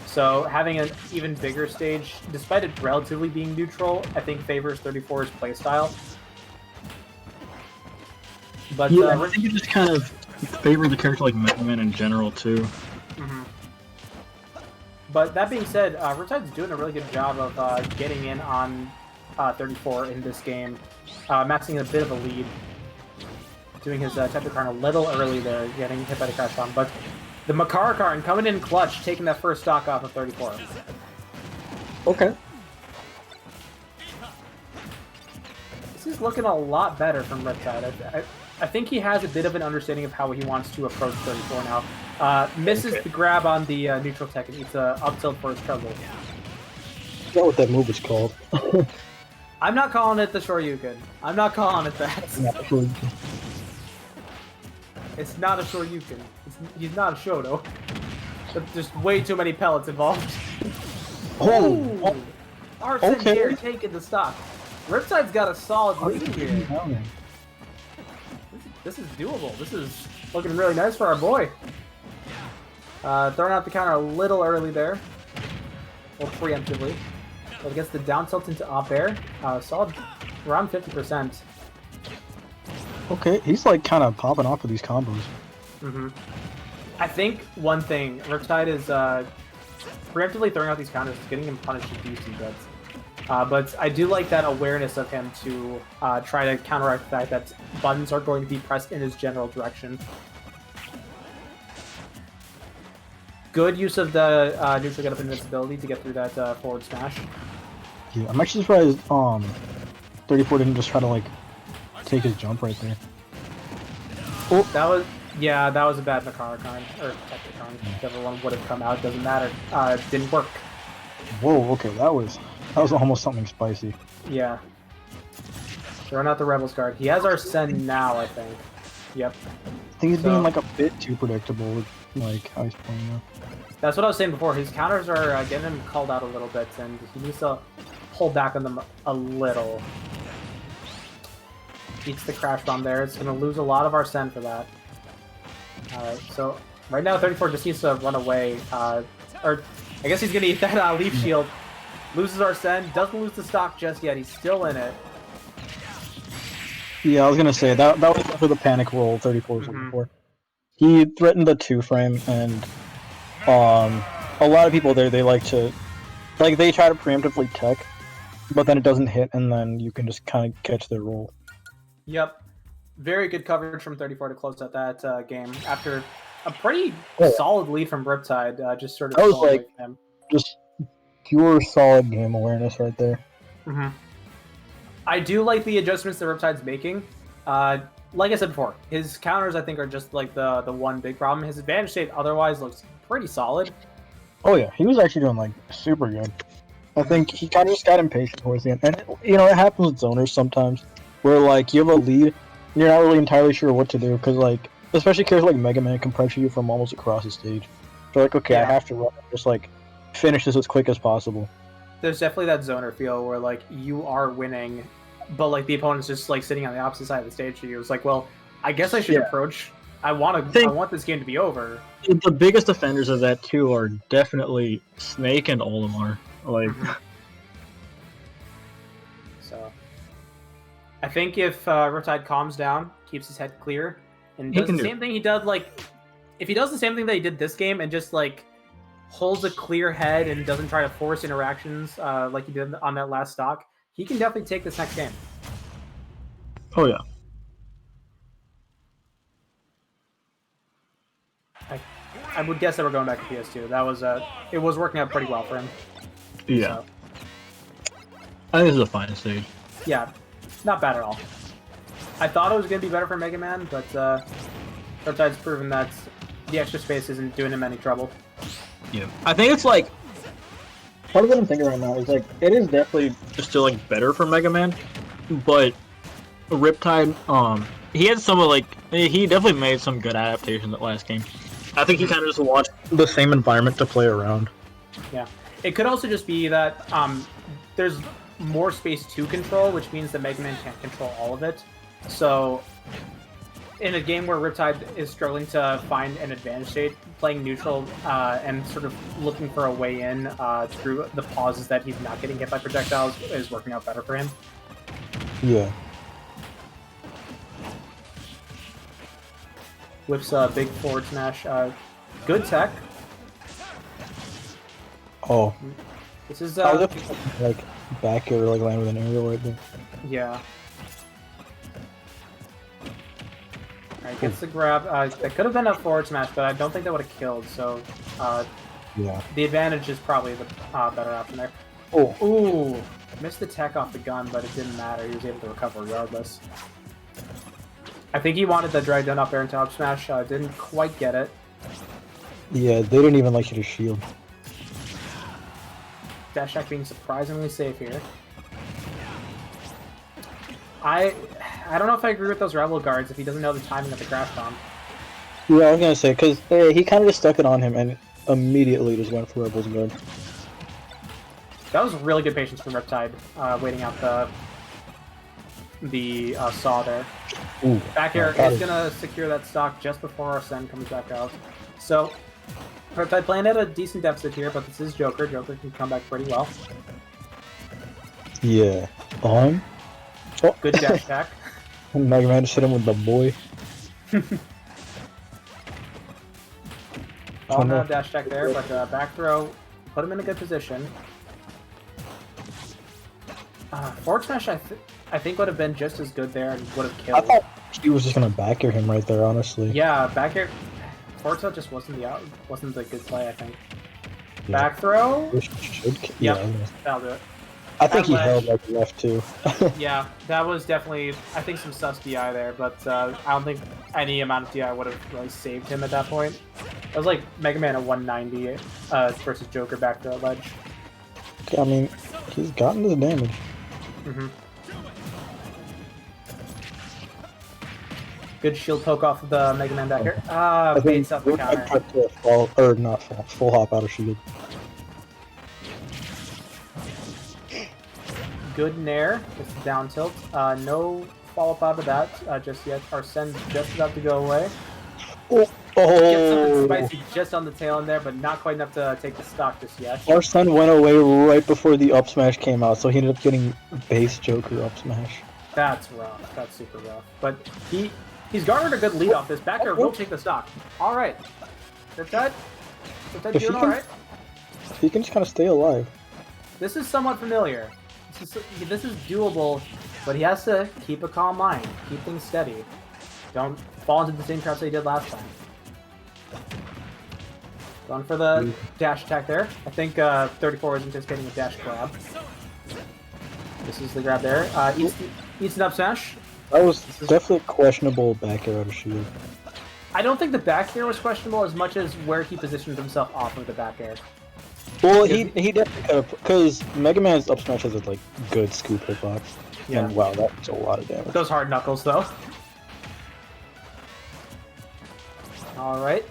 So having an even bigger stage, despite it relatively being neutral, I think favors 34's playstyle. But Yeah, I think it just kind of favored the character like Mega Man in general too. mhm. But that being said, Riptide's doing a really good job of getting in on 34 in this game, amassing a bit of a lead. Doing his Tetrakarn a little early there, getting hit by the Crash Bomb. But the Makarakarn coming in clutch, taking that first stock off of 34. Okay. This is looking a lot better from Riptide. I think he has a bit of an understanding of how he wants to approach 34 now. Misses the grab on the neutral tech and eats a up tilt for his treble. I forgot what that move is called. I'm not calling it the Shoryuken. I'm not calling it that. It's not a Shoryuken. He's not a Shoto. There's just way too many pellets involved. Oh! Arsene Okay. here taking the stock. Riptide's got a solid lead here. This is doable. This is looking really nice for our boy. Throwing out the counter a little early there. Or preemptively. But gets the down tilt into up air. Solid around 50%. Okay, he's like kind of popping off with these combos. I think one thing, Riptide is preemptively throwing out these counters, is getting him punished with decent bits. But I do like that awareness of him to try to counteract the fact that buttons are going to be pressed in his general direction. Good use of the neutral get up invincibility to get through that forward smash. Yeah, I'm actually surprised 34 didn't just try to like take his jump right there. That was a bad Makarakan, or Tekrakon, whichever one would have come out, doesn't matter. It didn't work. Whoa, okay, that was almost something spicy. Yeah. Throwing out the Rebels guard. He has Arsene now, I think. Yep. I think he's being like a bit too predictable with like how he's playing now. That's what I was saying before. His counters are getting him called out a little bit, and he needs to pull back on them a little. Eats the crash bomb there. It's going to lose a lot of Arsene for that. Alright, so right now 34 just needs to run away. Or I guess he's going to eat that leaf shield. Loses Arsene. Doesn't lose the stock just yet. He's still in it. Yeah, I was gonna say that was for the panic roll 34 was looking for. He threatened the 2-frame, and a lot of people there, they like to they try to preemptively tech, but then it doesn't hit, and then you can just kind of catch their roll. Yep. Very good coverage from 34 to close out that game after a pretty solid lead from Riptide. Just sort of That was pulling like away from him. just pure solid game awareness right there. I do like the adjustments that Riptide's making. Like I said before, his counters I think are just like the one big problem. His advantage state otherwise looks pretty solid. Oh yeah, he was actually doing like super good. I think he kind of just got impatient towards the end, and it happens with zoners sometimes, where like you have a lead, and you're not really entirely sure what to do because like especially characters like Mega Man can pressure you from almost across the stage. So like okay, I have to run, just like finish this as quick as possible. There's definitely that zoner feel where like you are winning, but like the opponent's just like sitting on the opposite side of the stage to you. It's like, well, I guess I should approach. I want this game to be over. The biggest offenders of that too are definitely Snake and Olimar. Like, so I think if Riptide calms down, keeps his head clear, and does the same thing he does, like if he does the same thing that he did this game and just like holds a clear head and doesn't try to force interactions like he did on that last stock, he can definitely take this next game. oh yeah. I would guess that we're going back to PS2. That was it was working out pretty well for him. Yeah. So, I think this is a fine stage. yeah, not bad at all. I thought it was going to be better for Mega Man, but Riptide's proven that the extra space isn't doing him any trouble. Yeah. I think it's like part of what I'm thinking right now is like it is definitely still like better for Mega Man, but Riptide, he had some of he definitely made some good adaptations that last game. I think he kind of just watched the same environment to play around. Yeah. It could also just be that there's more space to control, which means that Mega Man can't control all of it. So, in a game where Riptide is struggling to find an advantage state, playing neutral and sort of looking for a way in through the pauses that he's not getting hit by projectiles is working out better for him. Yeah. Whips a big forward smash. Good tech. Oh. This is I was expecting, like back or like land with an aerial right there. yeah. Alright, gets the grab. That could have been a forward smash, but I don't think that would have killed, so Yeah. the advantage is probably the better option there. Oh. Ooh! Missed the tech off the gun, but it didn't matter. He was able to recover regardless. I think he wanted the drag down up air into up smash. Didn't quite get it. Yeah, they didn't even like you to shield. Dash attack being surprisingly safe here. I don't know if I agree with those Rebel guards if he doesn't know the timing of the crash bomb. Yeah, I was gonna say, because he kind of just stuck it on him and immediately just went for Rebel's guard. That was really good patience from Riptide, waiting out the saw there. Ooh, Back air got is it. gonna secure that stock just before Arsene comes back out. So Riptide playing at a decent deficit here, but this is Joker. Joker can come back pretty well. Yeah. Oh, Good dash attack. Mega Man just hit him with the boy. Oh no, no. dash attack there, but back throw put him in a good position. Forward smash, I think would have been just as good there and would have I killed. thought he was just gonna back air him right there, honestly. Yeah, back air. Forward tilt just wasn't the good play. I think. Yeah. Back throw. Which should. Yep. Yeah. That'll do it. I think he That held ledge. like left too. Yeah, that was definitely, I think, some sus DI there, but I don't think any amount of DI would have really saved him at that point. It was like Mega Man at 190 versus Joker back to that ledge. I mean, he's gotten his damage. Mm-hmm. Good shield poke off of the Mega Man back here. I Baits think up the I counter. tried to fall, or not fall, full hop out of shield. Good nair. It's down tilt. No follow-up out of that just yet. Arsene's just about to go away. Oh, Get something spicy just on the tail end there, but not quite enough to take the stock just yet. Our son went away right before the up smash came out, so he ended up getting base Joker up smash. That's rough. That's super rough. But he's garnered a good lead off this. Back air will take the stock. All right. Riptide? Riptide If he doing all can- right? He can just kind of stay alive. This is somewhat familiar. This is doable, but he has to keep a calm mind. Keep things steady. Don't fall into the same traps that he did last time. Going for the dash attack there. I think 34 is anticipating a dash grab. This is the grab there. Eats an up smash. That was definitely questionable back air out of shield. I don't think the back air was questionable as much as where he positioned himself off of the back air. Well, he definitely could have, because Mega Man's up smash has a like good scoop hitbox. Yeah. And wow, that's a lot of damage. Those hard knuckles, though. All right.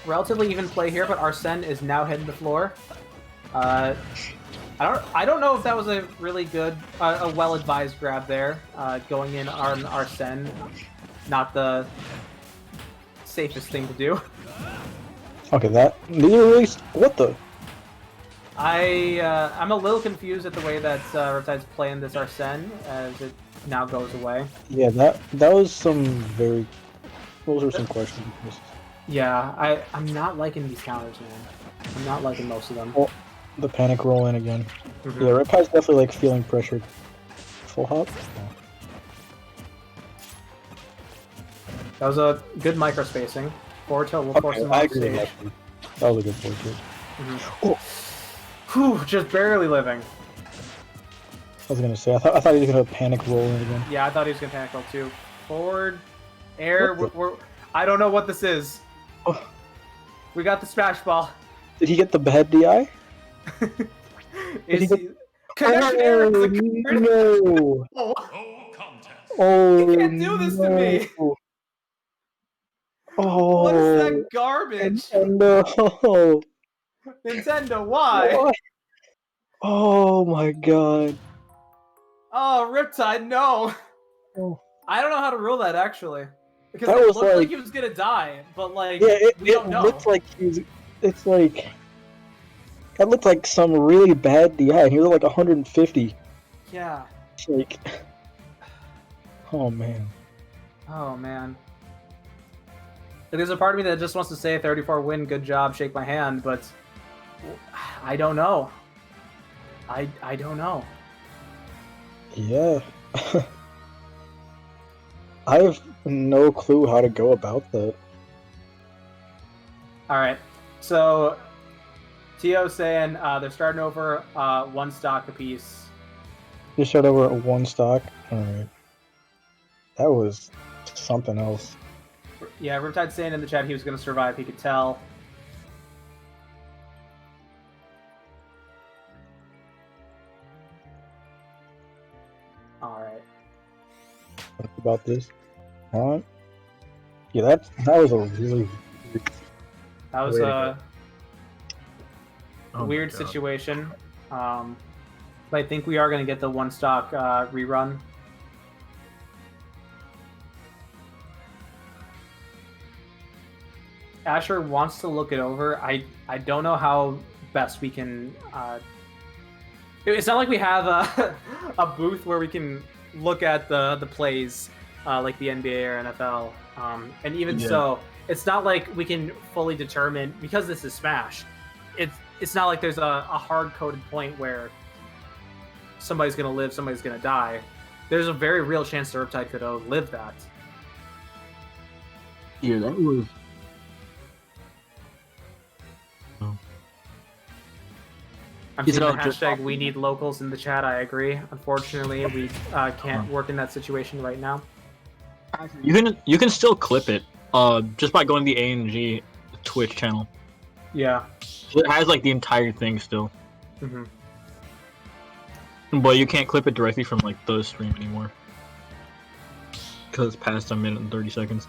Relatively even play here, but Arsene is now hitting the floor. I don't know if that was a really good, a well-advised grab there, going in on Arsene. Not the safest thing to do. Okay, these are really what the? I'm a little confused at the way that Riptide's playing this Arsene as it now goes away. Yeah, that was some very. Those were some questions. Yeah, I'm not liking these counters, man. I'm not liking most of them. Oh, the panic roll in again. Mhm. Yeah, Riptide's definitely like feeling pressured. Full hop. That was a good micro spacing. Forward tilt will force Okay, him I off agree with stage. that. That was a good point too. Oh, Whew, just barely living. I was gonna say, I thought he was gonna panic roll in again. Yeah, I thought he was gonna panic roll too. Forward, air. What the- I don't know what this is. Oh. We got the smash ball. Did he get the bad DI? Is he he... Connection error. It's a card. No! Oh, Oh, you can't do this to me. no. Oh, What is that garbage? No! Nintendo, why? What? Oh my god! Oh, Riptide, no. Oh. I don't know how to rule that actually, because That it was looked like like- he was gonna die, but like Yeah, we don't it know. looks like he's. It's like. That looked like some really bad DI, and he was like 150. Yeah. It's like. Oh man. Oh man. There's a part of me that just wants to say 34 win, good job, shake my hand, but I don't know. I don't know. Yeah. I have no clue how to go about that. All right. So Tio saying they're starting over one stock apiece. You start over at one stock. Alright. That was something else. Yeah, Riptide saying in the chat he was going to survive. He could tell. All right. About this. Yeah, that was a really That was Way to a Oh my weird God. situation. But I think we are going to get the one stock rerun. Asher wants to look it over. I don't know how best we can. It's not like we have a booth where we can look at the plays like the NBA or NFL. And even Yeah. so, it's not like we can fully determine, because this is Smash. It's not like there's a hard coded point where somebody's gonna live, somebody's gonna die. There's a very real chance the Riptide could outlive that. Yeah, that was. I'm Is seeing it the all just- hashtag we need locals in the chat. I agree. Unfortunately, we can't work in that situation right now. You can still clip it. Just by going to the ANG Twitch channel. Yeah. It has like the entire thing still, hmm but you can't clip it directly from like the stream anymore because it's past a minute and 30 seconds.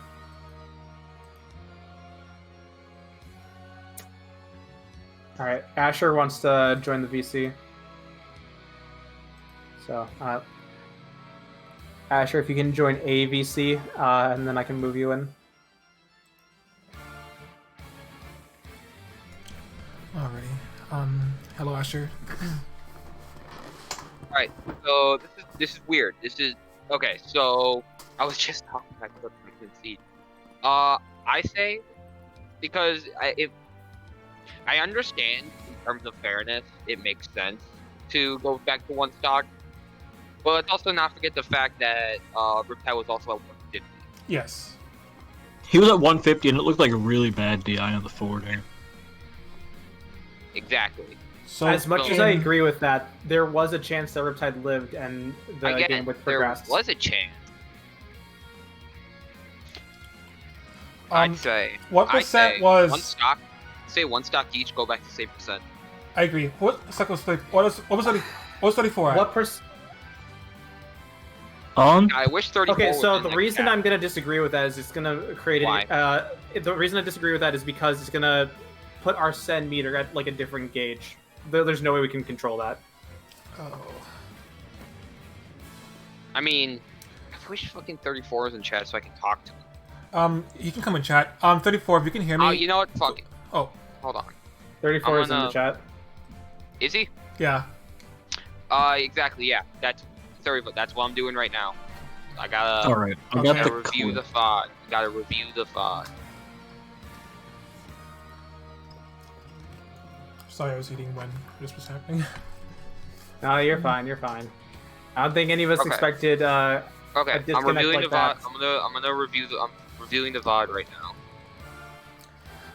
All right. Asher wants to join the VC. So, Asher, if you can join a VC, and then I can move you in. Alrighty. Hello, Asher. Alright, so this is weird. This is okay. So I was just talking about the concede. I say because if I understand in terms of fairness, it makes sense to go back to one stock, but let's also not forget the fact that Riptide was also at 150. Yes. He was at 150 and it looked like a really bad DI on the forward air. Exactly. So As much as in- I agree with that, there was a chance that Riptide lived and the I get game it. would There progress. was a chance. um, I'd say. what I'd percent say was? one stock? Say one stock each. Go back to the same percent. I agree. What stock was played? What was 34 at? What percent? I wish 34. Okay, was so in the the reason cap. I'm gonna disagree with that is it's gonna create Why? the reason I disagree with that is because it's gonna put our send meter at like a different gauge. There's no way we can control that. Oh. I mean, I wish fucking 34 was in chat so I can talk to him. You can come in chat. 34. If you can hear me. Oh, you know what? Fuck it. Oh, Hold on. 34 is in the gonna- chat. Is he? yeah. Exactly. Yeah. That's 30. That's what I'm doing right now. I gotta. All right, I Okay. got Gotta the review code. the VOD. Gotta review the VOD. Sorry, I was eating when this was happening. No, you're fine. You're fine. I don't think any of us Okay. expected. Okay, A I'm disconnect reviewing like the VOD. that. I'm gonna review the. I'm reviewing the VOD right now.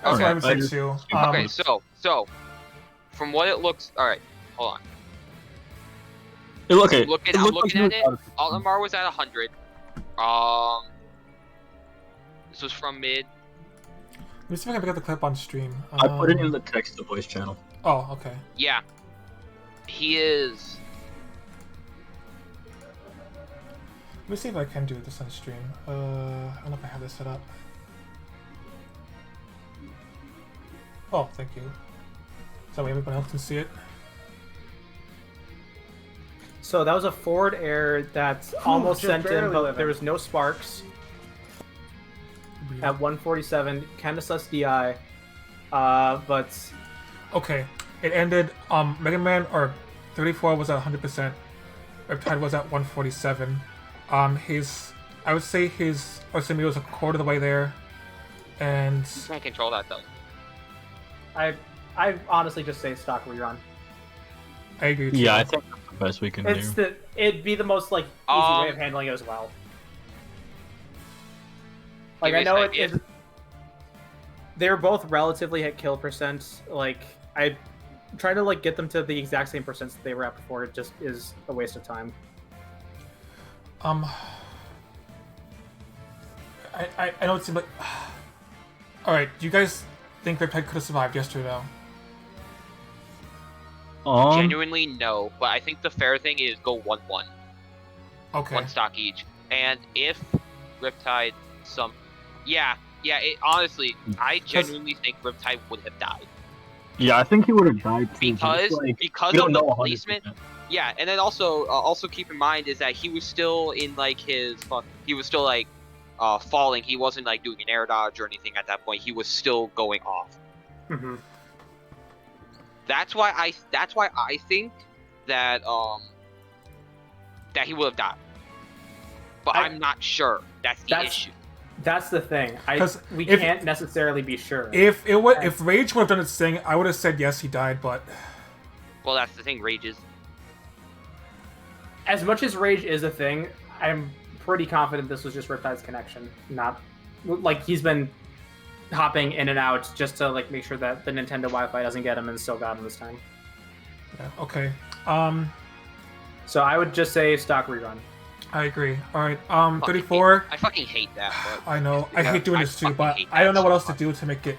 That's Okay, what I would I say just- too. Okay, so from what it looks. All right, hold on. Okay, I'm looking looked like at he was it. out of- Altamar was at 100. This was from mid. Let me see if I can pick up the clip on stream. I put it in the text to voice channel. Oh, okay. Yeah, he is. Let me see if I can do this on stream. I don't know if I have this set up. Oh, thank you. So everyone else can see it. So that was a forward air that almost just sent in, barely but living. there was no sparks at 147. Kinda sus DI. But Okay, it ended. Mega Man or 34 was at 100%. Riptide was at 147. I would say his Orsimi was a quarter of the way there, and Can't control that though. I honestly just say stock rerun. I agree. With Yeah, you. I think that's the best we can It's do. it'd be the most like easy way of handling it as well. Like Give me I know an it idea. is. They're both relatively hit kill percent. Like I trying to like get them to the exact same percents that they were at before. It just is a waste of time. I know it seemed like. All right, do you guys think Riptide could have survived yesterday though? Genuinely, no. But I think the fair thing is go 1-1. Okay. 1 stock each. And if Riptide honestly, I genuinely think Riptide would have died. Yeah, I think he would have died too. Because we of don't the know 100%. placement. Yeah, and then also keep in mind is that he was still in like he was still like falling. He wasn't like doing an air dodge or anything at that point. He was still going off. Mm-hmm. That's why I think that that he would have died. But I'm not sure. That's the issue. That's the thing. We if- can't necessarily be sure. If Rage would have done its thing, I would have said yes, he died. But Well, that's the thing. Rages. As much as Rage is a thing, I'm pretty confident this was just Riptide's connection. Not like he's been hopping in and out just to like make sure that the Nintendo Wi-Fi doesn't get him, and still got him this time. yeah, okay. So I would just say stock rerun. I agree. All right. Fucking 34. I fucking hate that. But I know. I hate doing this too, fucking but hate I don't know that what so else to much. do to make it.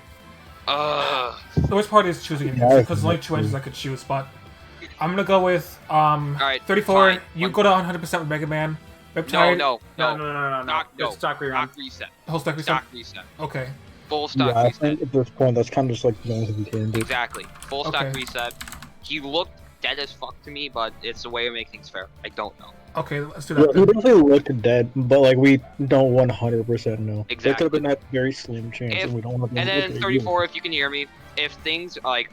Ugh. The worst part is choosing it Yeah, because there's only 2 engines I could choose. But I'm gonna go with 34. fine. You One- go to 100% with Mega Man. Riptide. No. No. Just stock rerun. Stock reset. Whole stack reset. Stock reset. Okay. Full stock Yeah, I reset. think at this point that's kind of just like going to be candid. Exactly. Full stock Okay. reset. He looked dead as fuck to me, but it's a way to make things fair. I don't know. Okay. Let's do Yeah, that. he Then. definitely looked dead, but like we don't 100% know. There could Exactly. have been that very slim chance, and we don't want to. And then 34, if you can hear me, if things like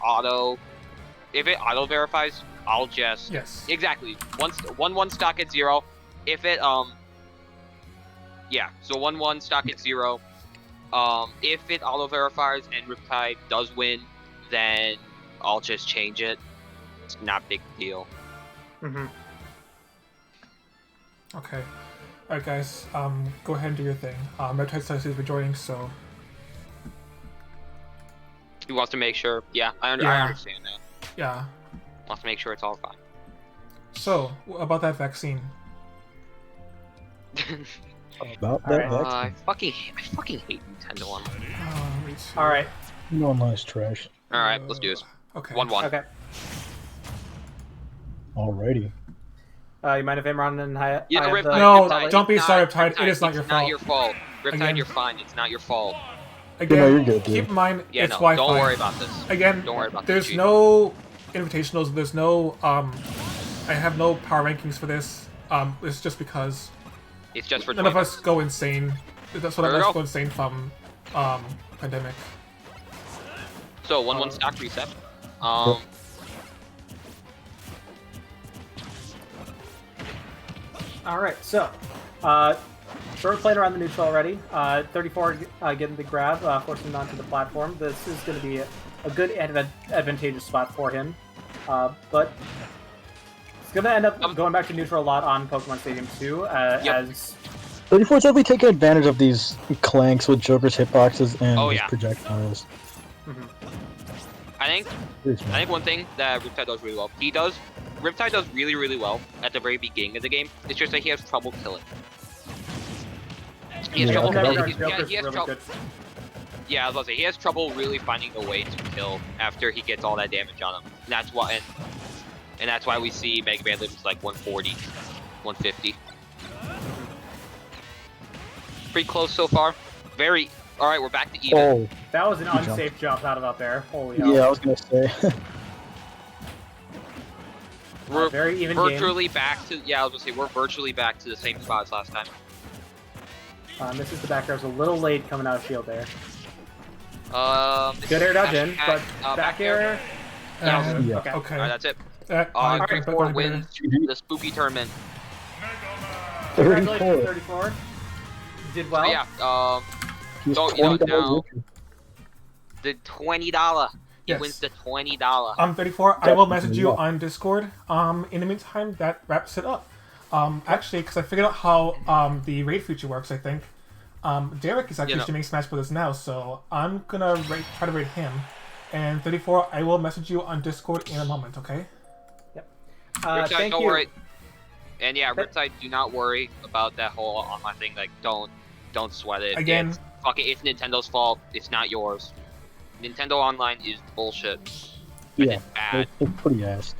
if it auto verifies, I'll just Yes. exactly one stock at 0. If it so 1-1 stock at 0. If it auto verifies and Riptide does win, then I'll just change it. It's not a big deal. Mm-hmm. Okay. All right, guys. Go ahead and do your thing. Riptide says he's rejoining, so He wants to make sure. Yeah, I Yeah. understand that. yeah. Wants to make sure it's all fine. So about that vaccine. About that, Alright. I fucking hate Nintendo Online. Me too. All right. no nice trash. All right, let's do this. Okay. 1-1. Okay. Alrighty. You mind if Imran and Hyatt? Yeah, I have the- Riptide, No, Riptide, don't be it's sorry, not- Riptide. It is not your It's not fault. your fault. Riptide, Again. you're fine. It's not your fault. Again, No, you're good, dude. keep in mind Yeah, it's no, Wi-Fi. don't worry about this. Again, Don't worry about there's this. no invitationals. There's no I have no power rankings for this. It's just because It's just for none of 20 us go insane. That's what There we of us go. go insane from pandemic. So 1-1 stock reset. All right. So, short played around the neutral already. 34 getting the grab, forcing him onto the platform. This is going to be a good advantageous spot for him, but it's going to end up going back to neutral a lot on Pokemon Stadium 2, as 34 is definitely taking advantage of these clanks with Joker's hitboxes and Oh, his yeah. projectiles. I think one thing that Riptide does really well. Riptide does really, really well at the very beginning of the game. It's just that he has trouble killing. He has Yeah, trouble. okay. Joker's He has really trouble. good. Yeah, I was about to say he has trouble really finding a way to kill after he gets all that damage on him. And that's why, and that's why we see Mega Man lives like 140, 150. Pretty close so far. Very. All right, we're back to even. Oh, That was an Good jump. unsafe jump out of out there. Holy hell. yeah, I was gonna say. We're Very even game. virtually back to. Yeah, I was gonna say we're virtually back to the same spot as last time. Misses the back air. Was a little late coming out of field there. This Good air is dodge in, hashtag, but back air. Yeah. And- Yeah. Okay. Okay. All right, that's it. That, 34 but- wins the spooky tournament. Congratulations, 34. 34. Did So well. yeah, He's So, you know, $20 now- richer. the $20. He Yes. wins the $20. 34. I will message you Yeah. on Discord. In the meantime, that wraps it up. Actually, because I figured out how the raid feature works, I think. Derek is actually streaming Smash Brothers now, so I'm gonna try to raid him. And 34, I will message you on Discord in a moment. Okay? Riptide, Thank don't you. worry. And yeah, Riptide, do not worry about that whole online thing. Like, don't Don't sweat it. Again- It's Nintendo's fault. It's not yours. Nintendo Online is bullshit. Yeah, It's bad. it's pretty ass.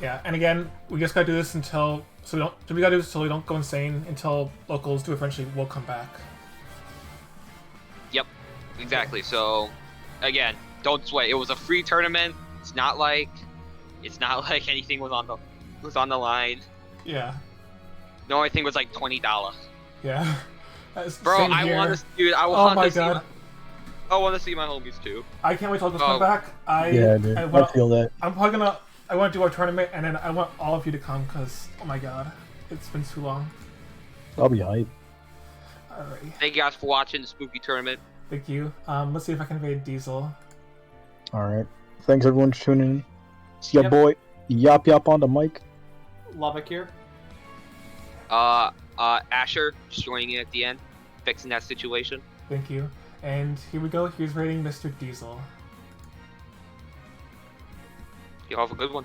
Yeah, and again, we just gotta do this until we gotta do this until we don't go insane until locals do eventually will come back. Yep, exactly. So, again, don't sweat. It was a free tournament. It's not like anything was on the line. Yeah, The only thing was like $20. yeah. That's Bro, same I here. want to, dude. I Oh want my to see. god, I want to see my homies too. I can't wait till locals Oh. come back. Yeah, dude, I feel that. I'm probably gonna. I want to do our tournament, and then I want all of you to come because oh my god, it's been too long. I'll be hype. Alrighty, Thank you guys for watching the spooky tournament. thank you. Let's see if I can invade Diesel. All right. Thanks everyone for tuning in. It's your Yep. boy Yop Yop on the mic. Lubbock here. Asher just joining in at the end, fixing that situation. Thank you. And here we go. Here's rating Mr. Diesel. You have a good one.